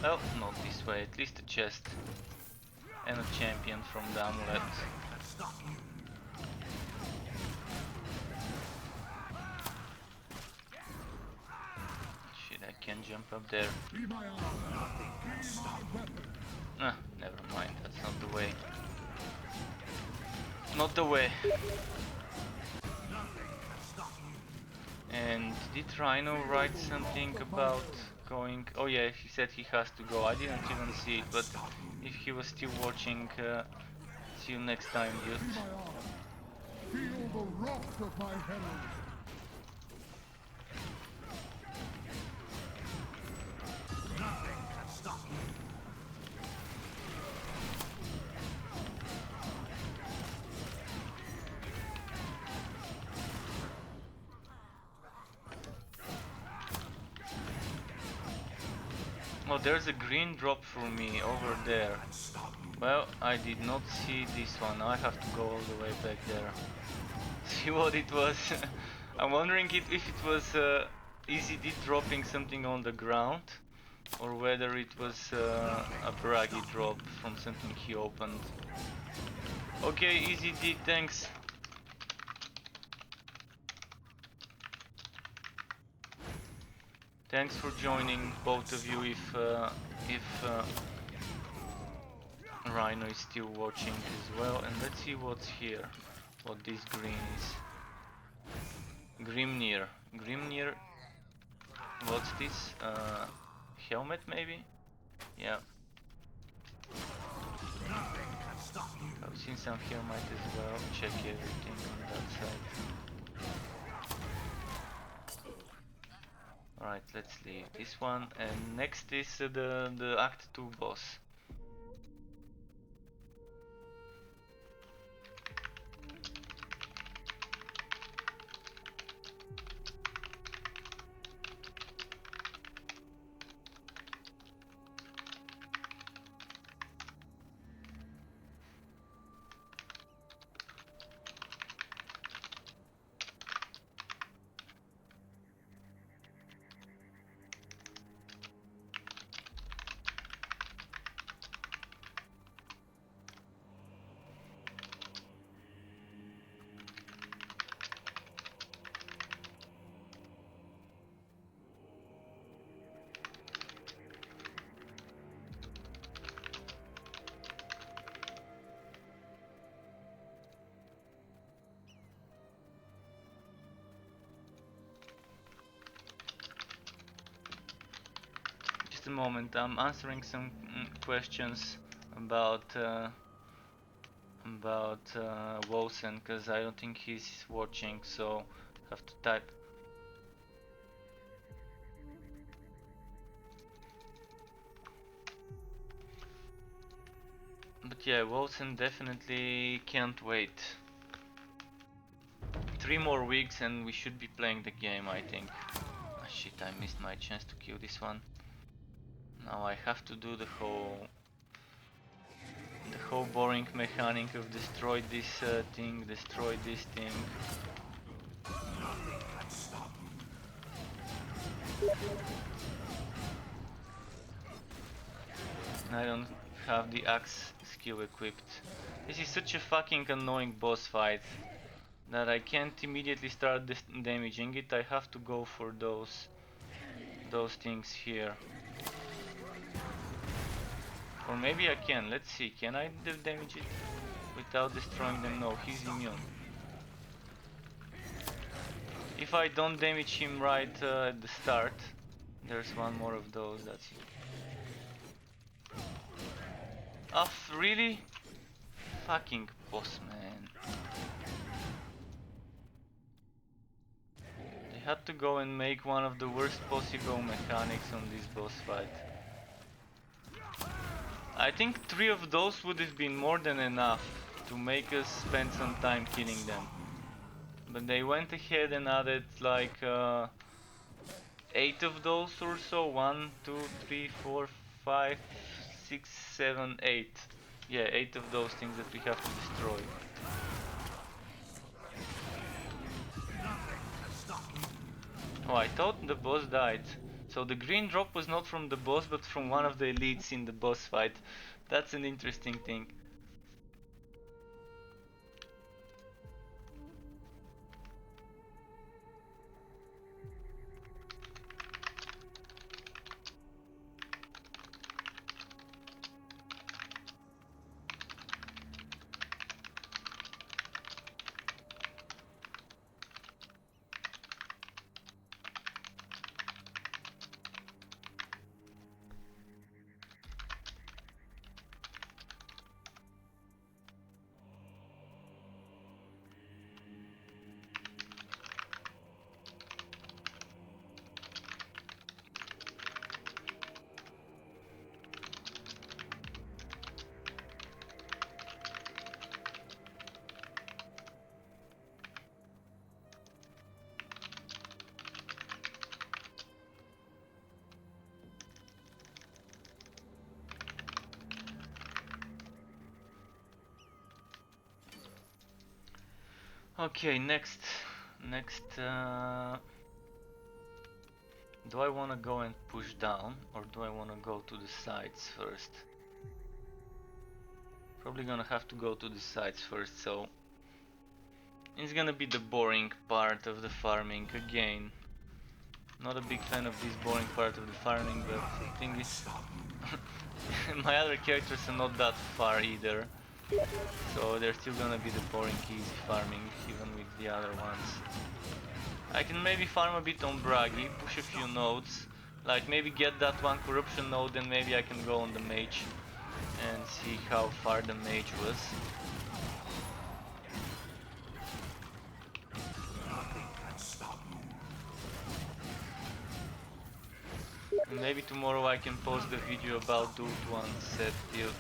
S2: Well, not this way. At least a chest and a champion from the amulet. Shit, I can't jump up there.
S4: Be my arm. Be my weapon.
S2: Ah, never mind. That's not the way. Not the way. And did Rhino write something about going? Oh yeah, he said he has to go. I didn't even see it, but if he was still watching, see you next time, dude.
S4: Be my arm. Feel the wrath of my herald.
S2: Oh, there's a green drop for me over there. Well, I did not see this one. Now I have to go all the way back there. See what it was. I'm wondering if it was EZD dropping something on the ground, or whether it was a braggy drop from something he opened. Okay, EZD, thanks. Thanks for joining, both of you, if Rhino is still watching as well. And let's see what's here, what this green is. Grimnir. Grimnir, what's this? Helmet maybe? Yeah. I've seen some helmet as well. Check everything on that side. Alright, let's leave this one, and next is the Act 2 boss. Just a moment, I'm answering some questions about Wosen, because I don't think he's watching, so have to type. But yeah, Wosen definitely can't wait. 3 more weeks and we should be playing the game, I think. Ah, shit, I missed my chance to kill this one. Now I have to do the whole boring mechanic of destroy this thing, destroy this thing. I don't have the axe skill equipped. This is such a fucking annoying boss fight that I can't immediately start damaging it. I have to go for those things here. Or maybe I can. Let's see. Can I damage it without destroying them? No, he's immune. If I don't damage him right at the start, there's one more of those. That's it. Oh, really? Fucking boss, man. They had to go and make one of the worst possible mechanics on this boss fight. I think 3 of those would have been more than enough to make us spend some time killing them. But they went ahead and added like 8 of those or so. 1, 2, 3, 4, 5, 6, 7, 8. Yeah, 8 of those things that we have to destroy. Oh, I thought the boss died. So the green drop was not from the boss, but from one of the elites in the boss fight. That's an interesting thing. Okay, next. Do I want to go and push down, or do I want to go to the sides first? Probably gonna have to go to the sides first, so it's gonna be the boring part of the farming again. Not a big fan of this boring part of the farming, but the thing is, my other characters are not that far either, so they're still gonna be the boring easy farming, even with the other ones. I can maybe farm a bit on Bragi, push a few nodes, like maybe get that one corruption node, and maybe I can go on the mage and see how far the mage was. And maybe tomorrow I can post the video about Dult 1 set build.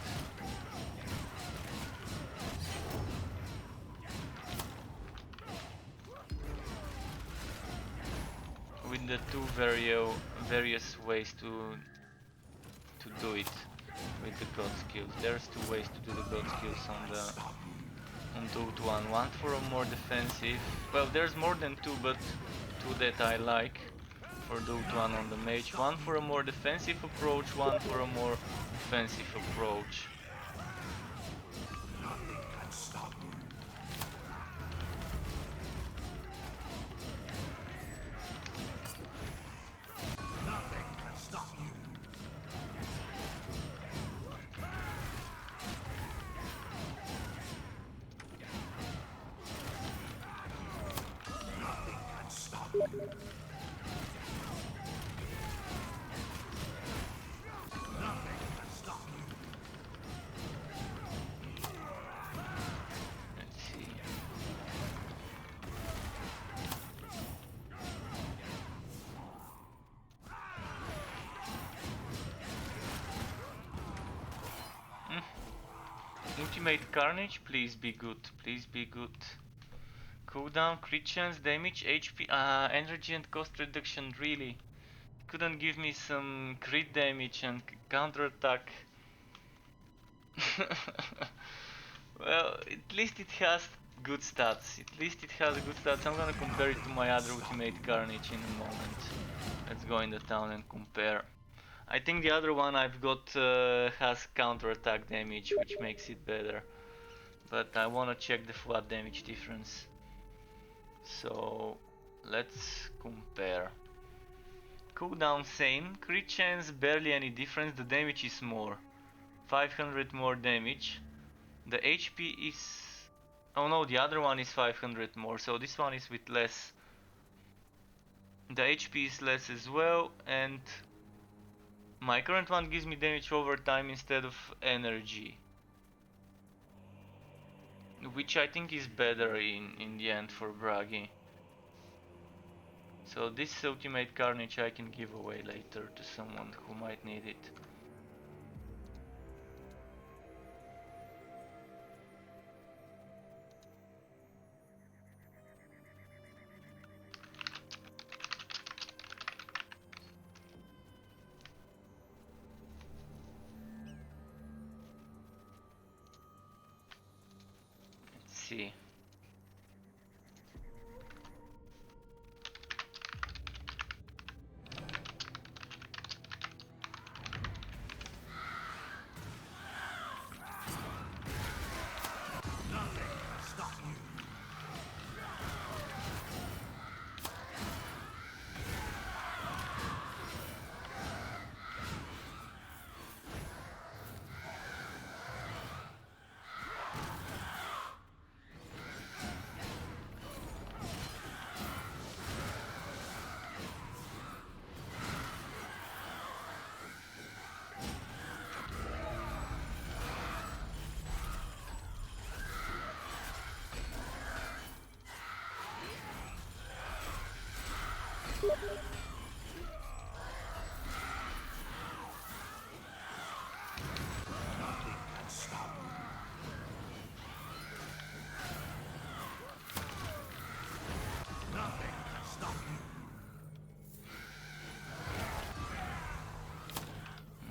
S2: With the two various ways to do it with the god skills. There's 2 ways to do the god skills on Dult 1. One for a more defensive. Well, there's more than 2, but 2 that I like for Dult 1 on the mage. One for a more defensive approach, one for a more offensive approach. Ultimate Carnage, please be good, please be good. Cooldown, crit chance, damage, HP, energy and cost reduction, really. Couldn't give me some crit damage and counter attack. Well, at least it has good stats. At least it has good stats. I'm gonna compare it to my other Ultimate Carnage in a moment. Let's go in the town and compare. I think the other one I've got has counter attack damage, which makes it better. But I wanna check the flat damage difference. So let's compare. Cooldown same, crit chance barely any difference, the damage is more. 500 more damage. The HP is... oh no, the other one is 500 more, so this one is with less. The HP is less as well, and my current one gives me damage over time instead of energy, which I think is better in the end for Bragi. So this Ultimate Carnage I can give away later to someone who might need it. see.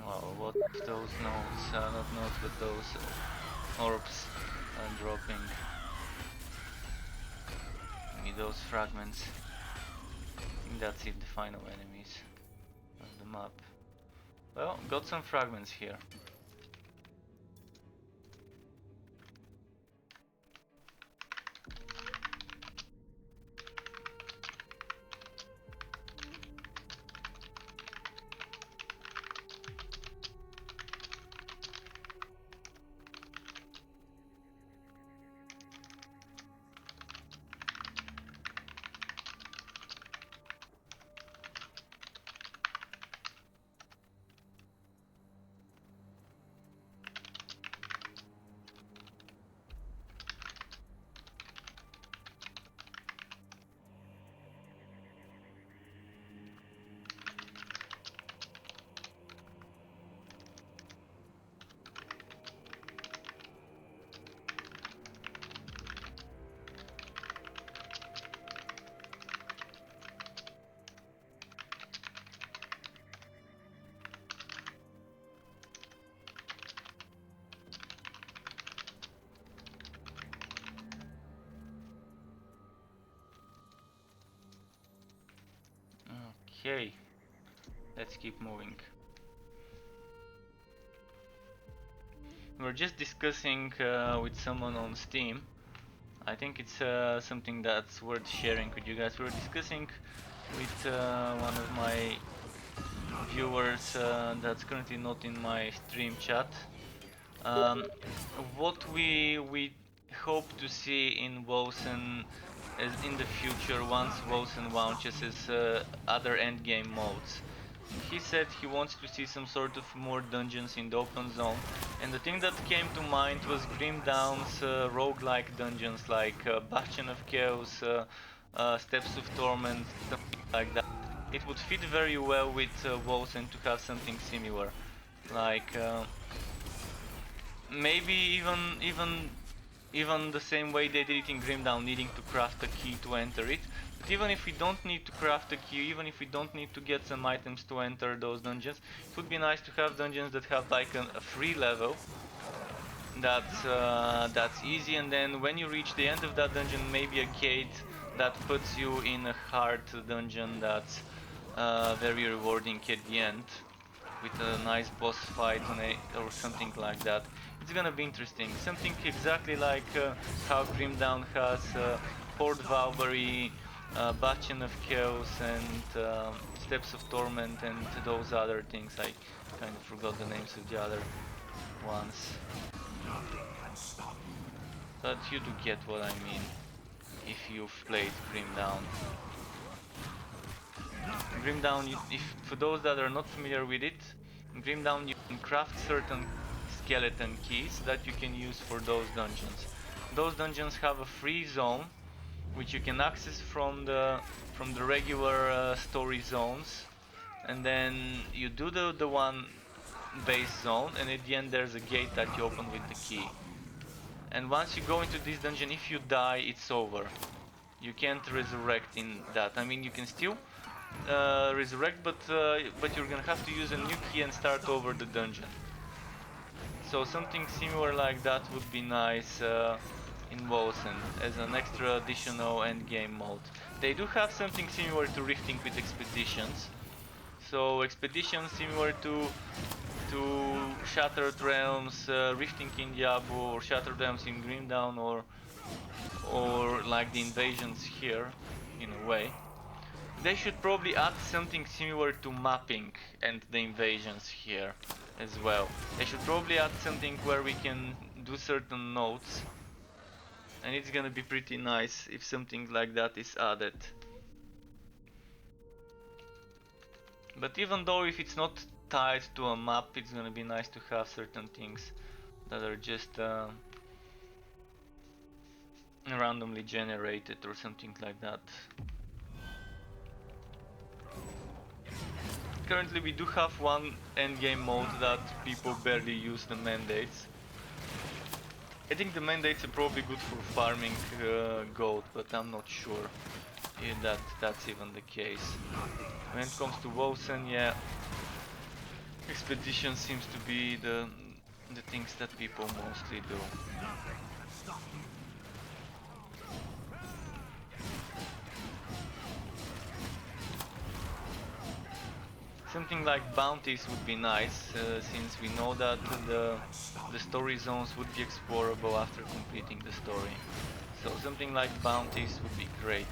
S2: Wow, what those nodes, not nodes, but those orbs are dropping. Give me those fragments. I think that's it, the final enemies of the map. Well, got some fragments here. Okay, let's keep moving. We're just discussing with someone on Steam. I think it's something that's worth sharing with you guys. We're discussing with one of my viewers that's currently not in my stream chat. What we hope to see in Wosen as in the future once Wosen launches is other endgame modes. He said he wants to see some sort of more dungeons in the open zone, and the thing that came to mind was Grim Dawn's roguelike dungeons like Bastion of Chaos, Steps of Torment, something like that. It would fit very well with Wosen to have something similar, like maybe even the same way they did it in Grim Dawn, needing to craft a key to enter it. But even if we don't need to craft a key, even if we don't need to get some items to enter those dungeons, it would be nice to have dungeons that have like a free level that's easy, and then when you reach the end of that dungeon, maybe a gate that puts you in a hard dungeon that's very rewarding at the end, with a nice boss fight on or something like that. It's gonna be interesting. Something exactly like how Grim Dawn has Port Valkyrie, Bastion of Chaos, and Steps of Torment, and those other things. I kind of forgot the names of the other ones. But you do get what I mean if you've played Grim Dawn. Grim Dawn, if for those that are not familiar with it, in Grim Dawn you can craft certain skeleton keys that you can use for those dungeons. Those dungeons have a free zone, which you can access from the regular story zones, and then you do the one base zone, and at the end there's a gate that you open with the key. And once you go into this dungeon, if you die, it's over. You can't resurrect in that. I mean, you can still resurrect, but you're gonna have to use a new key and start over the dungeon. So something similar like that would be nice in Wolsen as an extra additional endgame mode. They do have something similar to Rifting with Expeditions. So Expeditions similar to Shattered Realms, Rifting in Diablo, or Shattered Realms in Grimdown, or like the invasions here, in a way. They should probably add something similar to mapping and the invasions here as well. They should probably add something where we can do certain nodes, and it's gonna be pretty nice if something like that is added. But even though if it's not tied to a map, it's gonna be nice to have certain things that are just randomly generated or something like that. Currently we do have one endgame mode that people barely use, the mandates. I think the mandates are probably good for farming gold, but I'm not sure if that's even the case. When it comes to Wolsen, yeah, expedition seems to be the things that people mostly do. Something like bounties would be nice, since we know that the story zones would be explorable after completing the story. So something like bounties would be great.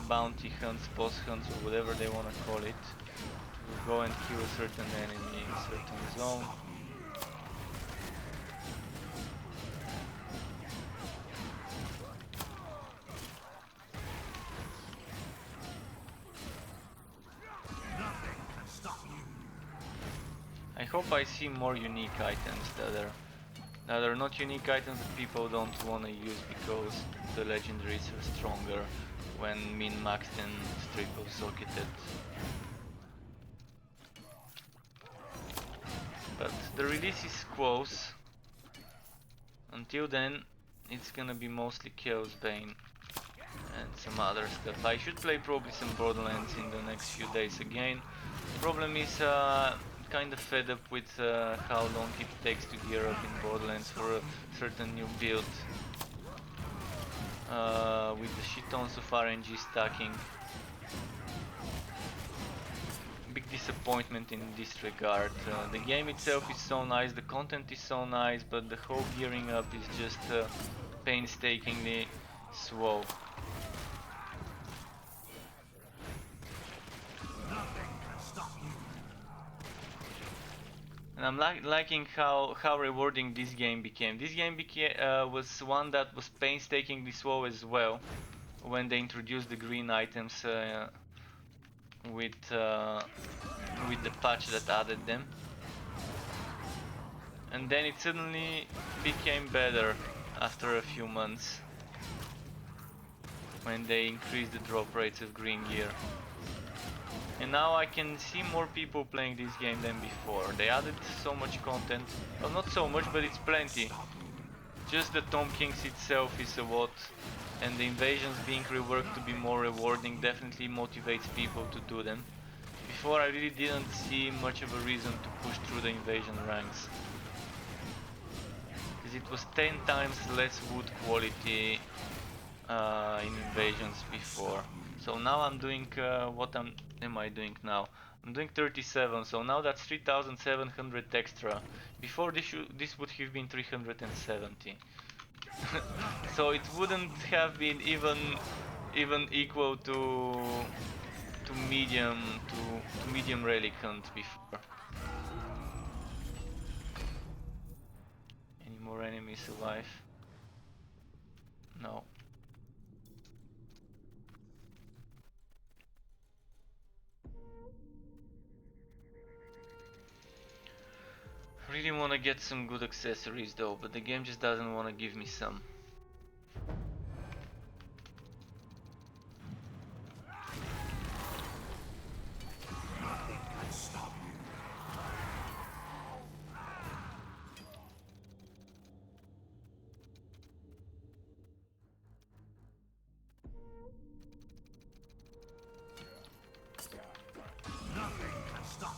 S2: Bounty hunts, boss hunts, or whatever they want to call it. To go and kill a certain enemy in a certain zone. I hope I see more unique items that are not unique items that people don't want to use because the legendaries are stronger when min-maxed and triple socketed. But the release is close. Until then, it's gonna be mostly Chaosbane and some other stuff. I should play probably some Borderlands in the next few days again. The problem is kind of fed up with how long it takes to gear up in Borderlands for a certain new build. With the shit tons of RNG stacking. Big disappointment in this regard. The game itself is so nice, the content is so nice, but the whole gearing up is just painstakingly slow. And I'm liking how rewarding this game became. This game was one that was painstakingly slow as well when they introduced the green items with the patch that added them. And then it suddenly became better after a few months when they increased the drop rates of green gear. And now I can see more people playing this game than before. They added so much content. Well, not so much, but it's plenty. Just the Tomb Kings itself is a lot, and the invasions being reworked to be more rewarding definitely motivates people to do them. Before I really didn't see much of a reason to push through the invasion ranks. Because it was 10 times less wood quality in invasions before. So now I'm doing, what am I doing now? I'm doing 37, so now that's 3700 extra. Before this would have been 370. So it wouldn't have been even equal to medium relic hunt before. Any more enemies alive? No. Really want to get some good accessories though, but the game just doesn't want to give me some.
S3: Nothing can stop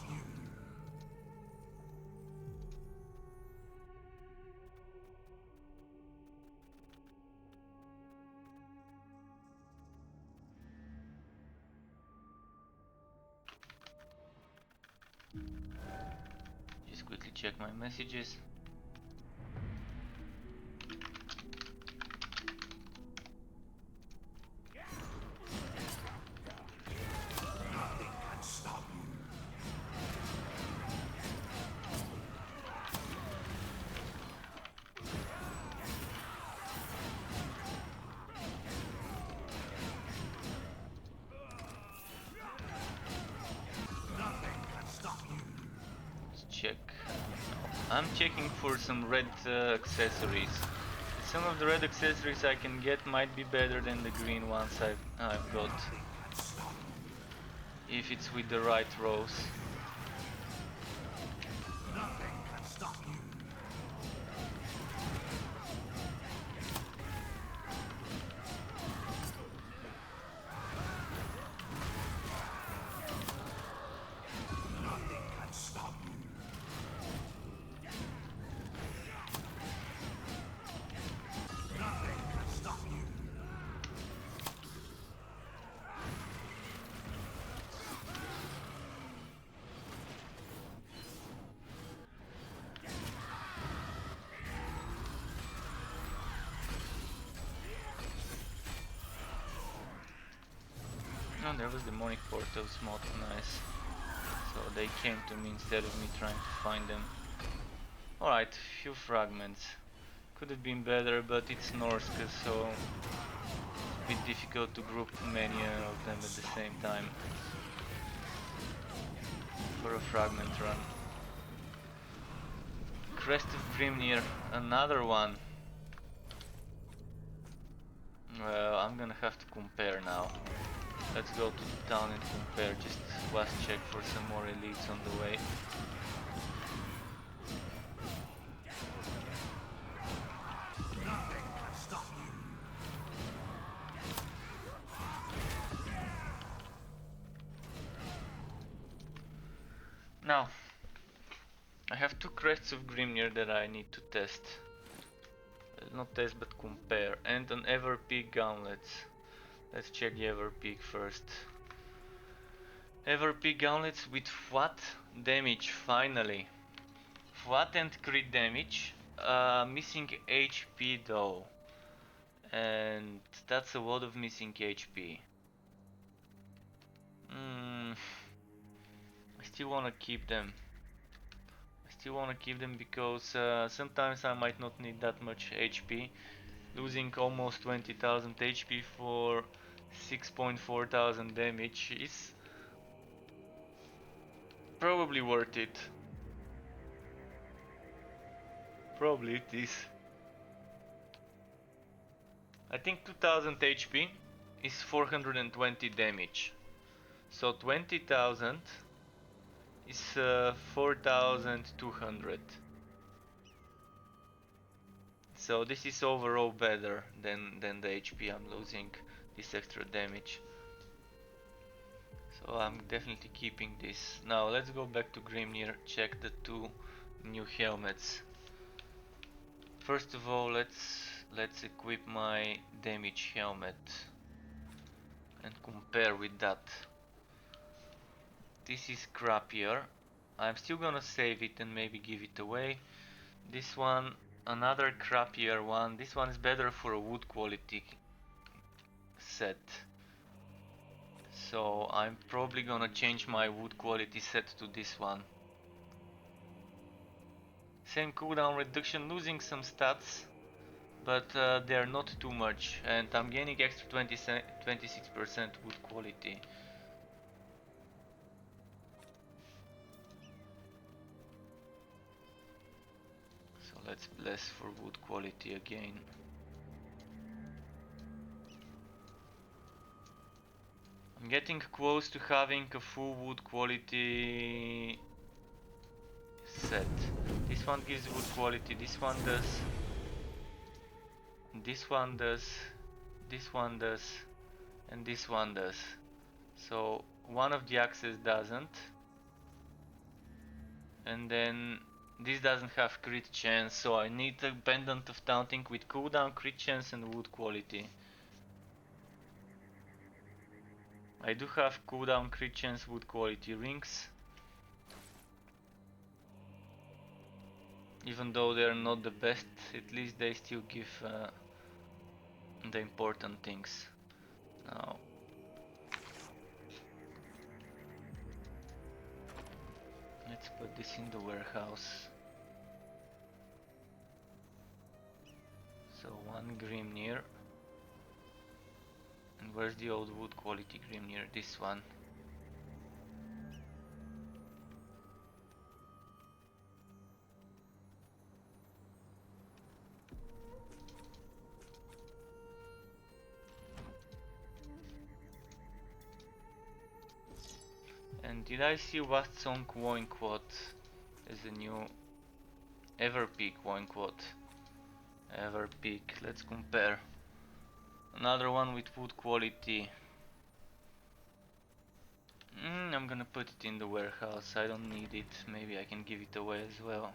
S3: you.
S2: quickly check my messages.
S3: Nothing can stop you. Nothing can stop you.
S2: Let's check. I'm checking for some red accessories. Some of the red accessories I can get might be better than the green ones I've got.
S3: Nothing can stop you.
S2: If it's with the right rows.
S3: Nothing can stop you. Nothing can stop you. Nothing can stop you.
S2: Oh, there was demonic portals mod, nice. So they came to me instead of me trying to find them. Alright, few fragments. Could have been better, but it's Norse, so it's a bit difficult to group many of them at the same time for a fragment run. Crest of Grimnir, another one. Well, I'm gonna have to compare now. Let's go to the town and compare, just last check for some more elites on the way.
S3: Nothing can stop you.
S2: Now, I have two crests of Grimnir that I need to test. Not test, but compare. And an Everpeak gauntlets. Let's check the Everpeak first. Everpeak gauntlets with what damage, finally. What and crit damage. Missing HP though. And that's a lot of missing HP. I still wanna keep them. Because sometimes I might not need that much HP. Losing almost 20,000 HP for 6.4 thousand damage is probably worth it. Probably it is. I think 2000 HP is 420 damage. So 20,000 is 4,200. So this is overall better than the HP I'm losing, this extra damage. So I'm definitely keeping this. Now let's go back to Grimnir, check the two new helmets. First of all, let's equip my damage helmet and compare with that. This is crappier. I'm still gonna save it and maybe give it away. This one, another crappier one. This one is better for a wood quality set. So I'm probably gonna change my wood quality set to this one. Same cooldown reduction, losing some stats, but they are not too much, and I'm gaining extra 26% wood quality. So let's bless for wood quality again. I'm getting close to having a full wood quality set. This one gives wood quality, this one does, this one does, this one does, and this one does. So one of the axes doesn't, and then this doesn't have crit chance, so I need a pendant of taunting with cooldown, crit chance and wood quality. I do have cooldown, crit chance, wood quality rings. Even though they're not the best, at least they still give the important things. Now, let's put this in the warehouse. So one Grimnir. And where's the old wood quality Grimnir? This one. And did I see Watsong Woinquot as a new Everpeak Woinquot? Everpeak, let's compare. Another one with wood quality. I'm gonna put it in the warehouse, I don't need it, maybe I can give it away as well.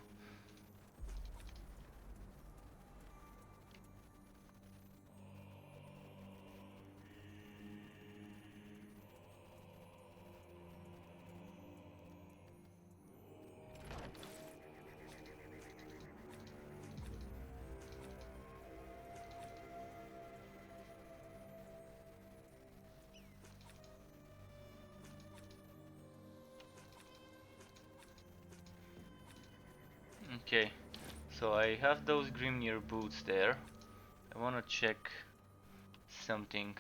S2: Okay, so I have those Grimnir boots there. I wanna check something.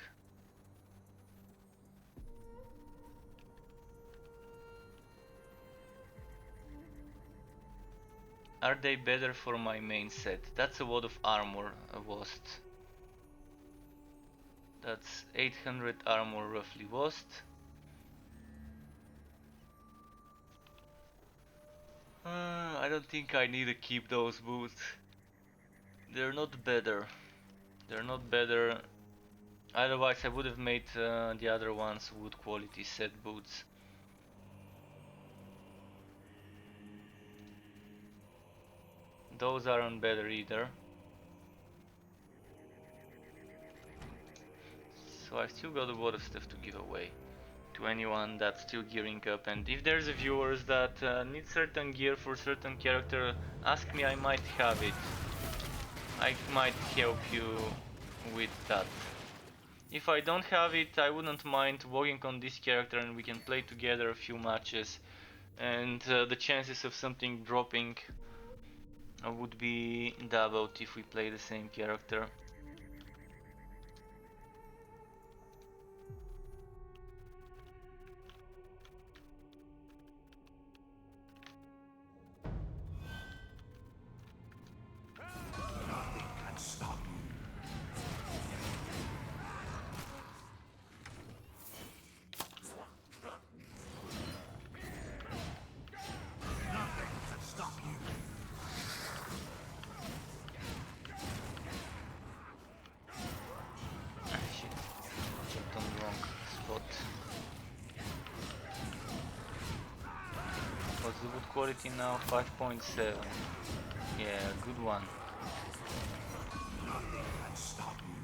S2: Are they better for my main set? That's a lot of armor, a Wost. That's 800 armor roughly Wost. I don't think I need to keep those boots. They're not better. They're not better. Otherwise I would have made the other ones wood quality set boots. Those aren't better either. So I still got a lot of stuff to give away to anyone that's still gearing up, and if there's a viewers that need certain gear for certain character, ask me, I might have it. I might help you with that. If I don't have it, I wouldn't mind working on this character and we can play together a few matches, and the chances of something dropping would be doubled if we play the same character.
S3: Nothing can stop you. Nothing can stop you.
S2: Shit, jumped on the wrong spot. What's the wood quality now? 5.7. Yeah, good one.
S3: Nothing can stop you.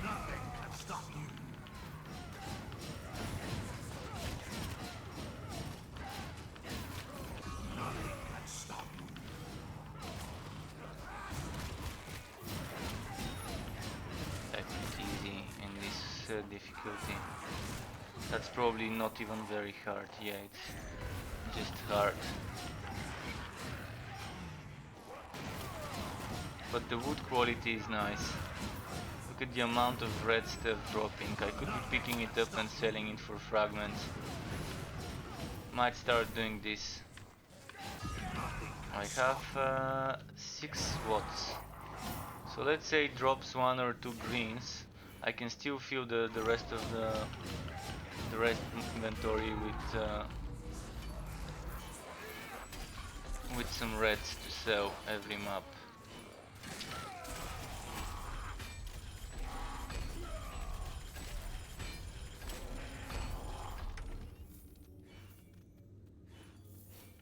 S3: Nothing can stop you. Nothing can stop you.
S2: Take it easy in this difficulty. That's probably not even very hard. Yeah, it's just hard. But the wood quality is nice. Look at the amount of red stuff dropping. I could be picking it up and selling it for fragments. Might start doing this. I have 6 watts. So let's say it drops 1 or 2 greens. I can still fill the rest of the rest inventory with some reds to sell every map.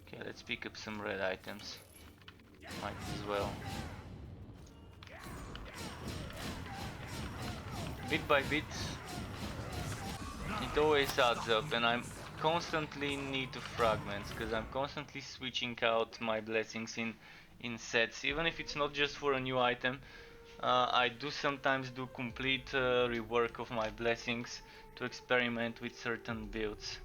S2: Okay, let's pick up some red items. Might as well. Bit by bit, It always adds up, and I'm constantly in need of fragments because I'm constantly switching out my blessings in sets, even if it's not just for a new item. I do sometimes do complete rework of my blessings to experiment with certain builds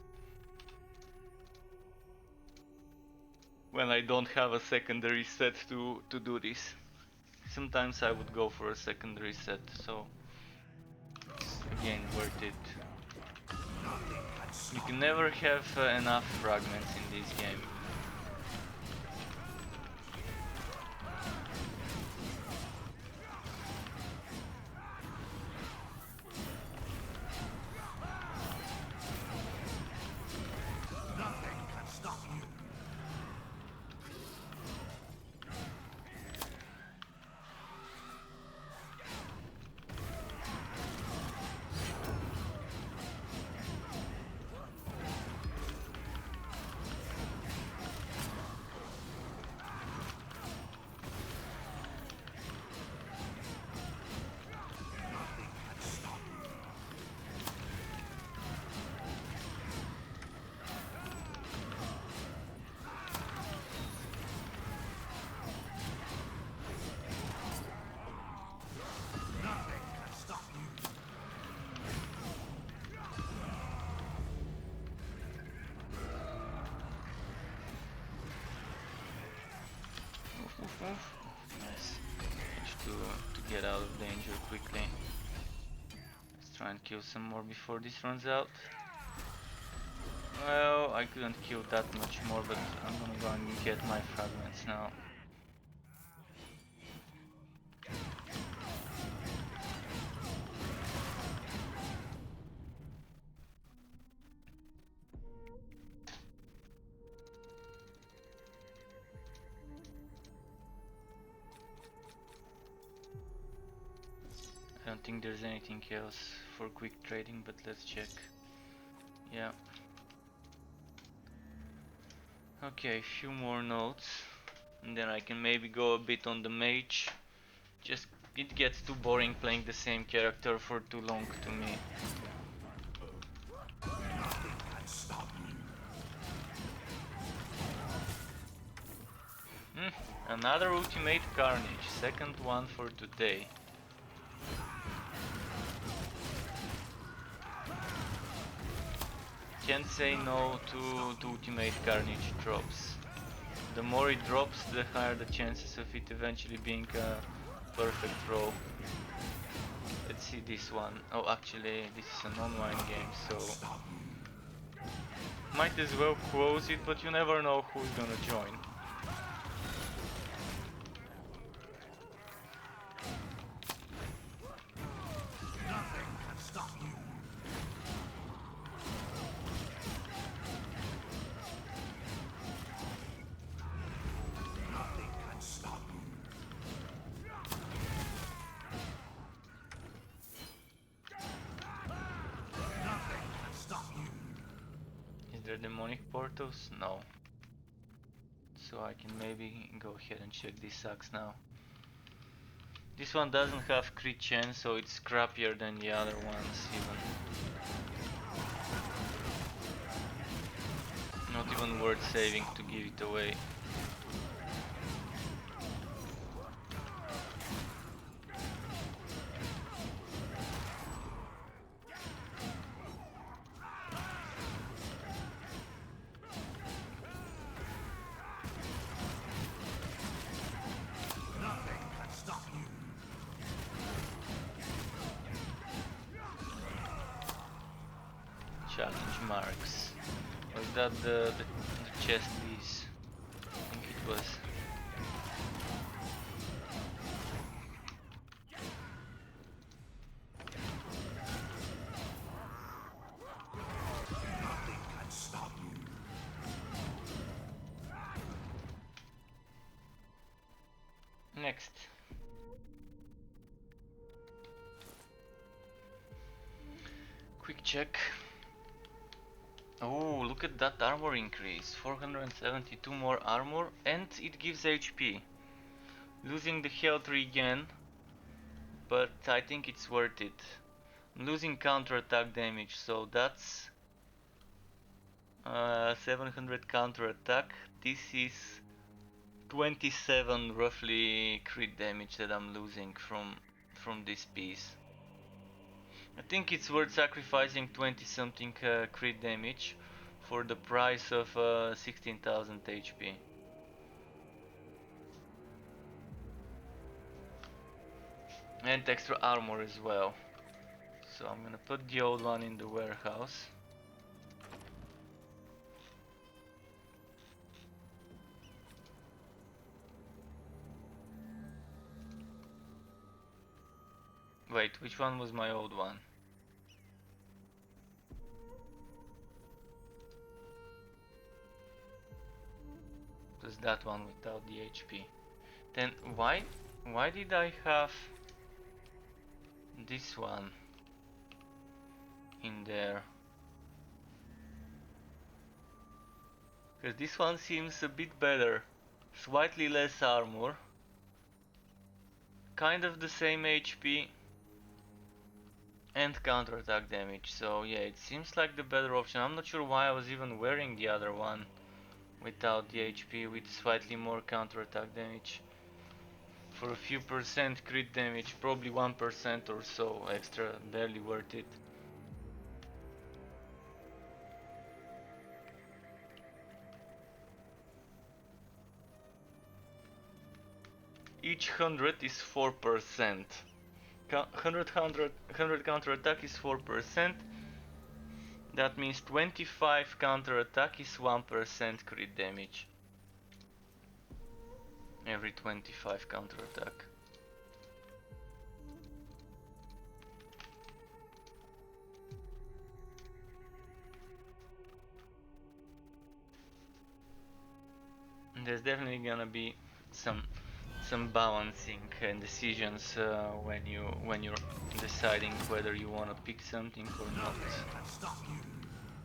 S2: when I don't have a secondary set to do this. Sometimes I would go for a secondary set, so it's again worth it. You can never have enough fragments in this game.
S3: Nothing can stop you. Nothing can stop you.
S2: Nice. Managed to get out of danger quickly. Let's try and kill some more before this runs out. Well, I couldn't kill that much more, but I'm gonna go and get my fragments now. I don't think there's anything else for quick trading, but let's check. Yeah. Okay, a few more notes, and then I can maybe go a bit on the mage. Just it gets too boring playing the same character for too long to me.
S3: Nothing can stop you.
S2: Another ultimate carnage, second one for today. Can't say no to ultimate carnage drops. The more it drops, the higher the chances of it eventually being a perfect roll. Let's see this one. Oh, actually, this is an online game, so might as well close it, but you never know who's gonna join.
S3: Nothing can stop you. Nothing can stop you. Nothing can stop you.
S2: Is there demonic portals? No. So I can maybe go ahead and check these axe now. This one doesn't have crit chance, so it's crappier than the other ones even. Not even worth saving to give it away.
S3: Nothing can stop you.
S2: Challenge marks. Was that the chest piece? I think it was.
S3: Nothing can stop you.
S2: Next. Quick check. Oh, look at that armor increase. 472 more armor, and it gives HP. Losing the health regen, but I think it's worth it. I'm losing counter-attack damage, so that's 700 counter-attack. This is 27 roughly crit damage that I'm losing from this piece. I think it's worth sacrificing 20 something crit damage for the price of 16,000 HP. And extra armor as well. So I'm gonna put the old one in the warehouse. Wait, which one was my old one? It was that one without the HP. Then why did I have this one in there? Because this one seems a bit better. Slightly less armor. Kind of the same HP. And counterattack damage. So yeah, it seems like the better option. I'm not sure why I was even wearing the other one without the HP with slightly more counterattack damage. For a few percent crit damage, probably 1% or so extra, barely worth it. Each 100 is 4%. 100 counter attack is 4%. That means 25 counter attack is 1% crit damage. Every 25 counter attack. And there's definitely gonna be some balancing and decisions when you're deciding whether you want to pick something or not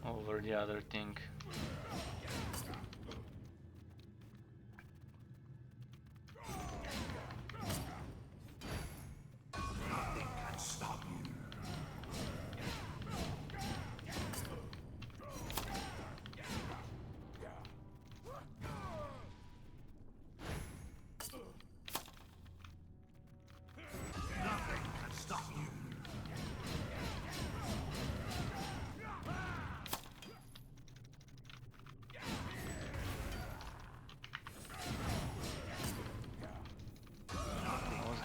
S2: over the other thing.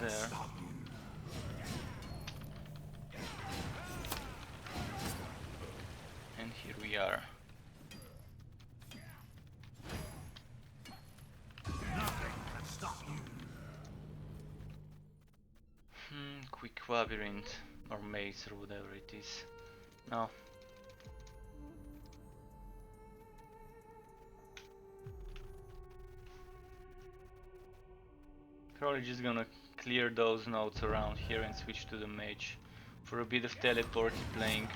S2: There. And here we are. Quick labyrinth or maze or whatever it is. No. Probably just gonna clear those nodes around here and switch to the mage for a bit of teleporty playing.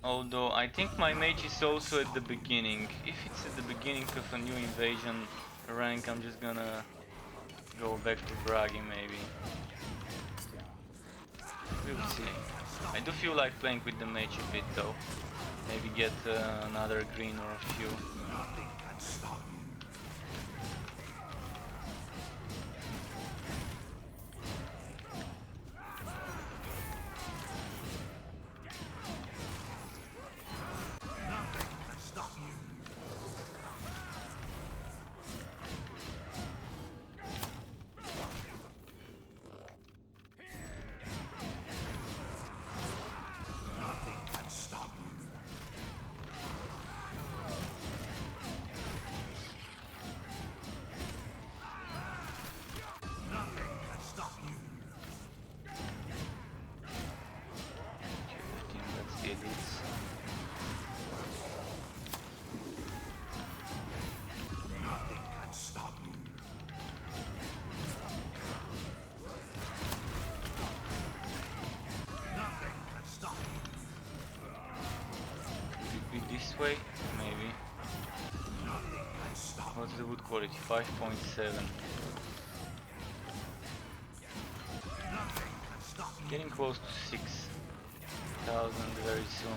S2: Although I think my mage is also at the beginning. If it's at the beginning of a new invasion rank, I'm just gonna go back to bragging maybe. We'll see. I do feel like playing with the mage a bit though. Maybe get another green or a few. This way, maybe. What's the wood quality? 5.7. Getting close to 6. 1000 very soon.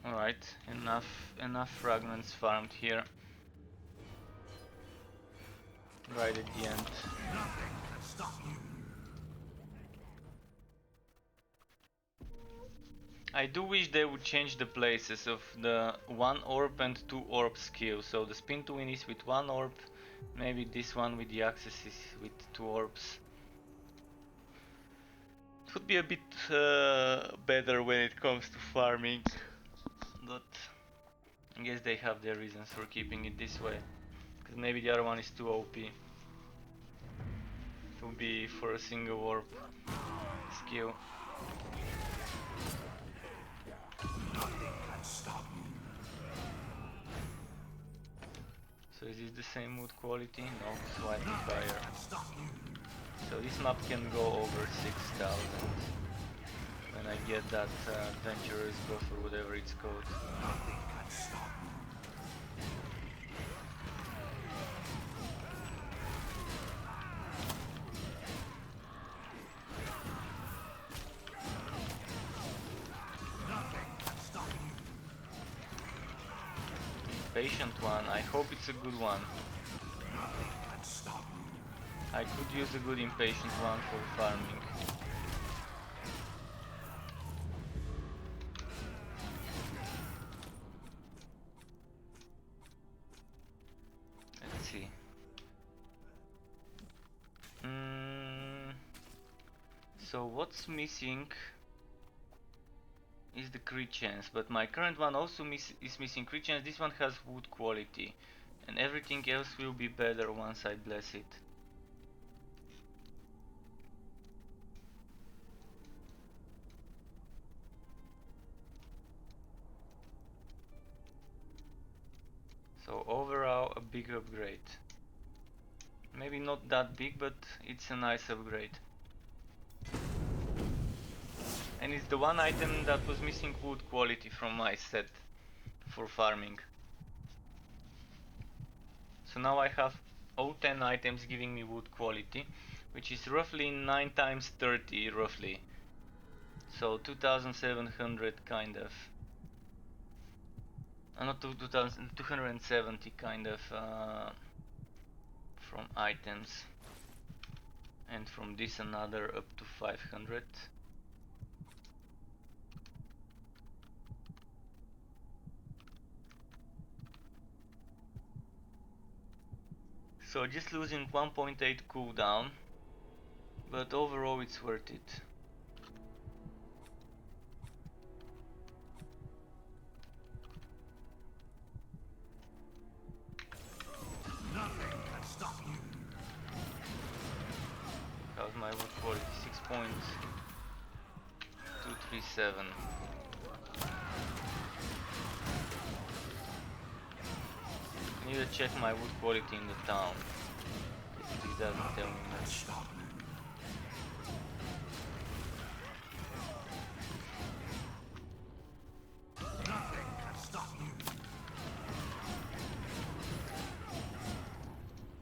S2: Alright, enough fragments farmed here. Right at the end.
S3: Nothing can stop you.
S2: I do wish they would change the places of the 1 orb and 2 orb skill. So the spin to win is with 1 orb, maybe this one with the access is with 2 orbs. It would be a bit better when it comes to farming, but I guess they have their reasons for keeping it this way. Because maybe the other one is too OP to be for a single orb skill.
S3: Nothing can stop you.
S2: So is this the same mood quality? No, slightly higher.
S3: Stop you.
S2: So this map can go over 6000 when I get that adventurer's buff or whatever it's called.
S3: Nothing can stop you. Nothing can stop you.
S2: Patient one, I hope it's a good one.
S3: Nothing can stop you.
S2: I could use a good impatient one for farming. Let's see. So what's missing is the crit chance, but my current one also is missing crit chance. This one has wood quality, and everything else will be better once I bless it. So overall a big upgrade. Maybe not that big, but it's a nice upgrade. And it's the one item that was missing wood quality from my set for farming. So now I have all 10 items giving me wood quality, which is roughly 9 times 30 roughly. So 2700 kind of. Not 2270 kind of from items. And from this another up to 500. So just losing 1.8 cooldown, but overall it's worth it.
S3: Nothing can stop you.
S2: How's my wood quality? 6.237. I need to check my wood quality in the town. This doesn't tell me much.
S3: Stop you. Nothing can stop you. Nothing can stop you.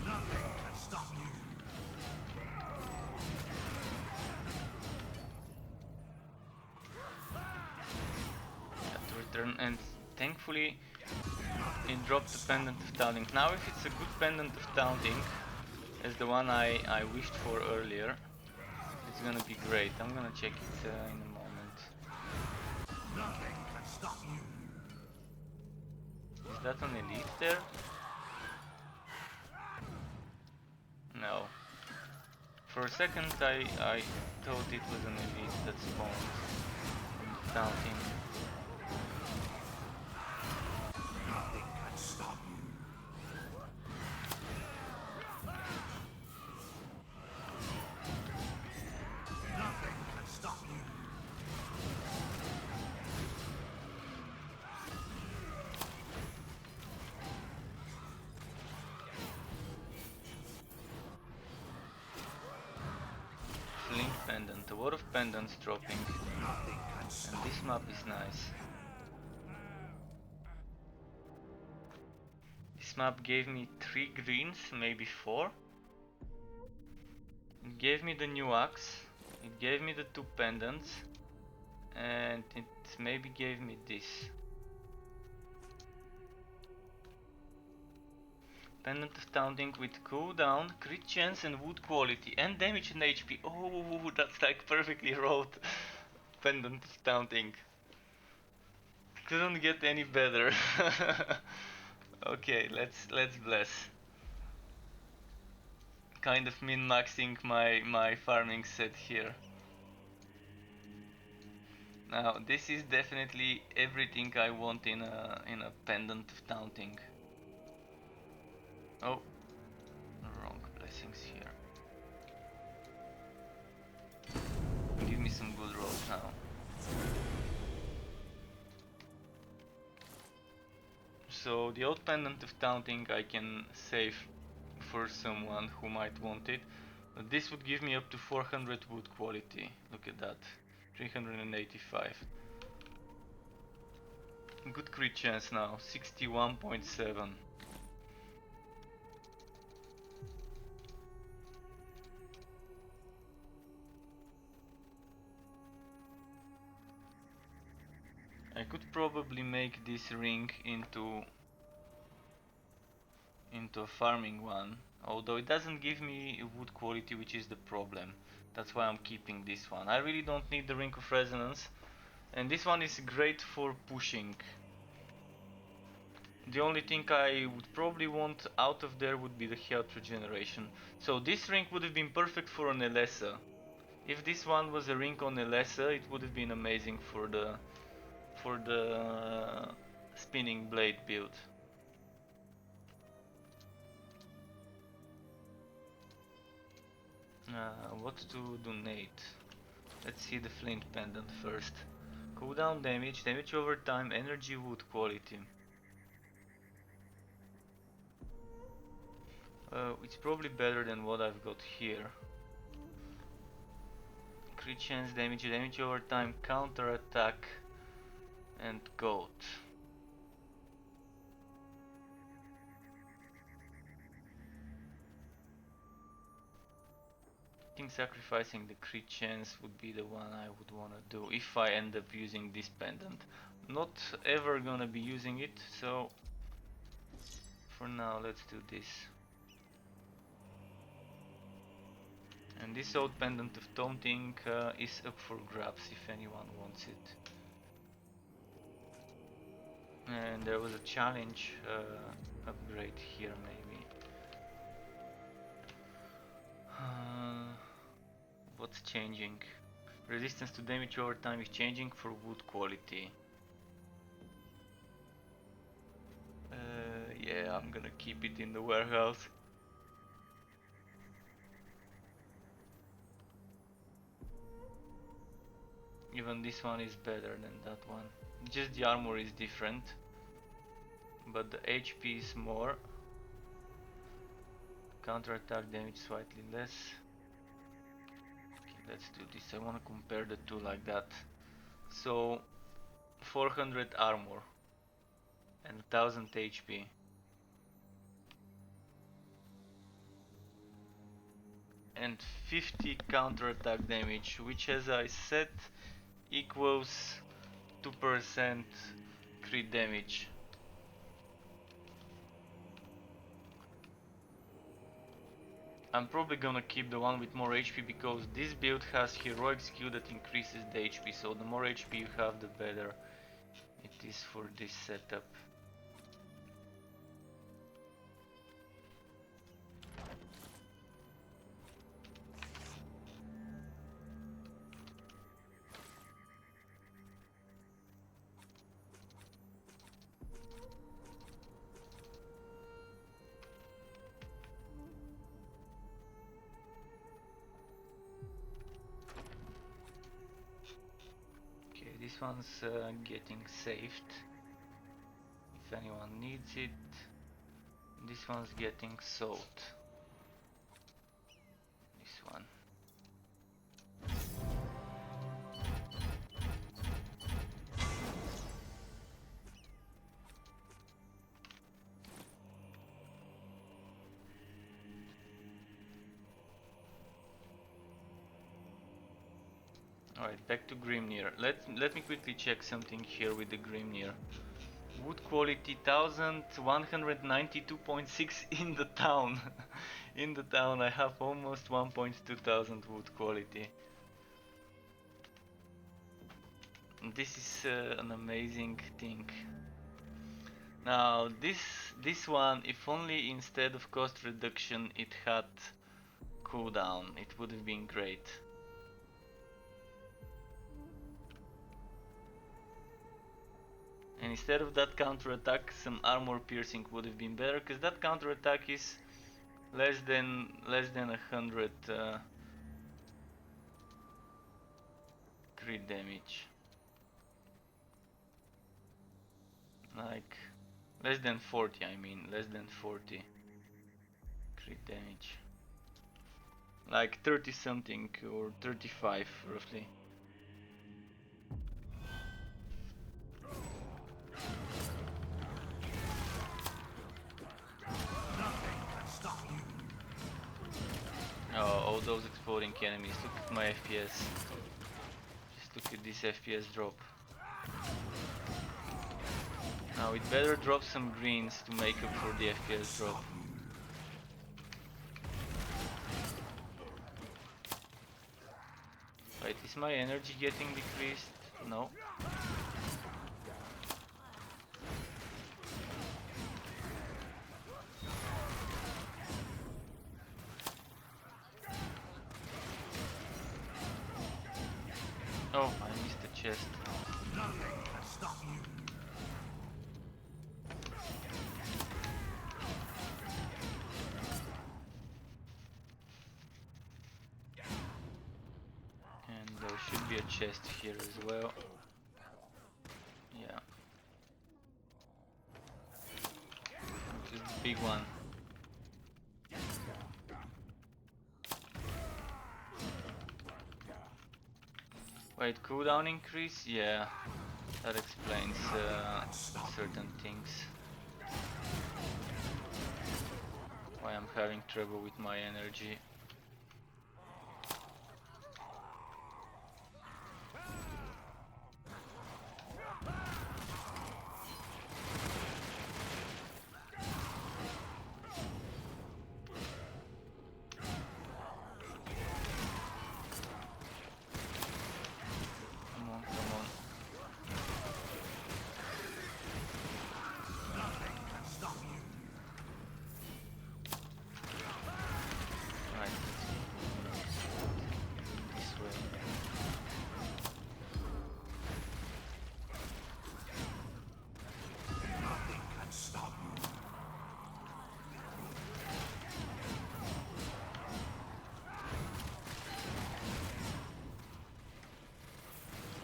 S3: Nothing can stop you.
S2: Have to return, and thankfully it dropped the Pendant of Taunting. Now if it's a good Pendant of Taunting, as the one I wished for earlier, it's gonna be great. I'm gonna check it in a moment.
S3: Nothing can stop you.
S2: Is that an elite there? No. For a second I thought it was an elite that spawned from the Taunting.
S3: Nothing can stop you. Nothing can stop you.
S2: Flint Pendant, a lot of pendants dropping.
S3: Nothing can
S2: And
S3: stop
S2: this map is nice. This map gave me 3 greens, maybe 4. It gave me the new axe, it gave me the 2 pendants, and it maybe gave me this. Pendant of Taunting with cooldown, crit chance and wood quality, and damage and HP. Oh, that's like perfectly wrote. Pendant of Taunting. Couldn't get any better. Okay, let's bless. Kind of min-maxing my farming set here. Now this is definitely everything I want in a Pendant of Taunting. Oh, wrong blessings here. Give me some good rolls now. So the old Pendant of Taunting I can save for someone who might want it. But this would give me up to 400 wood quality. Look at that. 385. Good crit chance now. 61.7. I could probably make this ring into a farming one, although it doesn't give me wood quality, which is the problem. That's why I'm keeping this one. I really don't need the Ring of Resonance, and this one is great for pushing. The only thing I would probably want out of there would be the health regeneration. So this ring would have been perfect for an Elessa. If this one was a ring on Elessa, it would have been amazing for the spinning blade build. What to donate? Let's see the flint pendant first. Cooldown damage, damage over time, energy, wood quality. It's probably better than what I've got here. Crit chance, damage, damage over time, counter attack, and goat. I think sacrificing the crit chance would be the one I would wanna do if I end up using this pendant. Not ever gonna be using it, so for now let's do this. And this old pendant of taunting is up for grabs if anyone wants it. And there was a challenge upgrade here maybe. What's changing? Resistance to damage over time is changing for wood quality. Yeah, I'm gonna keep it in the warehouse. Even this one is better than that one. Just the armor is different, but the HP is more. Counter attack damage slightly less. Okay, let's do this. I want to compare the two like that. So 400 armor and 1000 HP. And 50 counter attack damage, which as I said equals 2% crit damage. I'm probably gonna keep the one with more HP because this build has heroic skill that increases the HP, so the more HP you have the better it is for this setup. This one's getting saved if anyone needs it. This one's getting sold. This one. Alright, back to Grimnir. Let me quickly check something here with the Grimnir. Wood quality 1192.6 in the town. In the town I have almost 1.2000 wood quality. And this is an amazing thing. Now this one, if only instead of cost reduction it had cooldown, it would have been great. And instead of that counter attack, some armor piercing would have been better, because that counter attack is less than 100 crit damage. Like less than 40, I mean, less than 40 crit damage. Like 30 something or 35 roughly. Oh, all those exploding enemies. Look at my FPS. Just look at this FPS drop. Now it better drop some greens to make up for the FPS drop. Wait, is my energy getting decreased? No. Oh, I missed the chest.
S3: Nothing can stop you.
S2: And there should be a chest here as well. Yeah. This is the big one. Wait, cooldown increase? Yeah, that explains certain things. Why I'm having trouble with my energy.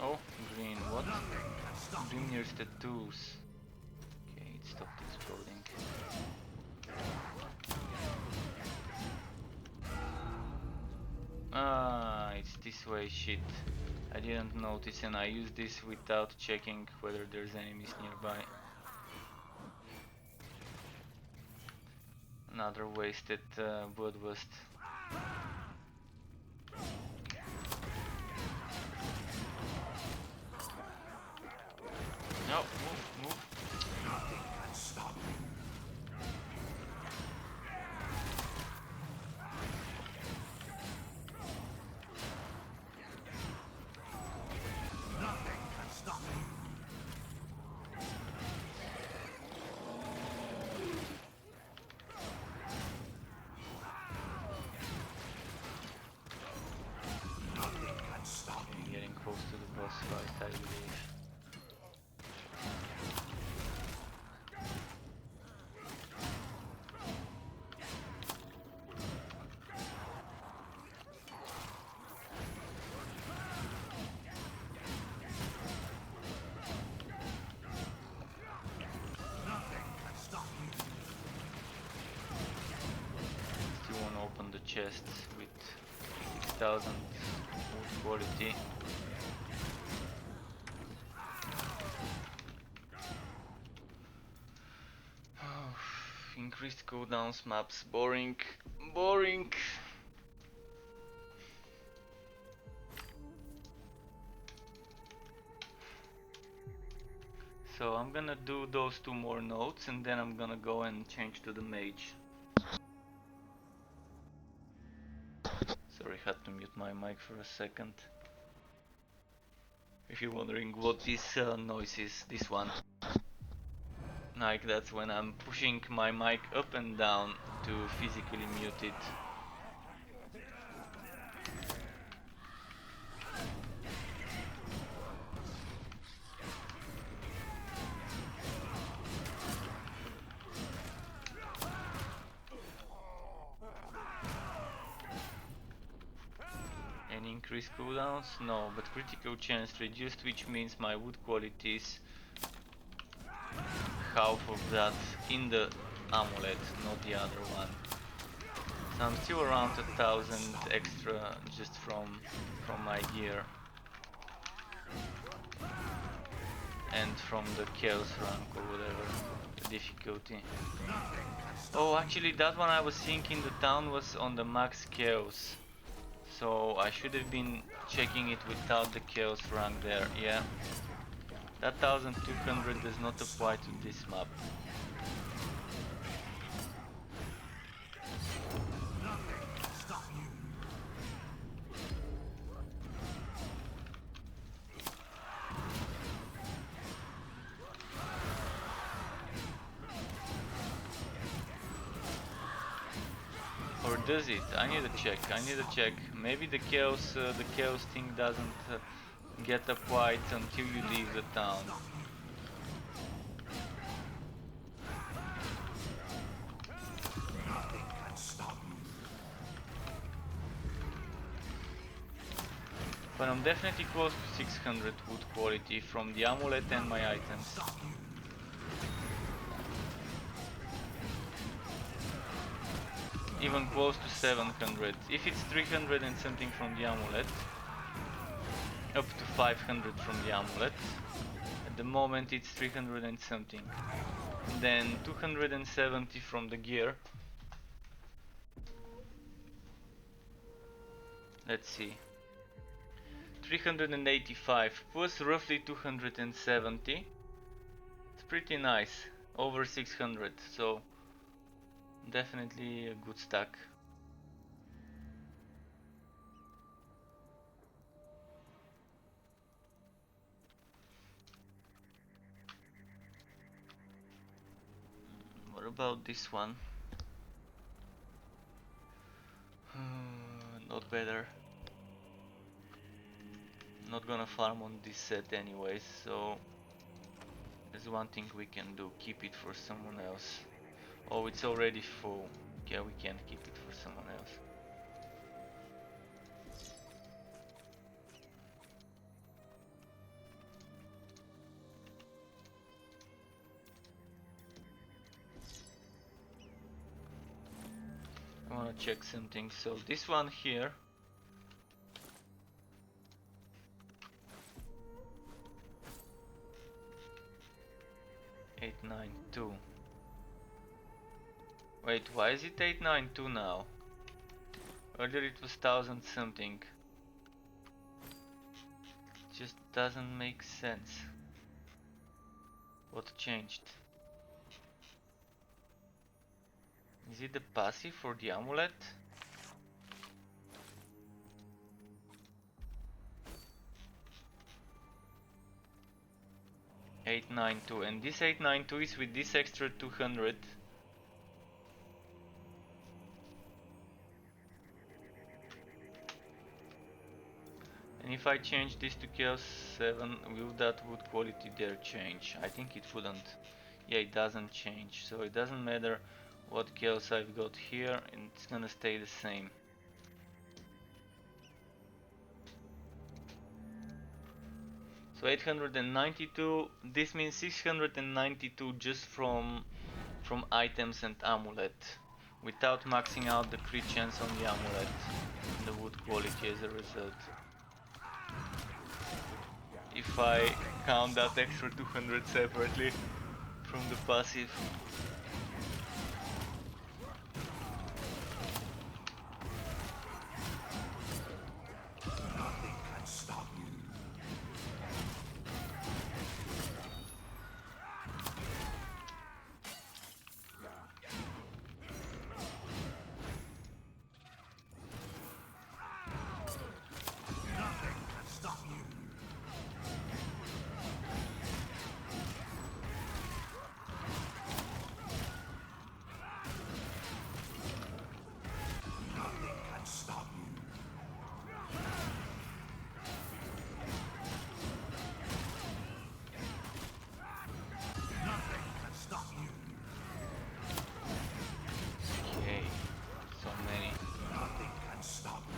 S2: Oh, green, what? Green near tattoos. Okay, it stopped exploding. Ah, it's this way, shit. I didn't notice and I used this without checking whether there's enemies nearby. Another wasted bloodlust. No, move.
S3: Nothing can stop you.
S2: chests with 6000 wood quality. Increased cooldowns, maps, boring, boring. So I'm gonna do those 2 more nodes and then I'm gonna go and change to the mage. Sorry, had to mute my mic for a second. If you're wondering what this noise is, this one. Like that's when I'm pushing my mic up and down to physically mute it. Any increased cooldowns? No, but critical chance reduced, which means my wood quality is half of that in the amulet, not the other one. So I'm still around 1000 extra just from my gear and from the chaos rank or whatever, the difficulty. Oh, actually that one I was thinking the town was on the max chaos, so I should have been checking it without the chaos rank there. Yeah, that 1200 does not apply to this map. Or does it? I need to check. I need to check. Maybe the chaos thing doesn't get applied until you leave the town. But I'm definitely close to 600 wood quality from the amulet and my items. Even close to 700. If it's 300 and something from the amulet, up to 500 from the amulet. At the moment it's 300 and something. And then 270 from the gear. Let's see. 385 plus roughly 270. It's pretty nice. Over 600, so definitely a good stack. What about this one? Not better. Not gonna farm on this set anyways, so there's one thing we can do, keep it for someone else. Oh, it's already full. Yeah, we can't keep it for someone else. I wanna check something. So this one here, $892. Wait, why is it 892 now? Earlier it was 1000 something. Just doesn't make sense. What changed? Is it the passive for the amulet? $892, and this 892 is with this extra 200. And if I change this to Chaos 7, will that wood quality there change? I think it wouldn't. Yeah, it doesn't change, so it doesn't matter what Chaos I've got here, and it's gonna stay the same. So 892, this means 692 just from items and amulet, without maxing out the crit chance on the amulet and the wood quality as a result. If I count that extra 200 separately from the passive.
S3: Nothing can stop you. Nothing can stop you. Nothing can stop you. Nothing can stop you.
S2: Okay, so many.
S3: Nothing can stop you.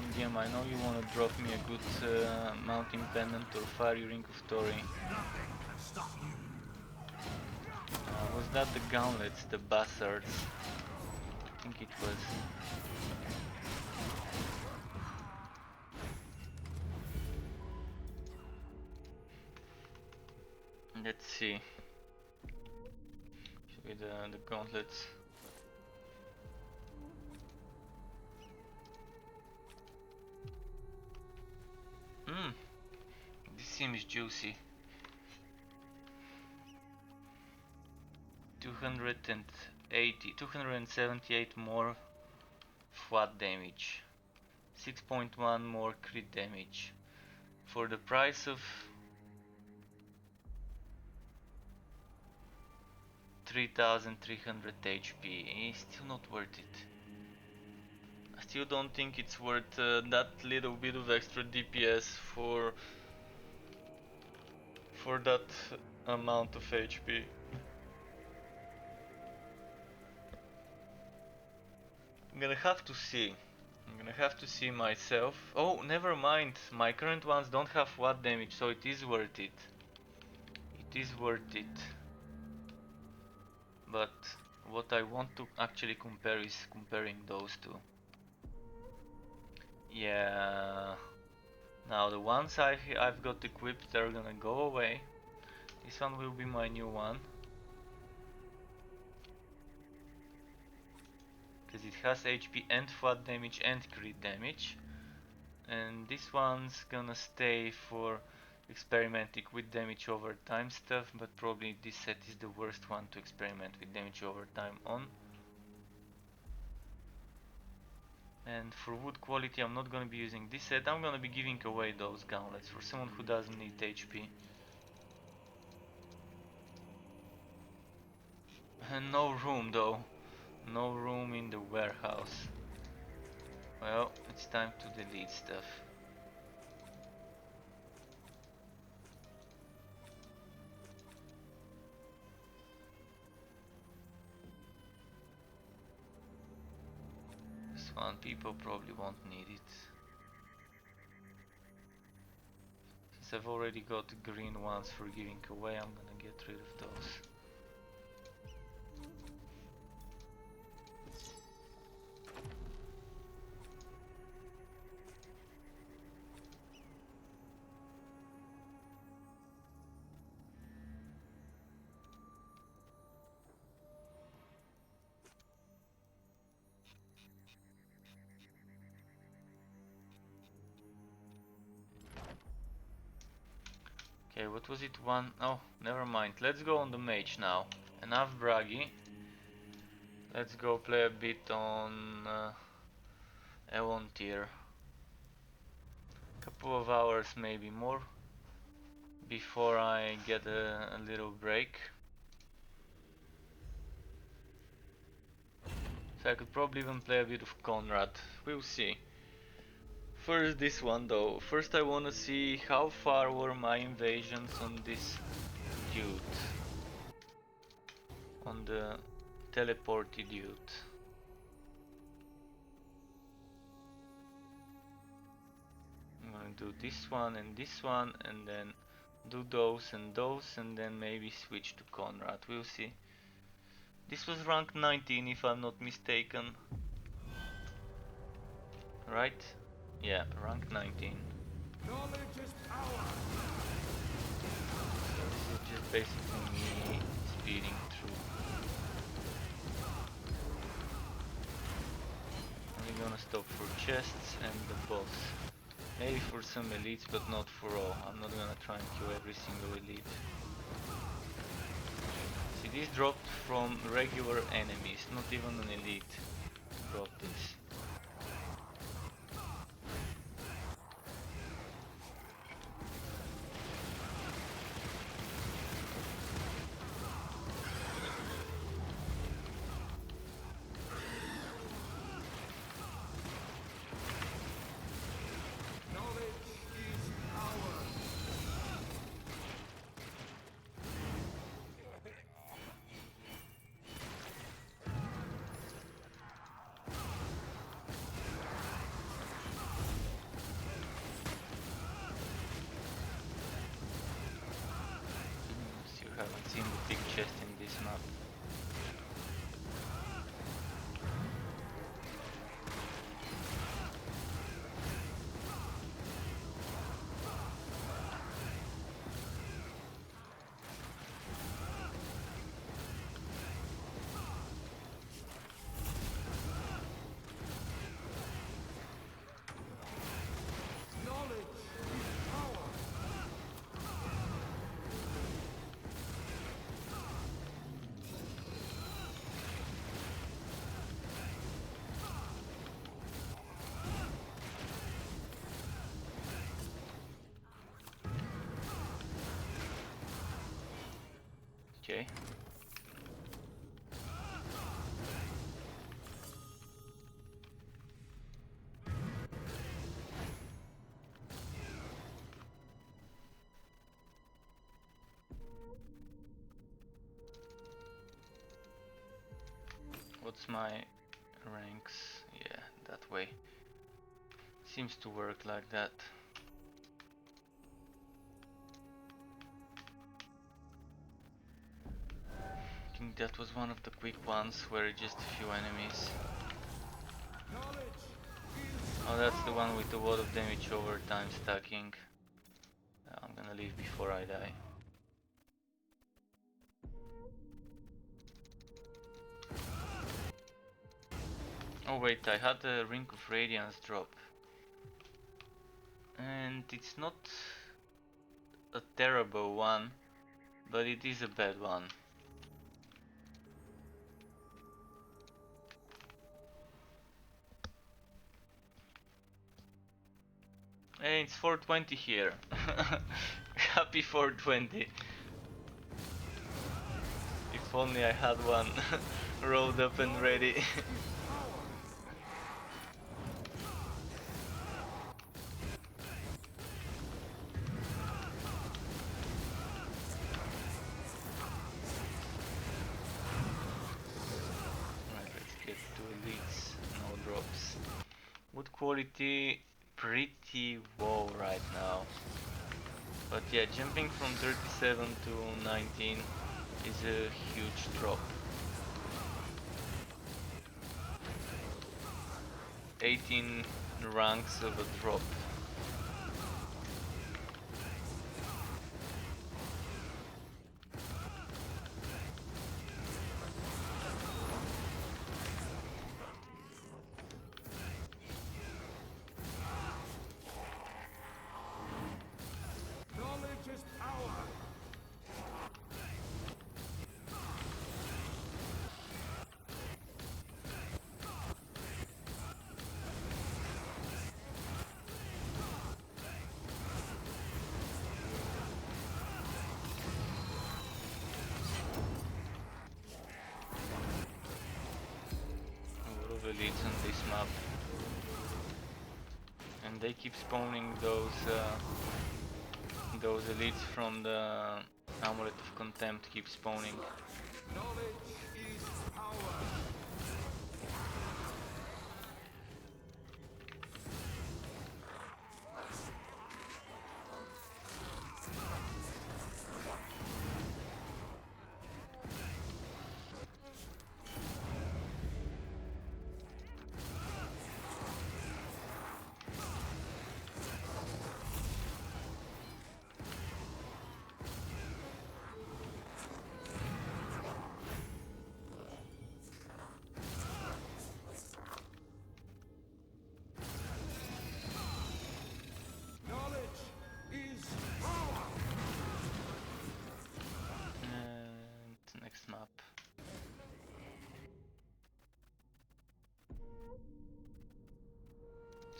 S2: Medium, I know you want to drop me a good mounting pendant or fiery ring of Tori.
S3: Nothing can stop you.
S2: Was that the gauntlets, the bastards? I think it was. Let's see. Should be the gauntlets. This seems juicy. 278 more flat damage, 6.1 more crit damage for the price of 3300 HP. It's still not worth it. I still don't think it's worth that little bit of extra DPS for that amount of HP. I'm gonna have to see. I'm gonna have to see myself. Oh, never mind. My current ones don't have flat damage, so it is worth it. It is worth it. But what I want to actually compare is comparing those two. Yeah. Now the ones I've got equipped, they're gonna go away. This one will be my new one. Because it has HP and flat damage and crit damage. And this one's gonna stay for experimenting with damage over time stuff, but probably this set is the worst one to experiment with damage over time on. And for wood quality I'm not gonna be using this set, I'm gonna be giving away those gauntlets for someone who doesn't need HP. And no room though, no room in the warehouse. Well, it's time to delete stuff. This one people probably won't need it. Since I've already got the green ones for giving away, I'm gonna get rid of those. Okay, what was it? One? Oh, never mind. Let's go on the mage now. Enough braggy. Let's go play a bit on Elon tier. Couple of hours, maybe more, before I get a little break. So I could probably even play a bit of Conrad. We'll see. First this one though. First I wanna see how far were my invasions on this dude. On the teleporty dude. do this one, and then do those, and then maybe switch to Conrad. We'll see. This was rank 19 if I'm not mistaken. Right? Yeah, rank 19.
S3: Knowledge is power.
S2: So this is just basically me speeding through. I'm gonna stop for chests and the boss. Maybe for some elites, but not for all. I'm not gonna try and kill every single elite. See, this dropped from regular enemies, not even an elite dropped this. You haven't seen the big chest in this map. Okay. What's my ranks? Yeah, that way. Seems to work like that. I think that was one of the quick ones where just a few enemies. Oh, that's the one with a lot of damage over time stacking. I'm gonna leave before I die. Oh wait, I had a Ring of Radiance drop. And it's not a terrible one, but it is a bad one. Hey, it's 420 here. Happy 420. If only I had one rolled up and ready. Right, let's get to elites. No drops. Wood quality pretty low right now. But yeah, jumping from 37 to 19 is a huge drop. 18 ranks of a drop.
S3: Knowledge is power.
S2: A lot of elites on this map. And they keep spawning those elites from the Amulet of Contempt keep spawning.
S3: Knowledge is power.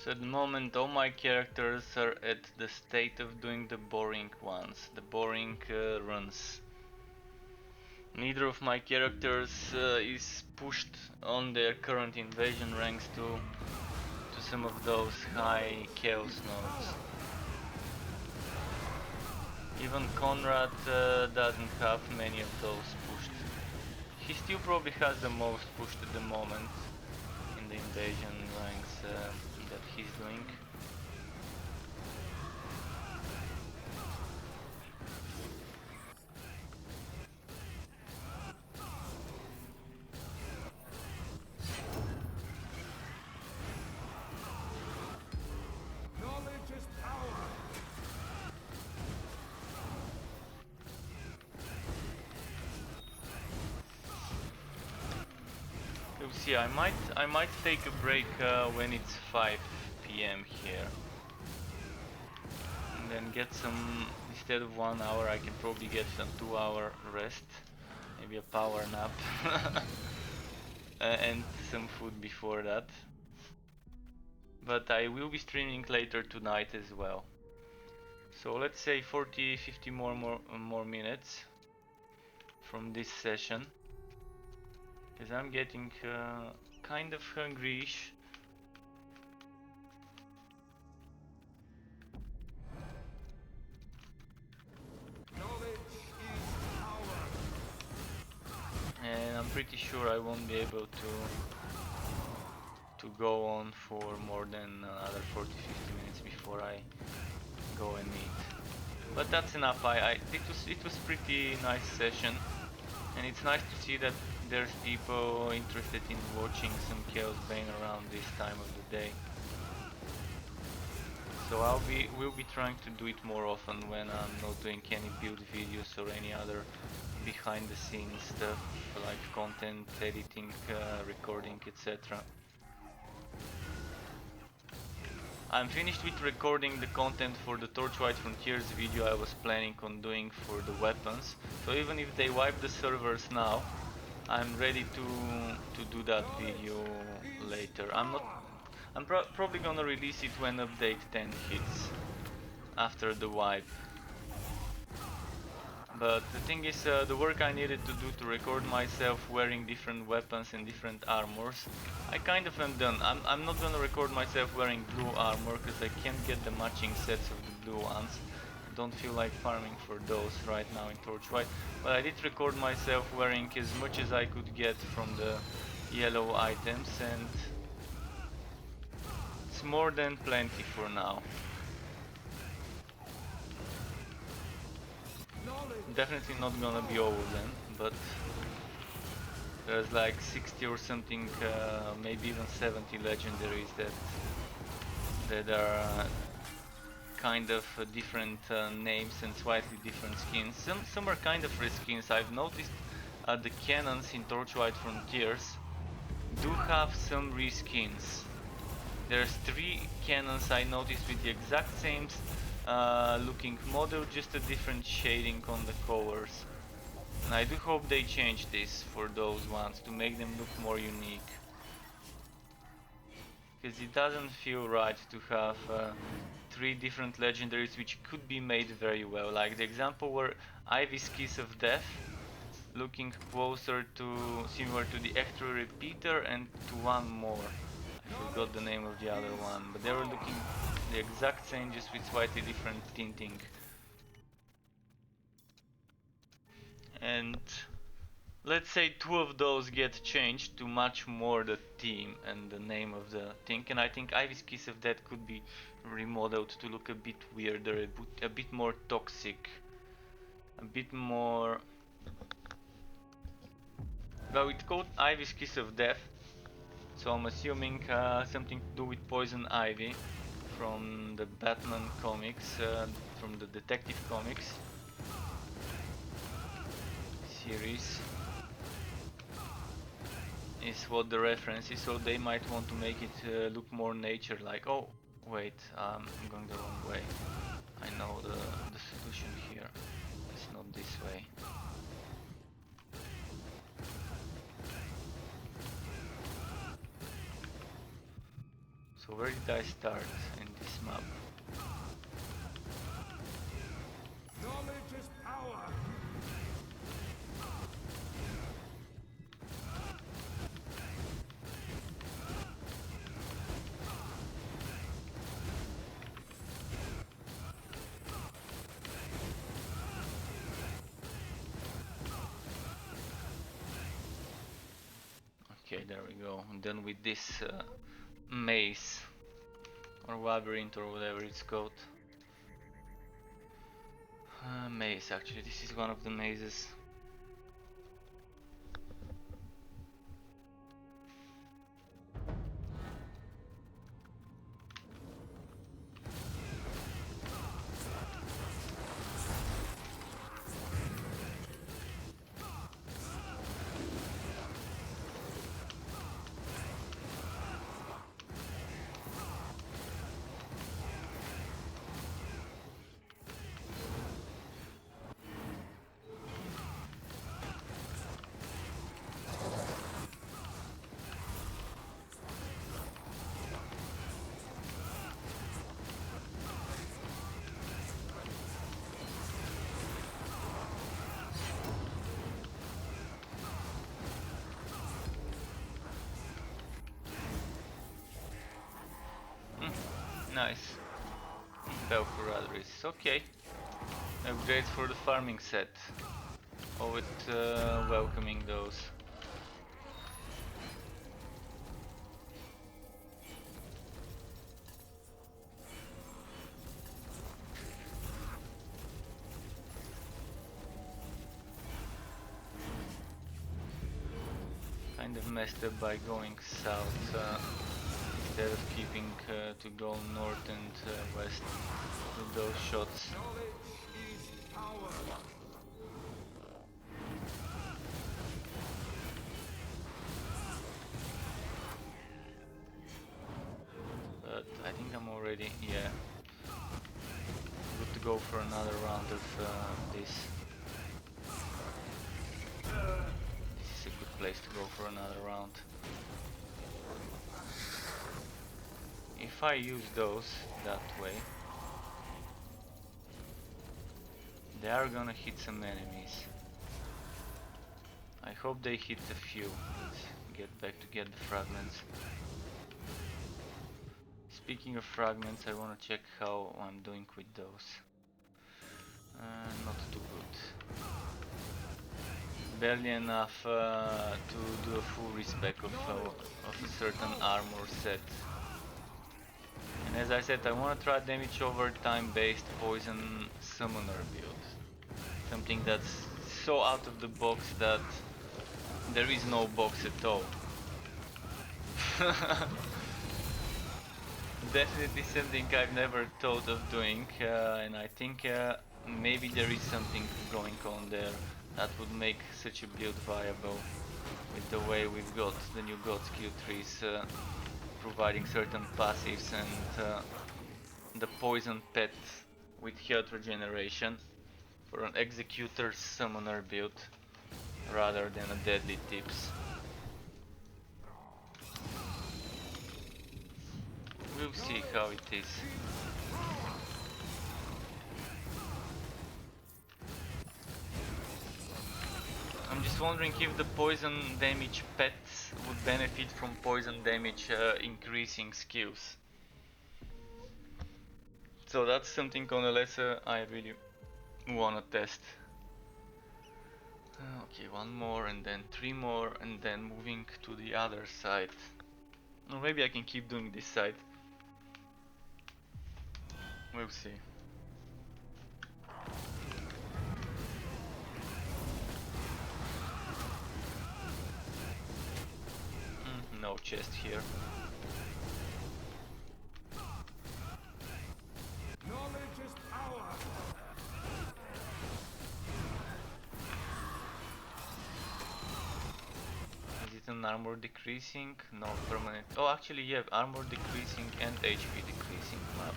S2: So at the moment all my characters are at the state of doing the boring ones, the boring runs. Neither of my characters is pushed on their current invasion ranks to some of those high chaos nodes. Even Conrad doesn't have many of those pushed. He still probably has the most pushed at the moment in the invasion ranks that he's doing.
S3: Knowledge is power.
S2: You'll see, I might take a break when it's 5 p.m. here. And then get some, instead of 1 hour I can probably get some 2-hour rest. Maybe a power nap. And some food before that. But I will be streaming later tonight as well. So let's say 40-50 more minutes from this session. Because I'm getting kind of hungry-ish.
S3: Knowledge is power.
S2: And I'm pretty sure I won't be able to go on for more than another 40-50 minutes before I go and eat. But that's enough. It was pretty nice session, and it's nice to see that there's people interested in watching some Chaosbane around this time of the day. So we'll be trying to do it more often when I'm not doing any build videos or any other behind the scenes stuff like content editing, recording, etc. I'm finished with recording the content for the Torchlight Frontiers video I was planning on doing for the weapons. So even if they wipe the servers now, I'm ready to do that video later. I'm probably gonna release it when update 10 hits after the wipe. But the thing is, the work I needed to do to record myself wearing different weapons and different armors, I kind of am done. I'm not gonna record myself wearing blue armor because I can't get the matching sets of the blue ones. I don't feel like farming for those right now in Torchlight. But I did record myself wearing as much as I could get from the yellow items, and it's more than plenty for now. Definitely not gonna be all of them, but there's like 60 or something, maybe even 70 legendaries that are kind of different names and slightly different skins. Some are kind of reskins. I've noticed the cannons in Torchlight Frontiers do have some reskins. There's 3 cannons I noticed with the exact same looking model, just a different shading on the colors. And I do hope they change this for those ones to make them look more unique. Because it doesn't feel right to have 3 different legendaries which could be made very well. Like the example where Ivy's Kiss of Death, looking closer to, similar to the Ecto Repeater and to one more. I forgot the name of the other one, but they were looking the exact same, just with slightly different tinting. And let's say 2 of those get changed to match more the theme and the name of the thing, and I think Ivy's Kiss of Death could be remodeled to look a bit weirder, a bit more toxic, a bit more... Well, it's called Ivy's Kiss of Death, so I'm assuming something to do with Poison Ivy from the Batman comics, from the Detective Comics series is what the reference is, so they might want to make it look more nature-like. Oh, wait, I'm going the wrong way. I know the solution here. It's not this way. So where did I start in this map?
S3: Knowledge is power.
S2: Okay, there we go. And then with this maze or labyrinth or whatever it's called. Maze, actually, this is one of the mazes. Nice. Belcoradris, okay. Upgrades for the farming set. Always welcoming those. Kind of messed up by going south instead of keeping to go north and west with those shots.
S3: Knowledge is power.
S2: But I think I'm already, yeah, good to go for another round of this. This is a good place to go for another round. If I use those that way, they are gonna hit some enemies. I hope they hit a few. Let's get back to get the fragments. Speaking of fragments, I wanna check how I'm doing with those. Not too good. Barely enough to do a full respec of a certain armor set. And as I said, I want to try damage over time based poison summoner build. Something that's so out of the box that there is no box at all. Definitely something I've never thought of doing, and I think maybe there is something going on there that would make such a build viable with the way we've got the new god skill trees providing certain passives and the poison pet with health regeneration for an executor summoner build rather than a deadly tips. We'll see how it is. I'm just wondering if the poison damage pets would benefit from poison damage increasing skills. So that's something on a lesser I really wanna test. Okay, one more and then three more and then moving to the other side. Or maybe I can keep doing this side. We'll see. No chest here.
S3: Knowledge is power.
S2: Is it an armor decreasing? No, permanent. Oh, actually, yeah, armor decreasing and HP decreasing map.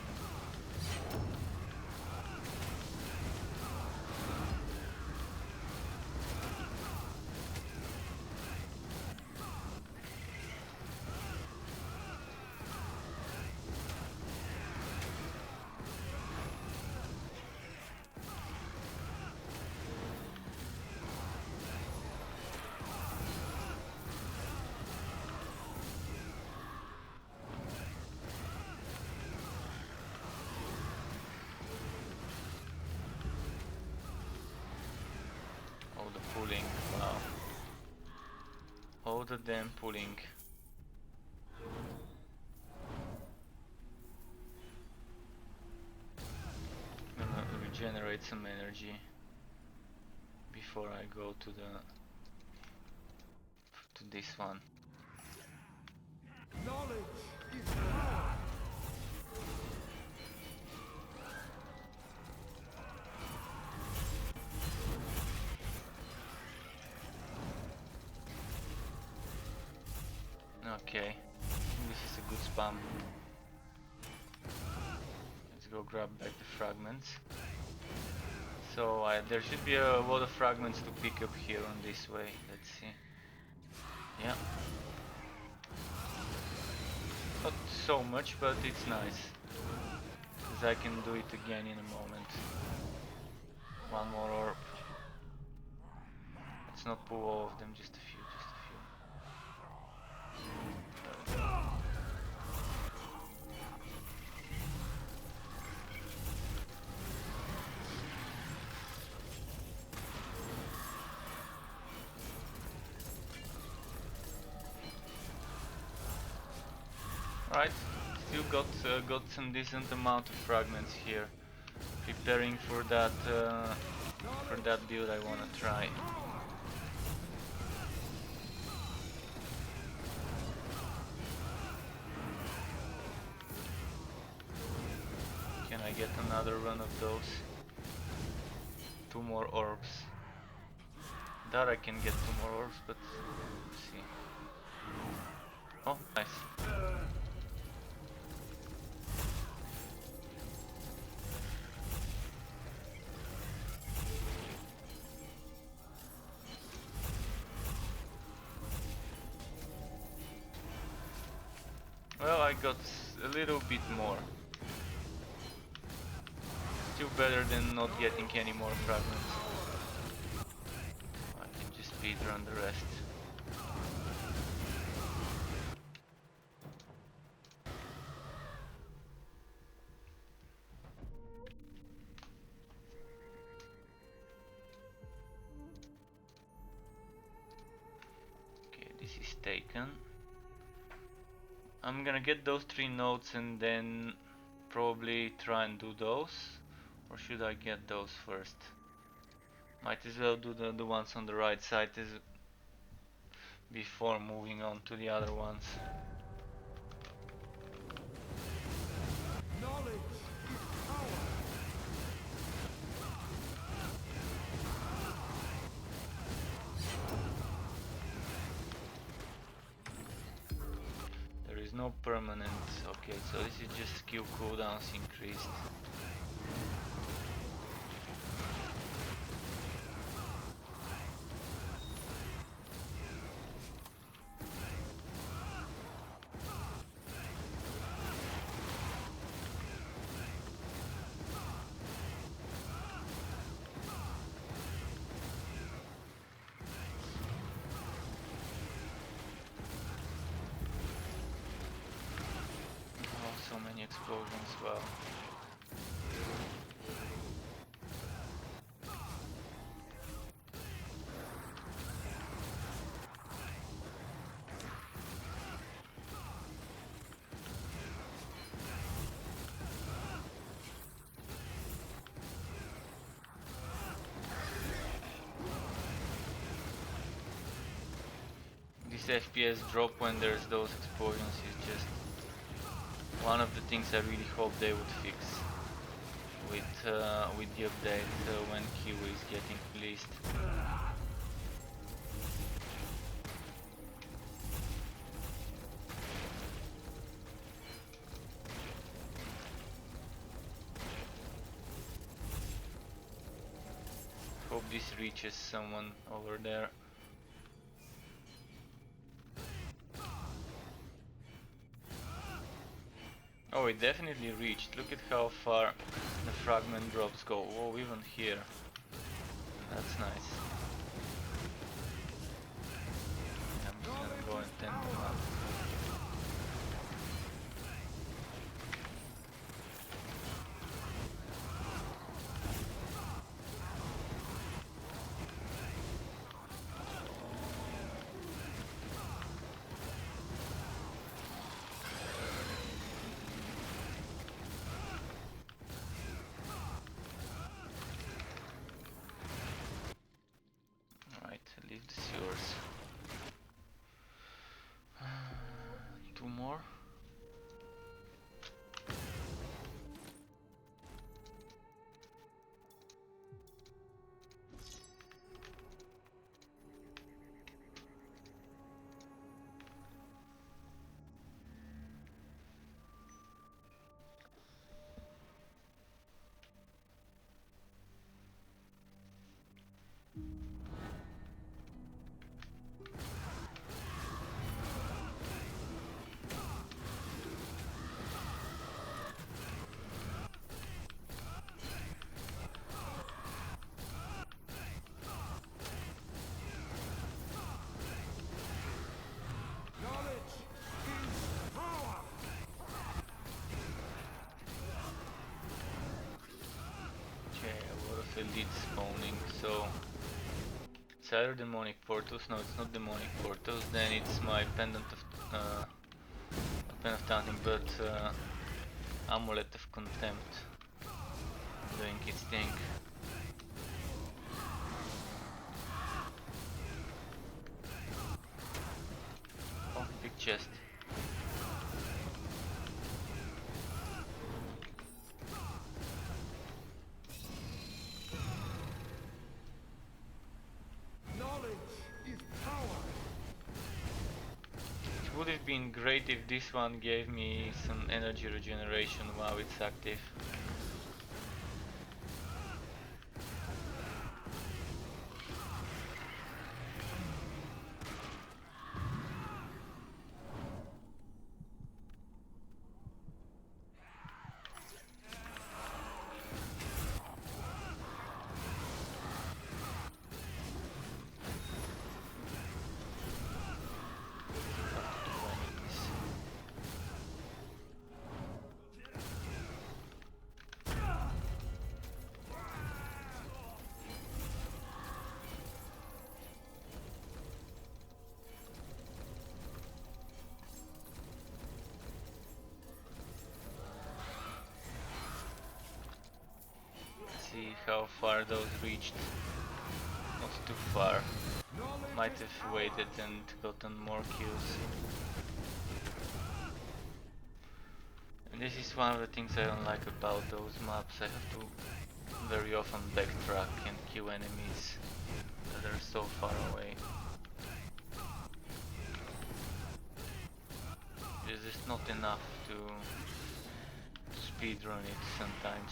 S2: pulling, wow. All the damn pulling. I'm gonna regenerate some energy before I go to this one.
S3: Knowledge is power.
S2: Okay, this is a good spam. Let's go grab back the fragments. So there should be a lot of fragments to pick up here on this way. Let's see. Yeah. Not so much, but it's nice. Because I can do it again in a moment. One more orb. Let's not pull all of them, just a few, just a few. Right, still got some decent amount of fragments here. Preparing for that build I wanna try. Can I get another run of those? 2 more orbs. That I can get 2 more orbs, but let's see. Oh, nice. Well, I got a little bit more. Still better than not getting any more fragments. I can just speedrun the rest. Okay, this is taken. I'm gonna get those 3 notes and then probably try and do those. Or should I get those first? Might as well do the ones on the right side before moving on to the other ones.
S3: Knowledge is power.
S2: There is no permanent. Okay, so this is just skill cooldowns increased. So many explosions, well. This FPS drop when there's those explosions is just one of the things I really hope they would fix with the update when Q is getting released. Hope this reaches someone over there. Oh, it definitely reached. Look at how far the fragment drops go. Oh, even here. That's nice. I'm just gonna go and tend them up. 2 more.
S3: Knowledge is power.
S2: Okay, a lot of elites spawning, so it's either demonic portals. No, it's not demonic portals. Then it's my pendant of pen of taunting, but amulet of contempt doing its thing. Oh, big chest.
S3: Knowledge is power.
S2: It would have been great if this one gave me some energy regeneration while it's active. See how far those reached. Not too far. Might have waited and gotten more kills. And this is one of the things I don't like about those maps. I have to very often backtrack and kill enemies that are so far away. It's just not enough to speedrun it sometimes.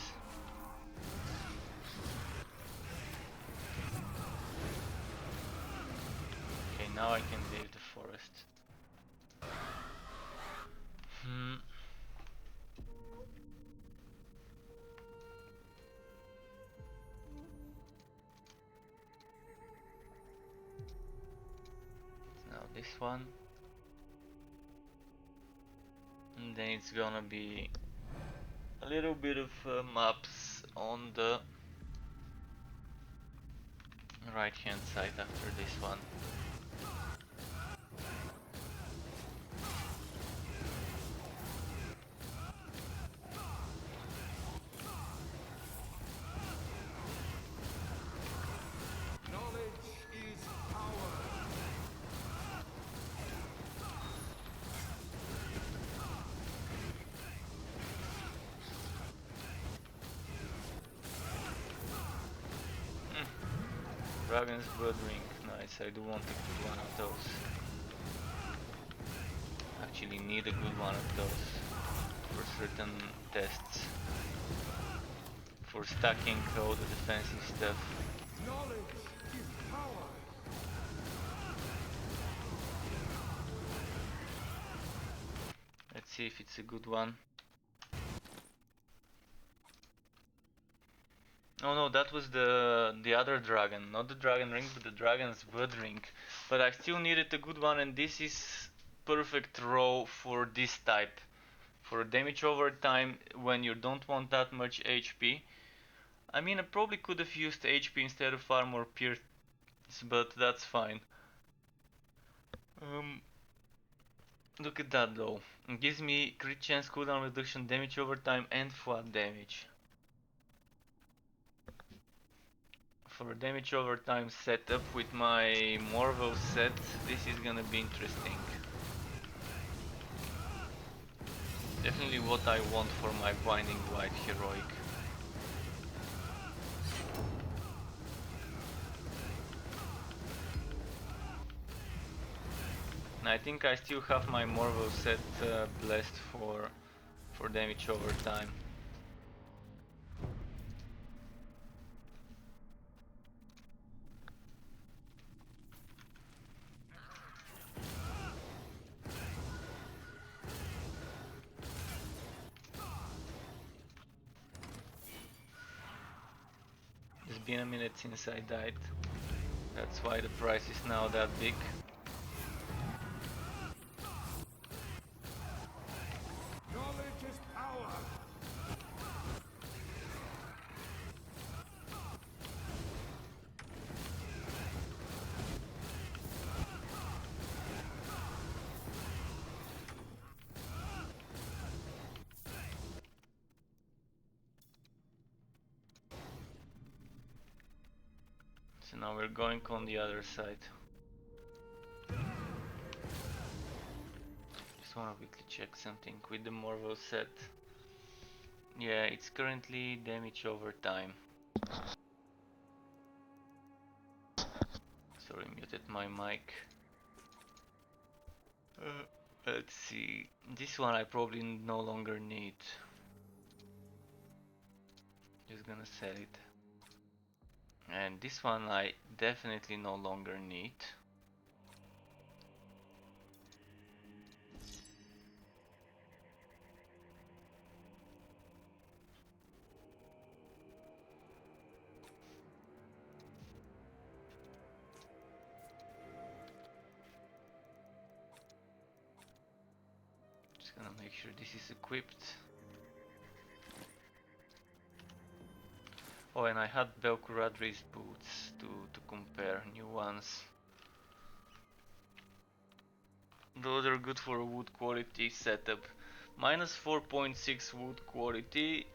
S2: Okay, now I can leave the forest. Now this one. And then it's gonna be a little bit of maps on the right hand side after this one.
S3: Knowledge is power.
S2: Dragon's Blood Ring, nice, I do want a good one of those. Actually need a good one of those for certain tests. For stacking all the defensive stuff.
S3: Knowledge is power.
S2: Let's see if it's a good one. Oh no, that was the other dragon, not the dragon ring, but the dragon's blood ring. But I still needed a good one, and this is perfect row for this type. For damage over time when you don't want that much HP. I mean, I probably could have used HP instead of armor pierce, but that's fine. Look at that though. It gives me crit chance, cooldown reduction, damage over time, and flat damage. For damage over time setup with my Morvel set, this is gonna be interesting. Definitely what I want for my Binding White Heroic. And I think I still have my Morvo set blessed for damage over time. It's been a minute since I died. That's why the price is now that big.
S3: Knowledge is power.
S2: So now we're going on the other side. Just wanna quickly check something with the Morvo set. Yeah, it's currently damage over time. Sorry, muted my mic. Let's see. This one I probably no longer need. Just gonna sell it. And this one I definitely no longer need. Just gonna make sure this is equipped. Oh, and I had Belkuradri's boots to compare, new ones. Those are good for a wood quality setup. Minus 4.6 wood quality,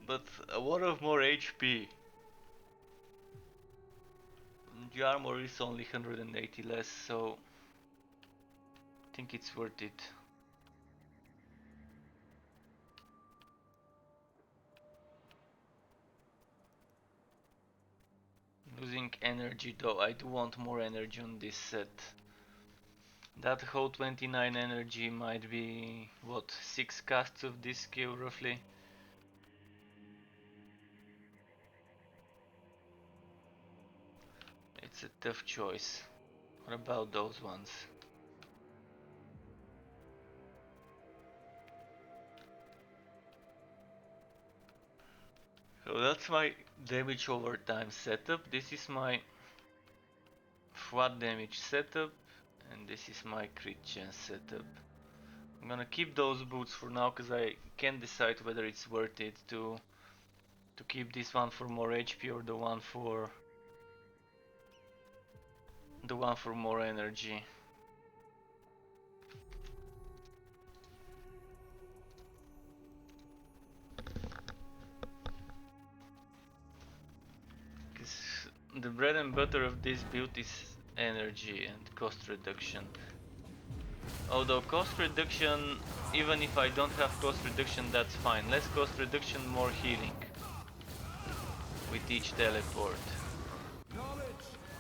S2: but a lot of more HP. The armor is only 180 less, so I think it's worth it. Losing energy though, I do want more energy on this set. That whole 29 energy might be, what, 6 casts of this skill roughly? It's a tough choice. What about those ones? So that's my damage over time setup. This is my flat damage setup, and this is my crit chance setup. I'm gonna keep those boots for now because I can't decide whether it's worth it to keep this one for more HP or the one for more energy. Because the bread and butter of this build is energy and cost reduction. Although cost reduction, even if I don't have cost reduction, that's fine. Less cost reduction, more healing with each teleport.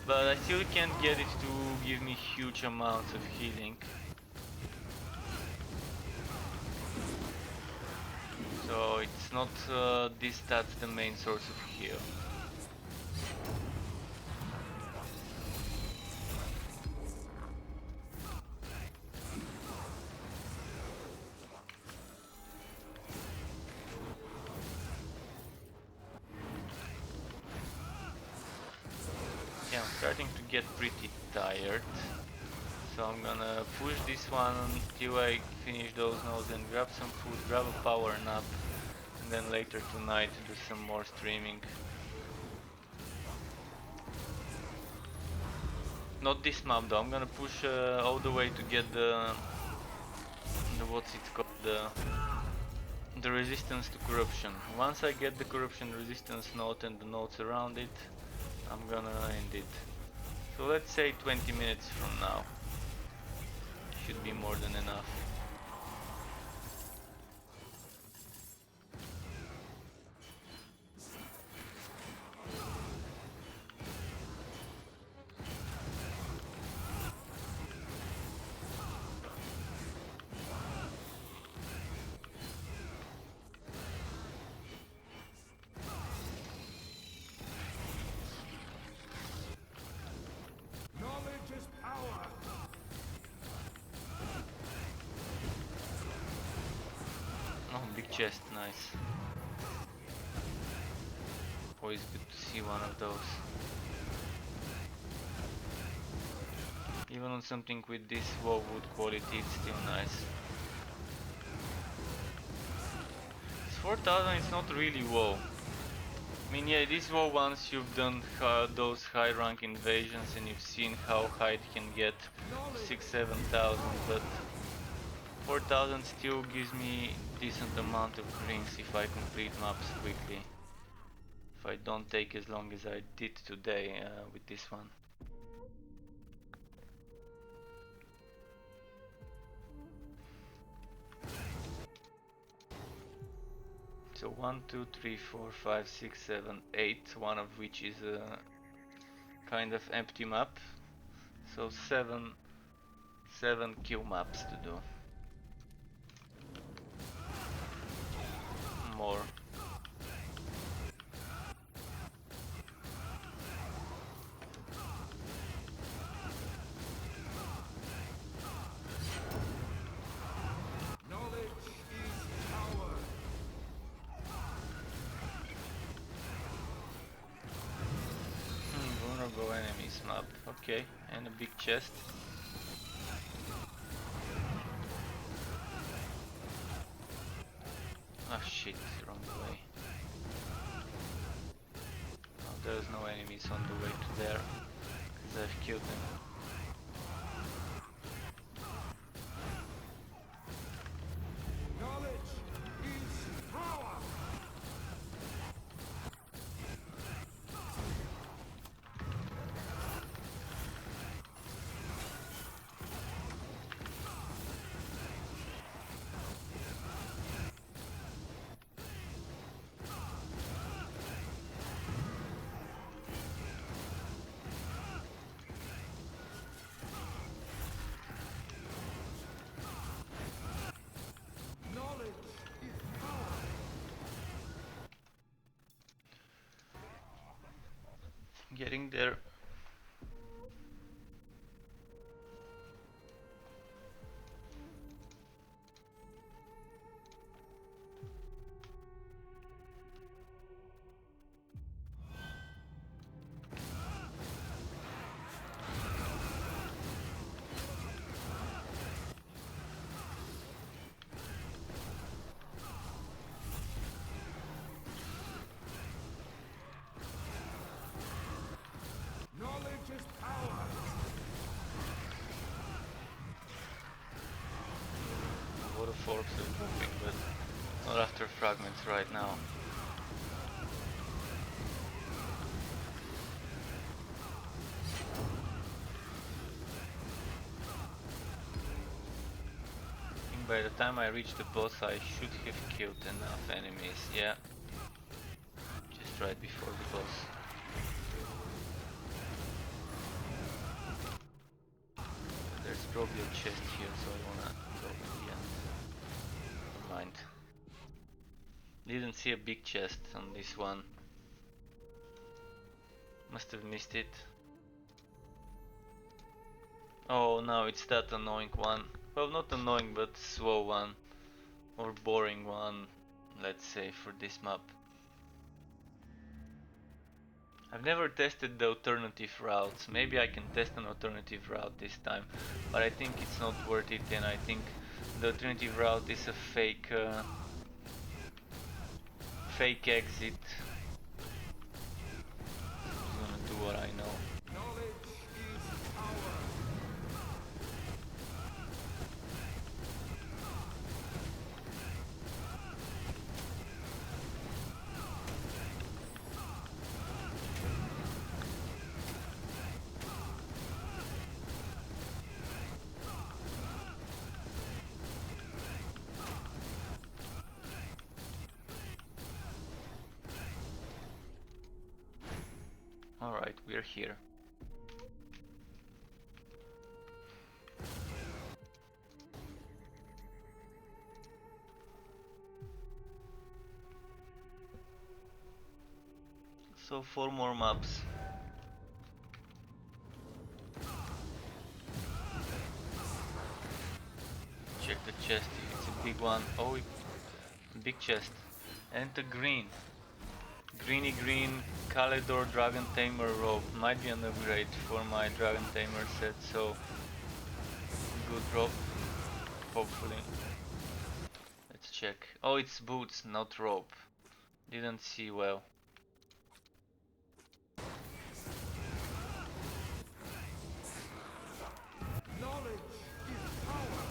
S2: But I still can't get it to give me huge amounts of healing. So it's not this that's the main source of heal. Yeah, I'm starting to get pretty tired. So I'm gonna push this one until I finish those nodes and grab some food, grab a power nap, and then later tonight do some more streaming. Not this map though, I'm gonna push all the way to get the what's it called, the resistance to corruption. Once I get the corruption resistance node and the nodes around it, I'm gonna end it. So let's say 20 minutes from now. Should be more than enough. chest, nice. Always good to see one of those. Even on something with this low wood quality, it's still nice. This 4000 is not really low. I mean, yeah, these low ones you've done those high rank invasions and you've seen how high it can get, 6-7,000, but 4000 still gives me decent amount of greens if I complete maps quickly. If I don't take as long as I did today with this one. So 1, 2, 3, 4, 5, 6, 7, 8, one of which is a kind of empty map. So 7 kill maps to do. More.
S3: Knowledge is power.
S2: Vulnerable enemies map. Okay, and a big chest. Ah shit, wrong way. Oh, there's no enemies on the way to there, because I've killed them.
S3: Knowledge is power. Knowledge is power.
S2: Getting there.
S3: Knowledge is power.
S2: A lot of forks are moving, but not after fragments right now. I think by the time I reach the boss I should have killed enough enemies, yeah. Just right before the boss. There's probably a chest here, so I wanna go in the end. Never mind. Didn't see a big chest on this one. Must have missed it. Oh, now it's that annoying one. Well, not annoying, but slow one. Or boring one, let's say, for this map. I've never tested the alternative routes. Maybe I can test an alternative route this time, but I think it's not worth it, and I think the alternative route is a fake exit. I'm gonna do what I know.
S3: Knowledge is power.
S2: Alright, we're here. So 4 more maps. Check the chest if it's a big one. Oh, Big chest. And a green. Greeny green Kalidor Dragon Tamer robe. Might be an upgrade for my Dragon Tamer set, so good robe. Hopefully. Let's check. Oh, it's boots, not robe. Didn't see well.
S3: Knowledge is power.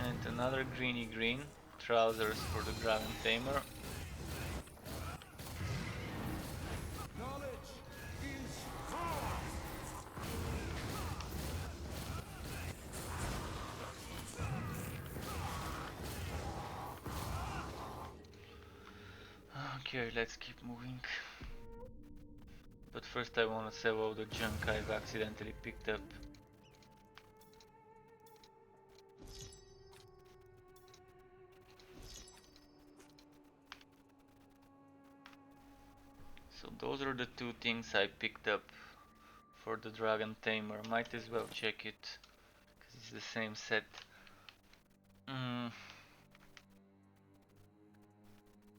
S2: And another greeny green. Trousers for the Dragon Tamer.
S3: Knowledge is power.
S2: Okay, let's keep moving. But first I wanna sell all the junk I've accidentally picked up. So those are the two things I picked up for the Dragon Tamer. Might as well check it, because it's the same set.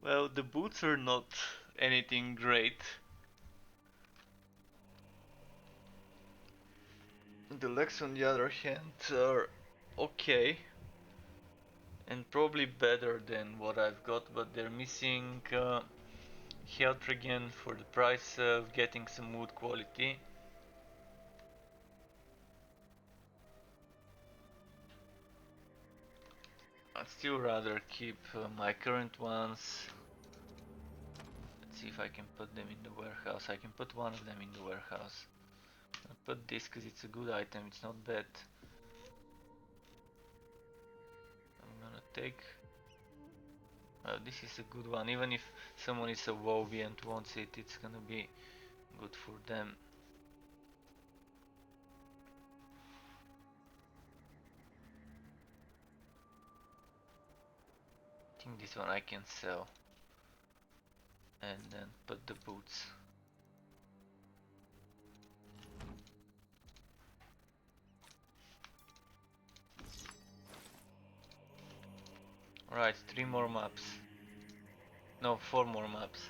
S2: Well, the boots are not anything great. The legs on the other hand are okay. And probably better than what I've got, but they're missing health regen for the price of getting some wood quality. I'd still rather keep my current ones. Let's see if I can put them in the warehouse. I can put one of them in the warehouse. I'll put this because it's a good item, it's not bad. I'm gonna take... this is a good one, even if someone is a WoWy and wants it, it's gonna be good for them. I think this one I can sell and then put the boots. Right, 3 more maps. No, 4 more maps.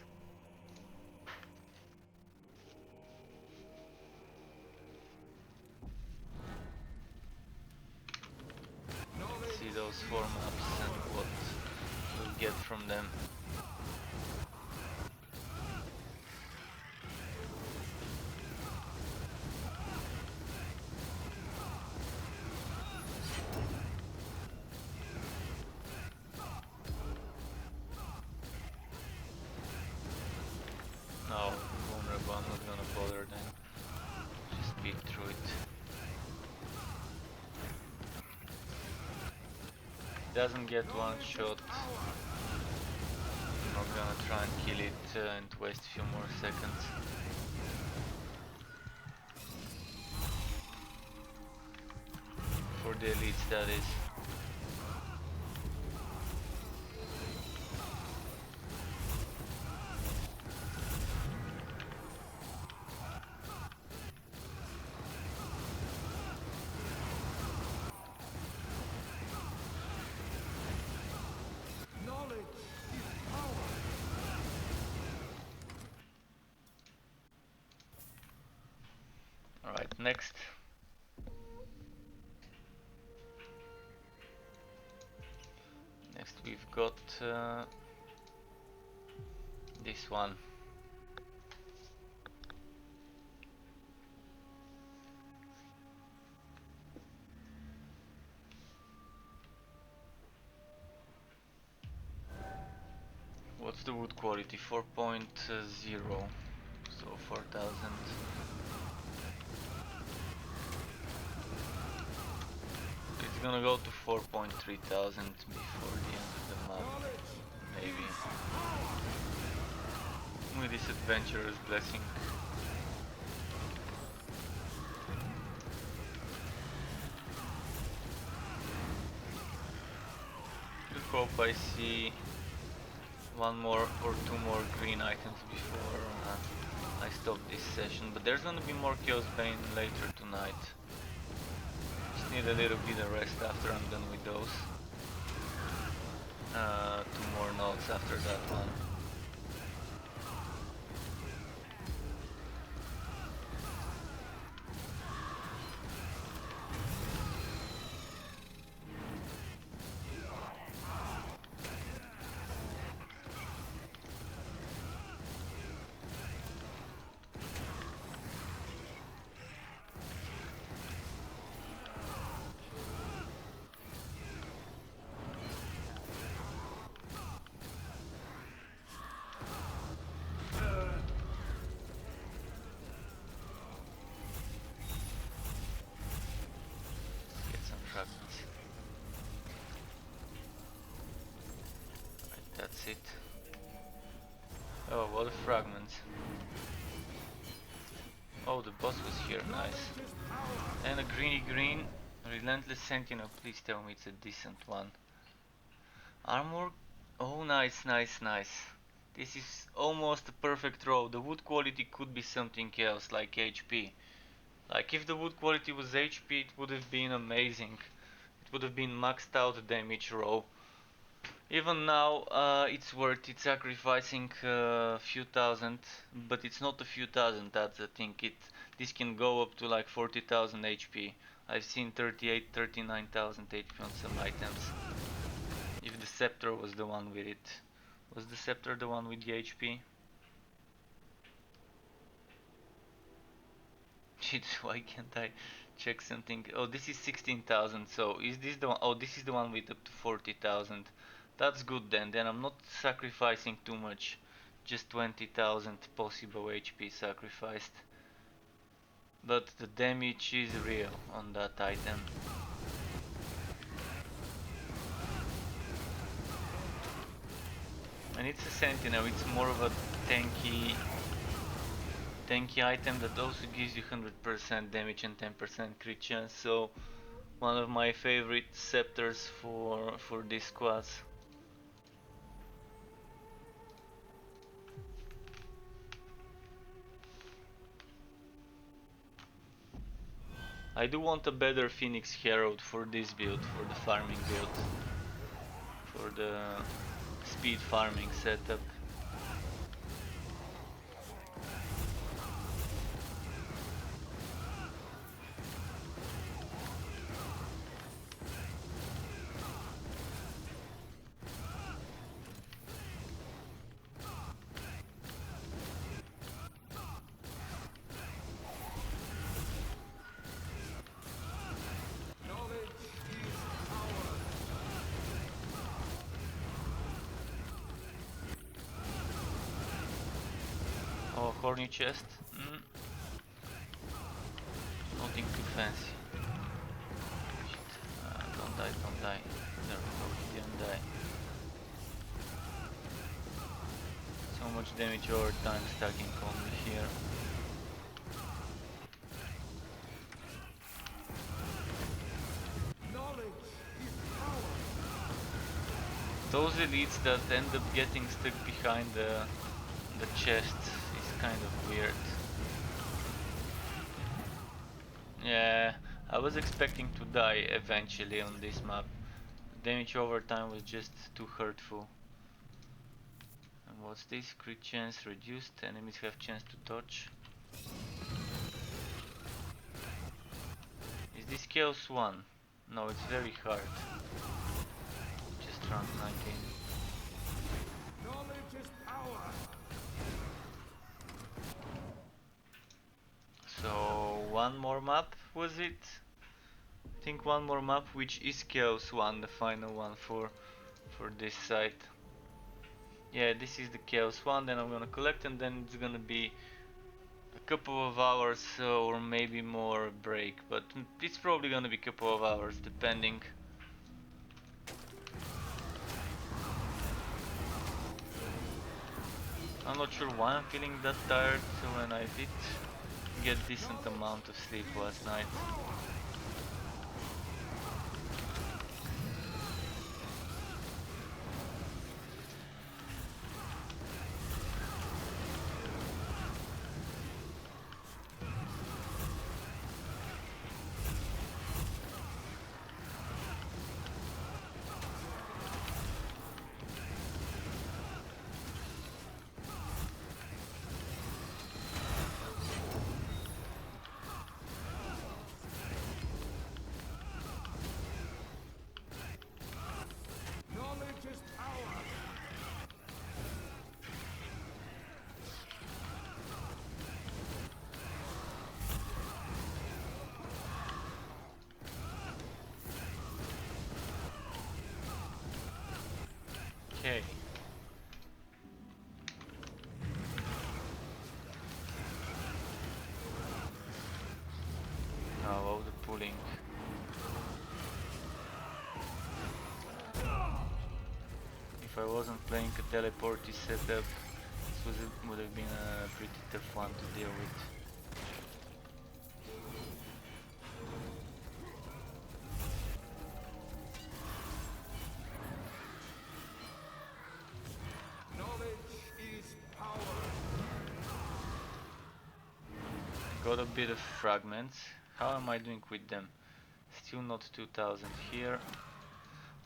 S2: Let's see those 4 maps and what we'll get from them. No, vulnerable, I'm not gonna bother then. Just speed through it. Doesn't get one shot. I'm not gonna try and kill it and waste a few more seconds. For the elites, that is.
S3: Knowledge is power.
S2: Alright, next. Next we've got this one. What's the wood quality? 4.0, so 4000. It's gonna go to 4.3000 before the end of the map, maybe. With this adventurer's blessing. hope I see one more or two more green items before I stop this session. But there's gonna be more Chaosbane later tonight. Just need a little bit of rest after I'm done with those. Two more nodes after that one. Get some fragments. Right, that's it. Oh, what a fragment. Oh, the boss was here, nice. And a greeny green, relentless sentinel, please tell me it's a decent one. Armor, oh nice, nice, nice. This is almost a perfect row. The wood quality could be something else, like HP. Like if the wood quality was HP, it would have been amazing. It would have been maxed out damage row. Even now, it's worth it sacrificing a few thousand, but it's not a few thousand, that's the thing. This can go up to like 40,000 HP. I've seen 38, 39,000 HP on some items. If the scepter was the one with it. Was the scepter the one with the HP? Shit, why can't I check something? Oh, this is 16,000, so is this the one? Oh, this is the one with up to 40,000. That's good then I'm not sacrificing too much. Just 20,000 possible HP sacrificed. But the damage is real on that item. And it's a sentinel, it's more of a tanky item that also gives you 100% damage and 10% crit chance, so one of my favorite scepters for these squads. I do want a better Phoenix Herald for this build, for the farming build, for the speed farming setup. Oh, horny chest. Nothing too fancy. Shit. Don't die, don't die. There we go, he didn't die. So much damage over time stacking on me here. Those elites that end up getting stuck behind the chest is kind of weird. Yeah, I was expecting to die eventually on this map. Damage over time was just too hurtful. And what's this? Crit chance reduced. Enemies have chance to dodge. Is this Chaos 1? No, it's very hard. Just rank 19.
S3: Knowledge is power.
S2: So one more map was it? I think one more map, which is Chaos 1, the final one for this site. Yeah, this is the Chaos 1, then I'm gonna collect, and then it's gonna be a couple of hours or maybe more break, but it's probably gonna be a couple of hours depending. I'm not sure why I'm feeling that tired when I did get decent amount of sleep last night. I wasn't playing a teleporty setup, this would have been a pretty tough one to deal with.
S3: Knowledge is power.
S2: Got a bit of fragments. How am I doing with them? Still not 2000 here.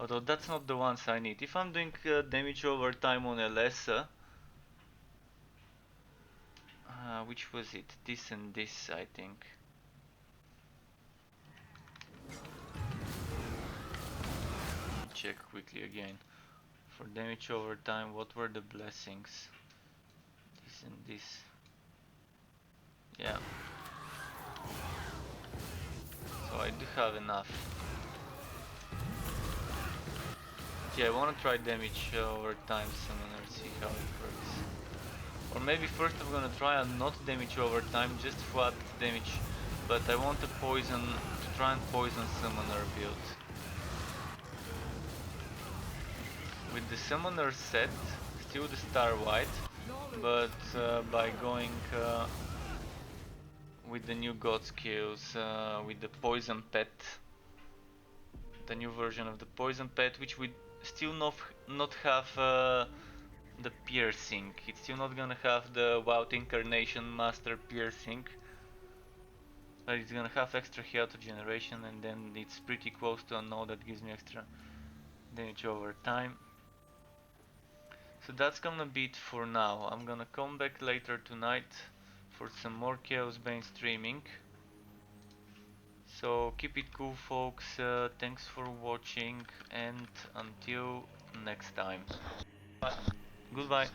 S2: Although that's not the ones I need. If I'm doing damage over time on Elessa, which was it? This and this, I think. Check quickly again. For damage over time, what were the blessings? This and this. Yeah. So I do have enough. Yeah, I wanna try damage over time summoner, see how it works. Or maybe first I'm gonna try a not damage over time, just flat damage, but I want a poison, to try and poison summoner build. With the summoner set, still the star white, but by going with the new god skills, with the poison pet, the new version of the poison pet, which we still not have the piercing. It's still not gonna have the Wild Incarnation Master piercing, but it's gonna have extra health generation, and then it's pretty close to a node that gives me extra damage over time. So that's gonna be it for now. I'm gonna come back later tonight for some more Chaosbane streaming. So keep it cool, folks. Thanks for watching, and until next time. Bye. Goodbye.